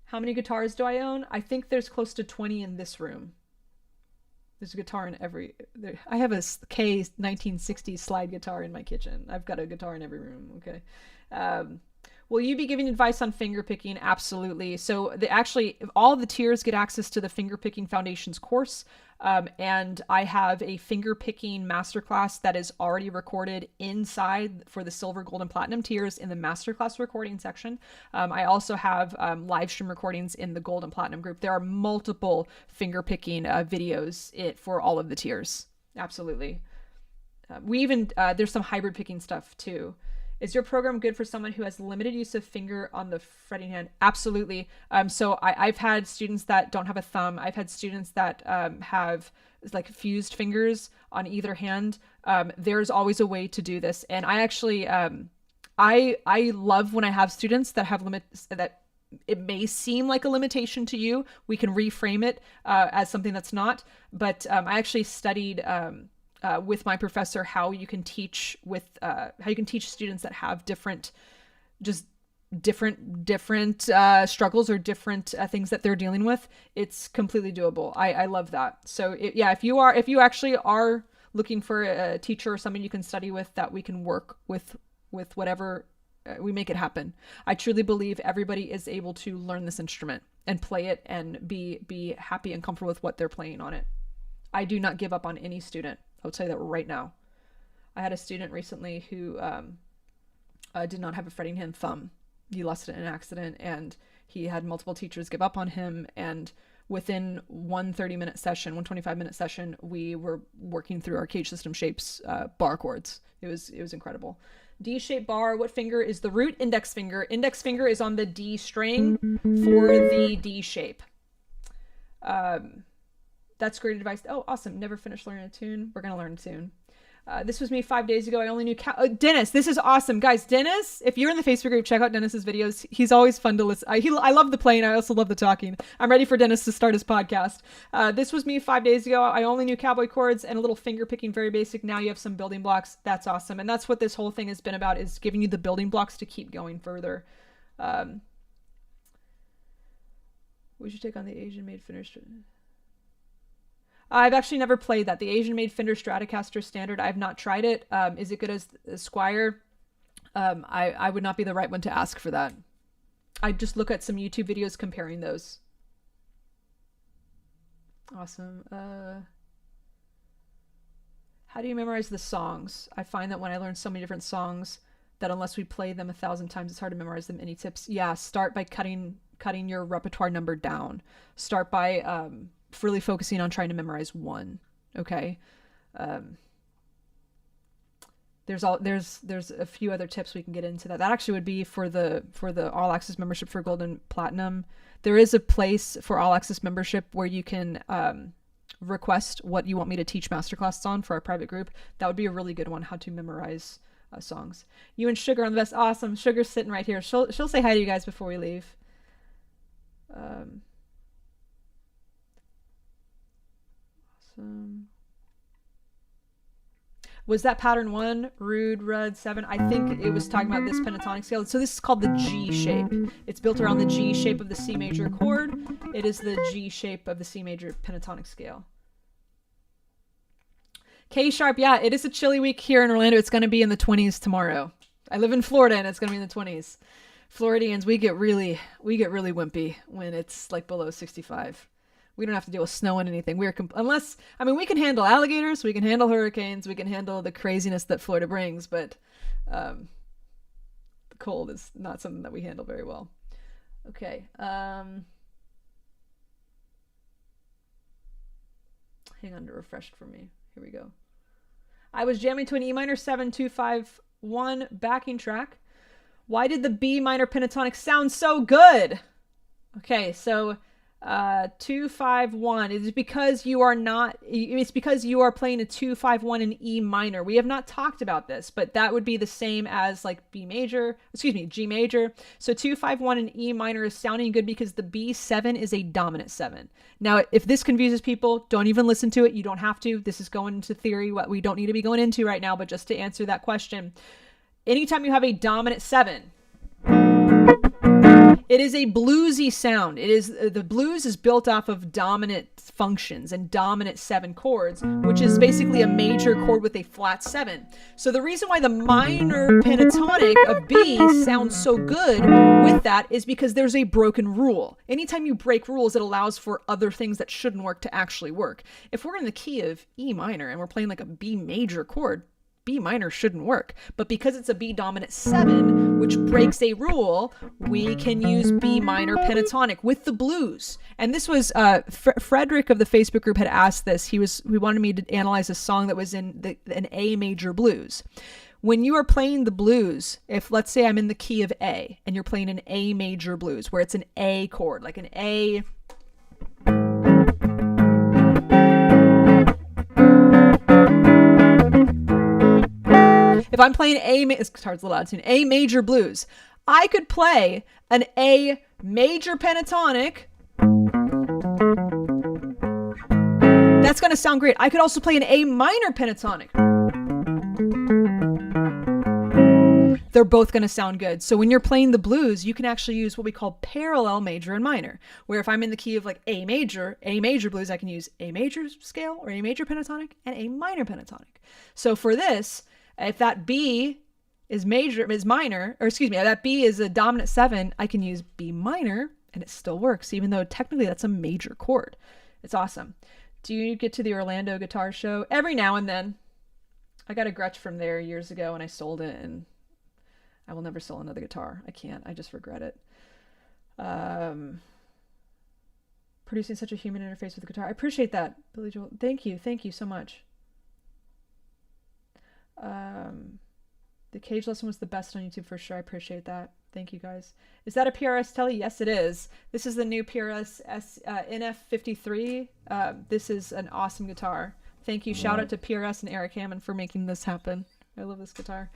How many guitars do I own? I think there's close to 20 in this room. There's a guitar in every... I have a K 1960s slide guitar in my kitchen. I've got a guitar in every room, okay? Will you be giving advice on finger picking? Absolutely. So actually, all the tiers get access to the Finger Picking Foundations course. And I have a finger picking masterclass that is already recorded inside for the silver, gold, and platinum tiers in the masterclass recording section. I also have live stream recordings in the gold and platinum group. There are multiple finger picking videos for all of the tiers. Absolutely. We even, there's some hybrid picking stuff too. Is your program good for someone who has limited use of finger on the fretting hand? Absolutely. So I've had students that don't have a thumb. I've had students that have like fused fingers on either hand. There's always a way to do this. And I actually, I love when I have students that have limits that it may seem like a limitation to you. We can reframe it as something that's not. But I actually studied with my professor how you can teach students that have different struggles or different things that they're dealing with. It's completely doable. I love that. So if you actually are looking for a teacher or somebody you can study with, that we can work with whatever, we make it happen. I truly believe everybody is able to learn this instrument and play it and be happy and comfortable with what they're playing on it. I do not give up on any student. I'll tell you that right now. I had a student recently who did not have a fretting hand thumb. He lost it in an accident, and he had multiple teachers give up on him. And within one 30-minute session, 25-minute session, we were working through our cage system shapes bar chords. It was incredible. D-shaped bar. What finger is the root? Index finger. Index finger is on the D string for the D shape. That's great advice. Oh, awesome. Never finished learning a tune. We're going to learn a tune. This was me 5 days ago. I only knew... Dennis, this is awesome. Guys, Dennis, if you're in the Facebook group, check out Dennis's videos. He's always fun to listen. I love the playing. I also love the talking. I'm ready for Dennis to start his podcast. This was me 5 days ago. I only knew cowboy chords and a little finger picking, very basic. Now you have some building blocks. That's awesome. And that's what this whole thing has been about, is giving you the building blocks to keep going further. We should take on the Asian-made finished... I've actually never played that. The Asian-made Fender Stratocaster Standard. I have not tried it. Is it good as Squire? I would not be the right one to ask for that. I'd just look at some YouTube videos comparing those. Awesome. How do you memorize the songs? I find that when I learn so many different songs that unless we play them 1,000 times, it's hard to memorize them. Any tips? Yeah, start by cutting your repertoire number down. Start by... really focusing on trying to memorize one. Okay. There's a few other tips we can get into that. That actually would be for the all access membership for gold and platinum. There is a place for all access membership where you can request what you want me to teach masterclasses on for our private group. That would be a really good one, how to memorize songs. You and Sugar on the best. Awesome. Sugar's sitting right here. She'll say hi to you guys before we leave. Was that pattern 1, Rude, Rud, 7? I think it was talking about this pentatonic scale. So this is called the G shape. It's built around the G shape of the C major chord. It is the G shape of the C major pentatonic scale. K sharp, yeah, it is a chilly week here in Orlando. It's going to be in the 20s tomorrow. I live in Florida and it's going to be in the 20s. Floridians, we get really wimpy when it's like below 65. We don't have to deal with snow and anything. We can handle alligators, we can handle hurricanes, we can handle the craziness that Florida brings, but the cold is not something that we handle very well. Okay. Hang on to refresh for me. Here we go. I was jamming to an E minor 7-2-5-1 backing track. Why did the B minor pentatonic sound so good? Okay, so 2-5-1. It's because you are not, it's because you are playing a 2-5-1 in E minor. We have not talked about this, but that would be the same as like G major. So 2-5-1 in E minor is sounding good because the B7 is a dominant 7. Now, if this confuses people, don't even listen to it. You don't have to. This is going into theory, what we don't need to be going into right now, but just to answer that question, anytime you have a dominant 7, it is a bluesy sound. It is, the blues is built off of dominant functions and dominant 7 chords, which is basically a major chord with a flat 7. So the reason why the minor pentatonic of B sounds so good with that is because there's a broken rule. Anytime you break rules, it allows for other things that shouldn't work to actually work. If we're in the key of E minor and we're playing like a B major chord, B minor shouldn't work, but because it's a B dominant 7, which breaks a rule, we can use B minor pentatonic with the blues. And this was Frederick of the Facebook group had asked this. He wanted me to analyze a song that was in an A major blues. When you are playing the blues, if let's say I'm in the key of A and you're playing an A major blues where it's an A chord, like an A. If I'm playing it's hard, a little out of tune, A major blues, I could play an A major pentatonic. That's going to sound great. I could also play an A minor pentatonic. They're both going to sound good. So when you're playing the blues, you can actually use what we call parallel major and minor, where if I'm in the key of like A major blues, I can use A major scale or A major pentatonic and A minor pentatonic. So for this, if that B is minor, or excuse me, that B is a dominant 7, I can use B minor and it still works, even though technically that's a major chord. It's awesome. Do you get to the Orlando Guitar Show? Every now and then. I got a Gretsch from there years ago and I sold it, and I will never sell another guitar. I can't. I just regret it. Producing such a human interface with the guitar. I appreciate that, Billy Joel. Thank you. Thank you so much. The cage lesson was the best on YouTube for sure. I appreciate that. Thank you guys. Is that a PRS Tele? Yes, it is. This is the new PRS NF53. This is an awesome guitar. Thank you. Shout out to PRS and Eric Hammond for making this happen. I love this guitar.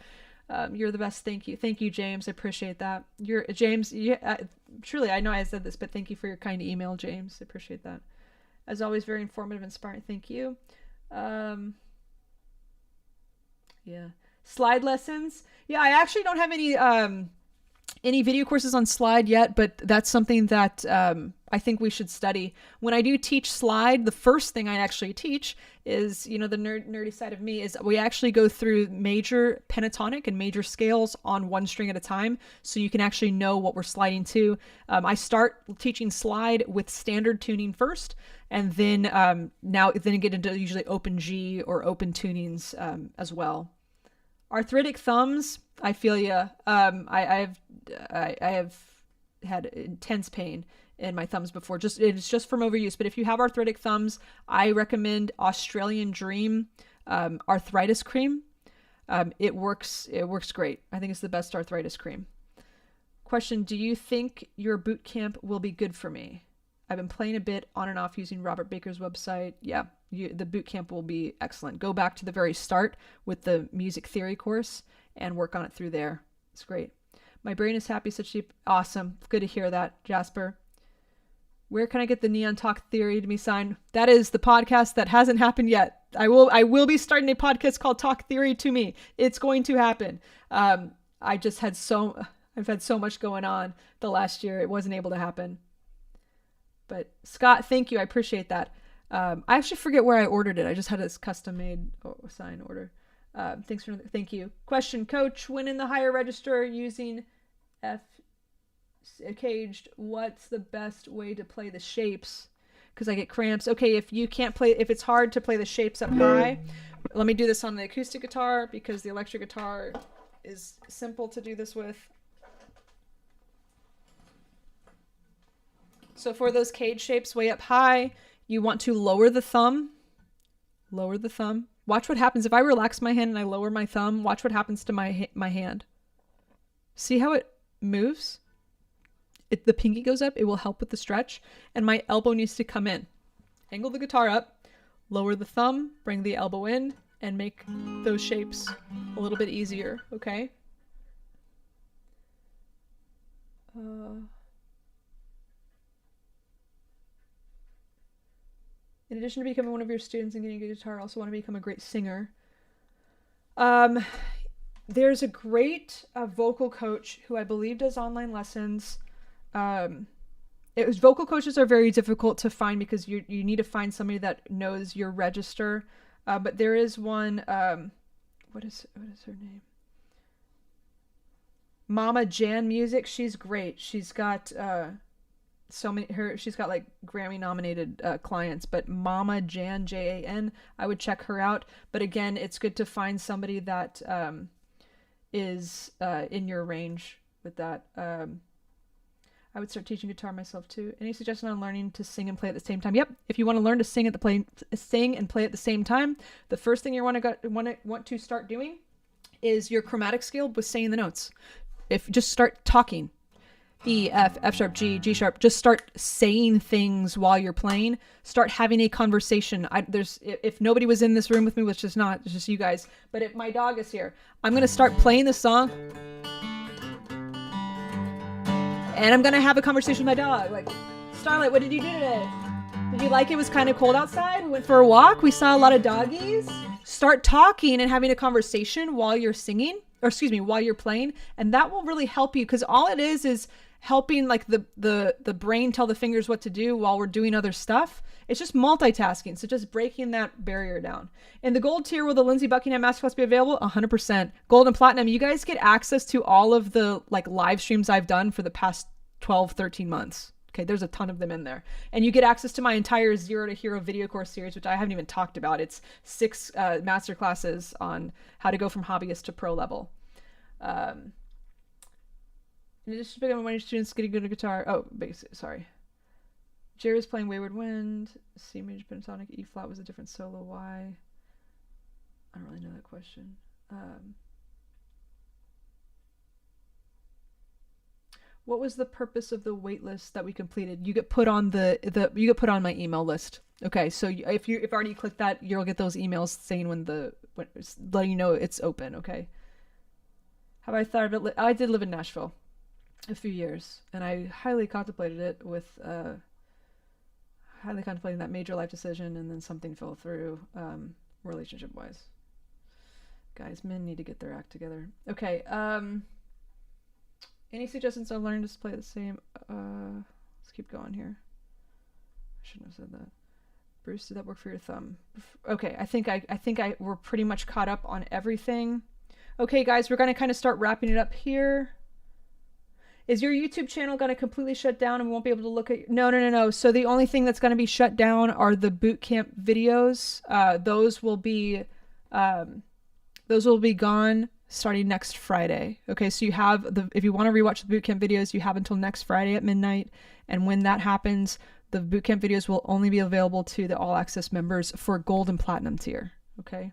You're the best. Thank you. Thank you, James. I appreciate that. James, truly, I know I said this, but thank you for your kind email, James. I appreciate that. As always, very informative, inspiring. Thank you. Yeah. Slide lessons. Yeah, I actually don't have any video courses on slide yet, but that's something that I think we should study. When I do teach slide, the first thing I actually teach is, the nerdy side of me, is we actually go through major pentatonic and major scales on one string at a time, so you can actually know what we're sliding to. I start teaching slide with standard tuning first, and then then get into usually open G or open tunings as well. Arthritic thumbs, I feel ya. I have had intense pain in my thumbs before. It's just from overuse. But if you have arthritic thumbs, I recommend Australian Dream arthritis cream. It works great. I think it's the best arthritis cream. Question: do you think your boot camp will be good for me? I've been playing a bit on and off using Robert Baker's website. Yeah, the boot camp will be excellent. Go back to the very start with the music theory course and work on it through there. It's great. My brain is happy, such deep. Awesome. Good to hear that, Jasper. Where can I get the Neon Talk Theory to be signed? That is the podcast that hasn't happened yet. I will be starting a podcast called Talk Theory to Me. It's going to happen. I've had so much going on the last year. It wasn't able to happen. But Scott, thank you. I appreciate that. I actually forget where I ordered it. I just had this custom made sign order. Thank you. Question: Coach, when in the higher register using F caged, what's the best way to play the shapes? Because I get cramps. Okay, if it's hard to play the shapes up high, let me do this on the acoustic guitar, because the electric guitar is simple to do this with. So for those cage shapes way up high, you want to lower the thumb. Lower the thumb. Watch what happens if I relax my hand and I lower my thumb. Watch what happens to my hand. See how it moves? the pinky goes up, it will help with the stretch, and my elbow needs to come in. Angle the guitar up, lower the thumb, bring the elbow in, and make those shapes a little bit easier, okay? In addition to becoming one of your students and getting a guitar, I also want to become a great singer. There's a great vocal coach who I believe does online lessons. Vocal coaches are very difficult to find because you need to find somebody that knows your register. But there is one, what is her name? Mama Jan Music. She's great. She's got she's got like Grammy nominated clients, but Mama Jan, Jan, I would check her out. But again, it's good to find somebody that is in your range with that. I would start teaching guitar myself too. Any suggestion on learning to sing and play at the same time? Yep. If you want to learn to sing and play at the same time, the first thing you want to start doing is your chromatic scale with saying the notes. If just start talking. E, F, F sharp, G, G sharp. Just start saying things while you're playing. Start having a conversation. If nobody was in this room with me, which is not, it's just you guys. But if my dog is here, I'm gonna start playing the song, and I'm gonna have a conversation with my dog. Like, Starlight, what did you do today? Did you like it? It was kind of cold outside. We went for a walk. We saw a lot of doggies. Start talking and having a conversation while you're singing, or excuse me, while you're playing, and that will really help you, because all it is helping like the brain tell the fingers what to do while we're doing other stuff. It's just multitasking. So just breaking that barrier down. In the gold tier, will the Lindsey Buckingham Masterclass be available? 100%. Gold and platinum, you guys get access to all of the like live streams I've done for the past 12, 13 months. Okay, there's a ton of them in there. And you get access to my entire Zero to Hero video course series, which I haven't even talked about. It's 6 masterclasses on how to go from hobbyist to pro level. In addition to becoming one of your students getting good at guitar. Oh, sorry. Jerry is playing Wayward Wind. C major pentatonic. E flat was a different solo. Why? I don't really know that question. What was the purpose of the wait list that we completed? You get put on you get put on my email list. Okay, so if already clicked that, you'll get those emails saying when letting you know it's open. Okay. Have I thought about it? I did live in Nashville a few years, and I highly contemplated it with highly contemplating that major life decision, and then something fell through relationship wise. Guys, men need to get their act together. Okay. Any suggestions on learning to play the same? Let's keep going here. I shouldn't have said that. Bruce, did that work for your thumb? Okay, I think we're pretty much caught up on everything. Okay, guys, we're gonna kind of start wrapping it up here. Is your YouTube channel gonna completely shut down and we won't be able to look at? No. So the only thing that's gonna be shut down are the bootcamp videos. Those will be gone starting next Friday. Okay, so you have if you want to rewatch the bootcamp videos, you have until next Friday at midnight. And when that happens, the bootcamp videos will only be available to the all access members for gold and platinum tier. Okay.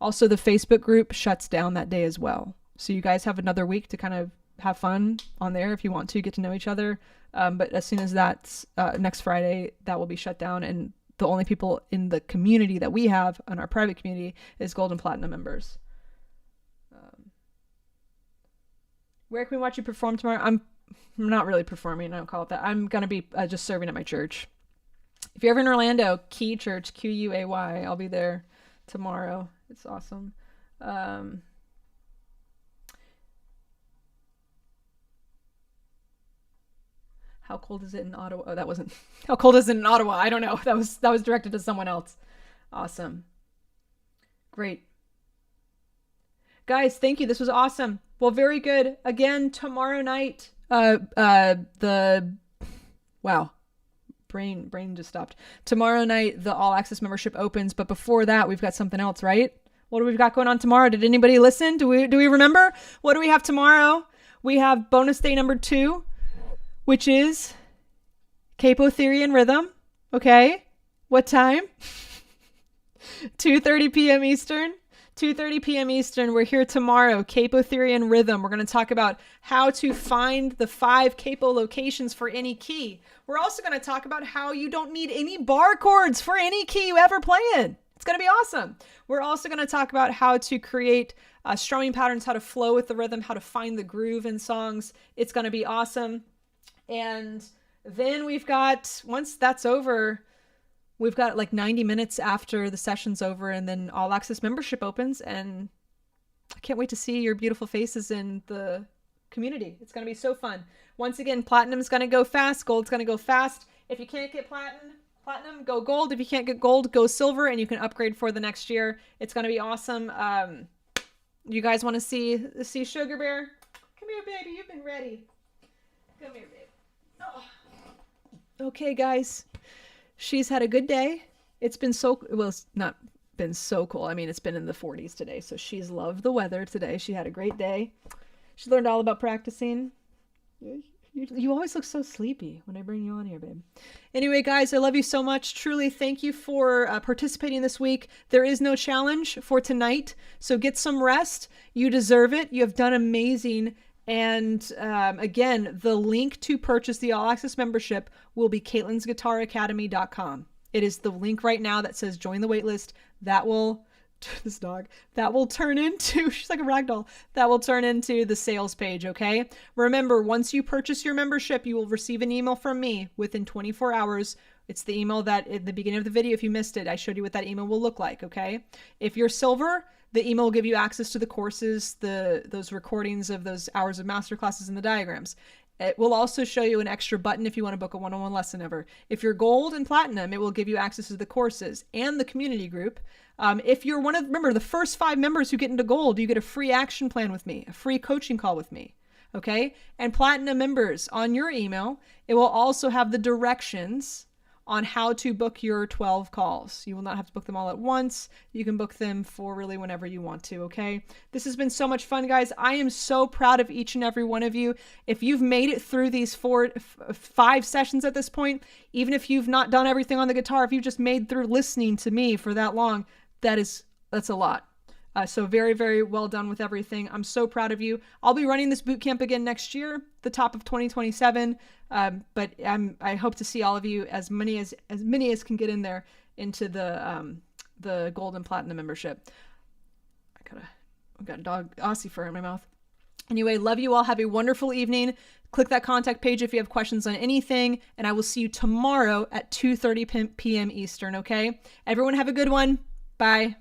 Also, the Facebook group shuts down that day as well. So you guys have another week to kind of have fun on there if you want to get to know each other. But as soon as that's next Friday, that will be shut down. And the only people in the community that we have in our private community is gold and platinum members. Where can we watch you perform tomorrow? I'm not really performing. I don't call it that. I'm going to be just serving at my church. If you're ever in Orlando, Key Church, Quay, I'll be there tomorrow. It's awesome. How cold is it in Ottawa? Oh, that wasn't. How cold is it in Ottawa? I don't know. That was directed to someone else. Awesome. Great. Guys, thank you. This was awesome. Well, very good. Again, tomorrow night, brain just stopped. Tomorrow night, the all access membership opens, but before that, we've got something else, right? What do we got going on tomorrow? Did anybody listen? Do we remember? What do we have tomorrow? We have bonus day number 2, which is capo theory and rhythm. Okay. What time? 2:30 p.m. Eastern. 2:30 p.m. Eastern. We're here tomorrow. Capo Theory and Rhythm. We're going to talk about how to find the 5 capo locations for any key. We're also going to talk about how you don't need any bar chords for any key you ever play in. It's going to be awesome. We're also going to talk about how to create strumming patterns, how to flow with the rhythm, how to find the groove in songs. It's going to be awesome. And then we've got, once that's over, we've got like 90 minutes after the session's over, and then All Access membership opens, and I can't wait to see your beautiful faces in the community. It's going to be so fun. Once again, Platinum's going to go fast. Gold's going to go fast. If you can't get Platinum, go Gold. If you can't get Gold, go Silver, and you can upgrade for the next year. It's going to be awesome. You guys want to see Sugar Bear? Come here, baby. You've been ready. Come here, baby. Oh. Okay, guys. She's had a good day. It's been it's not been so cool. I mean, it's been in the 40s today, so she's loved the weather today. She had a great day. She learned all about practicing. You always look so sleepy when I bring you on here, babe. Anyway, guys, I love you so much. Truly, thank you for participating this week. There is no challenge for tonight, so get some rest. You deserve it. You have done amazing. And again, the link to purchase the All Access membership will be Caitlin'sGuitarAcademy.com. It is the link right now that says join the waitlist. That will, this dog, that will turn into, she's like a rag doll, that will turn into the sales page, okay? Remember, once you purchase your membership, you will receive an email from me within 24 hours. It's the email that at the beginning of the video, if you missed it, I showed you what that email will look like, okay? If you're Silver, the email will give you access to the courses, those recordings of those hours of masterclasses and the diagrams. It will also show you an extra button if you want to book a one-on-one lesson ever. If you're Gold and Platinum, it will give you access to the courses and the community group. If you're remember, the first 5 members who get into Gold, you get a free action plan with me, a free coaching call with me, okay? And Platinum members, on your email, it will also have the directions on how to book your 12 calls. You will not have to book them all at once. You can book them for really whenever you want to, okay? This has been so much fun, guys. I am so proud of each and every one of you. If you've made it through these 5 sessions at this point, even if you've not done everything on the guitar, if you've just made through listening to me for that long, that's a lot. So very, very well done with everything. I'm so proud of you. I'll be running this bootcamp again next year, the top of 2027. But I hope to see all of you, as many as can get in there, into the Gold and Platinum membership. I've got a dog Aussie fur in my mouth. Anyway, love you all. Have a wonderful evening. Click that contact page if you have questions on anything, and I will see you tomorrow at 2:30 p.m. Eastern. Okay, everyone, have a good one. Bye.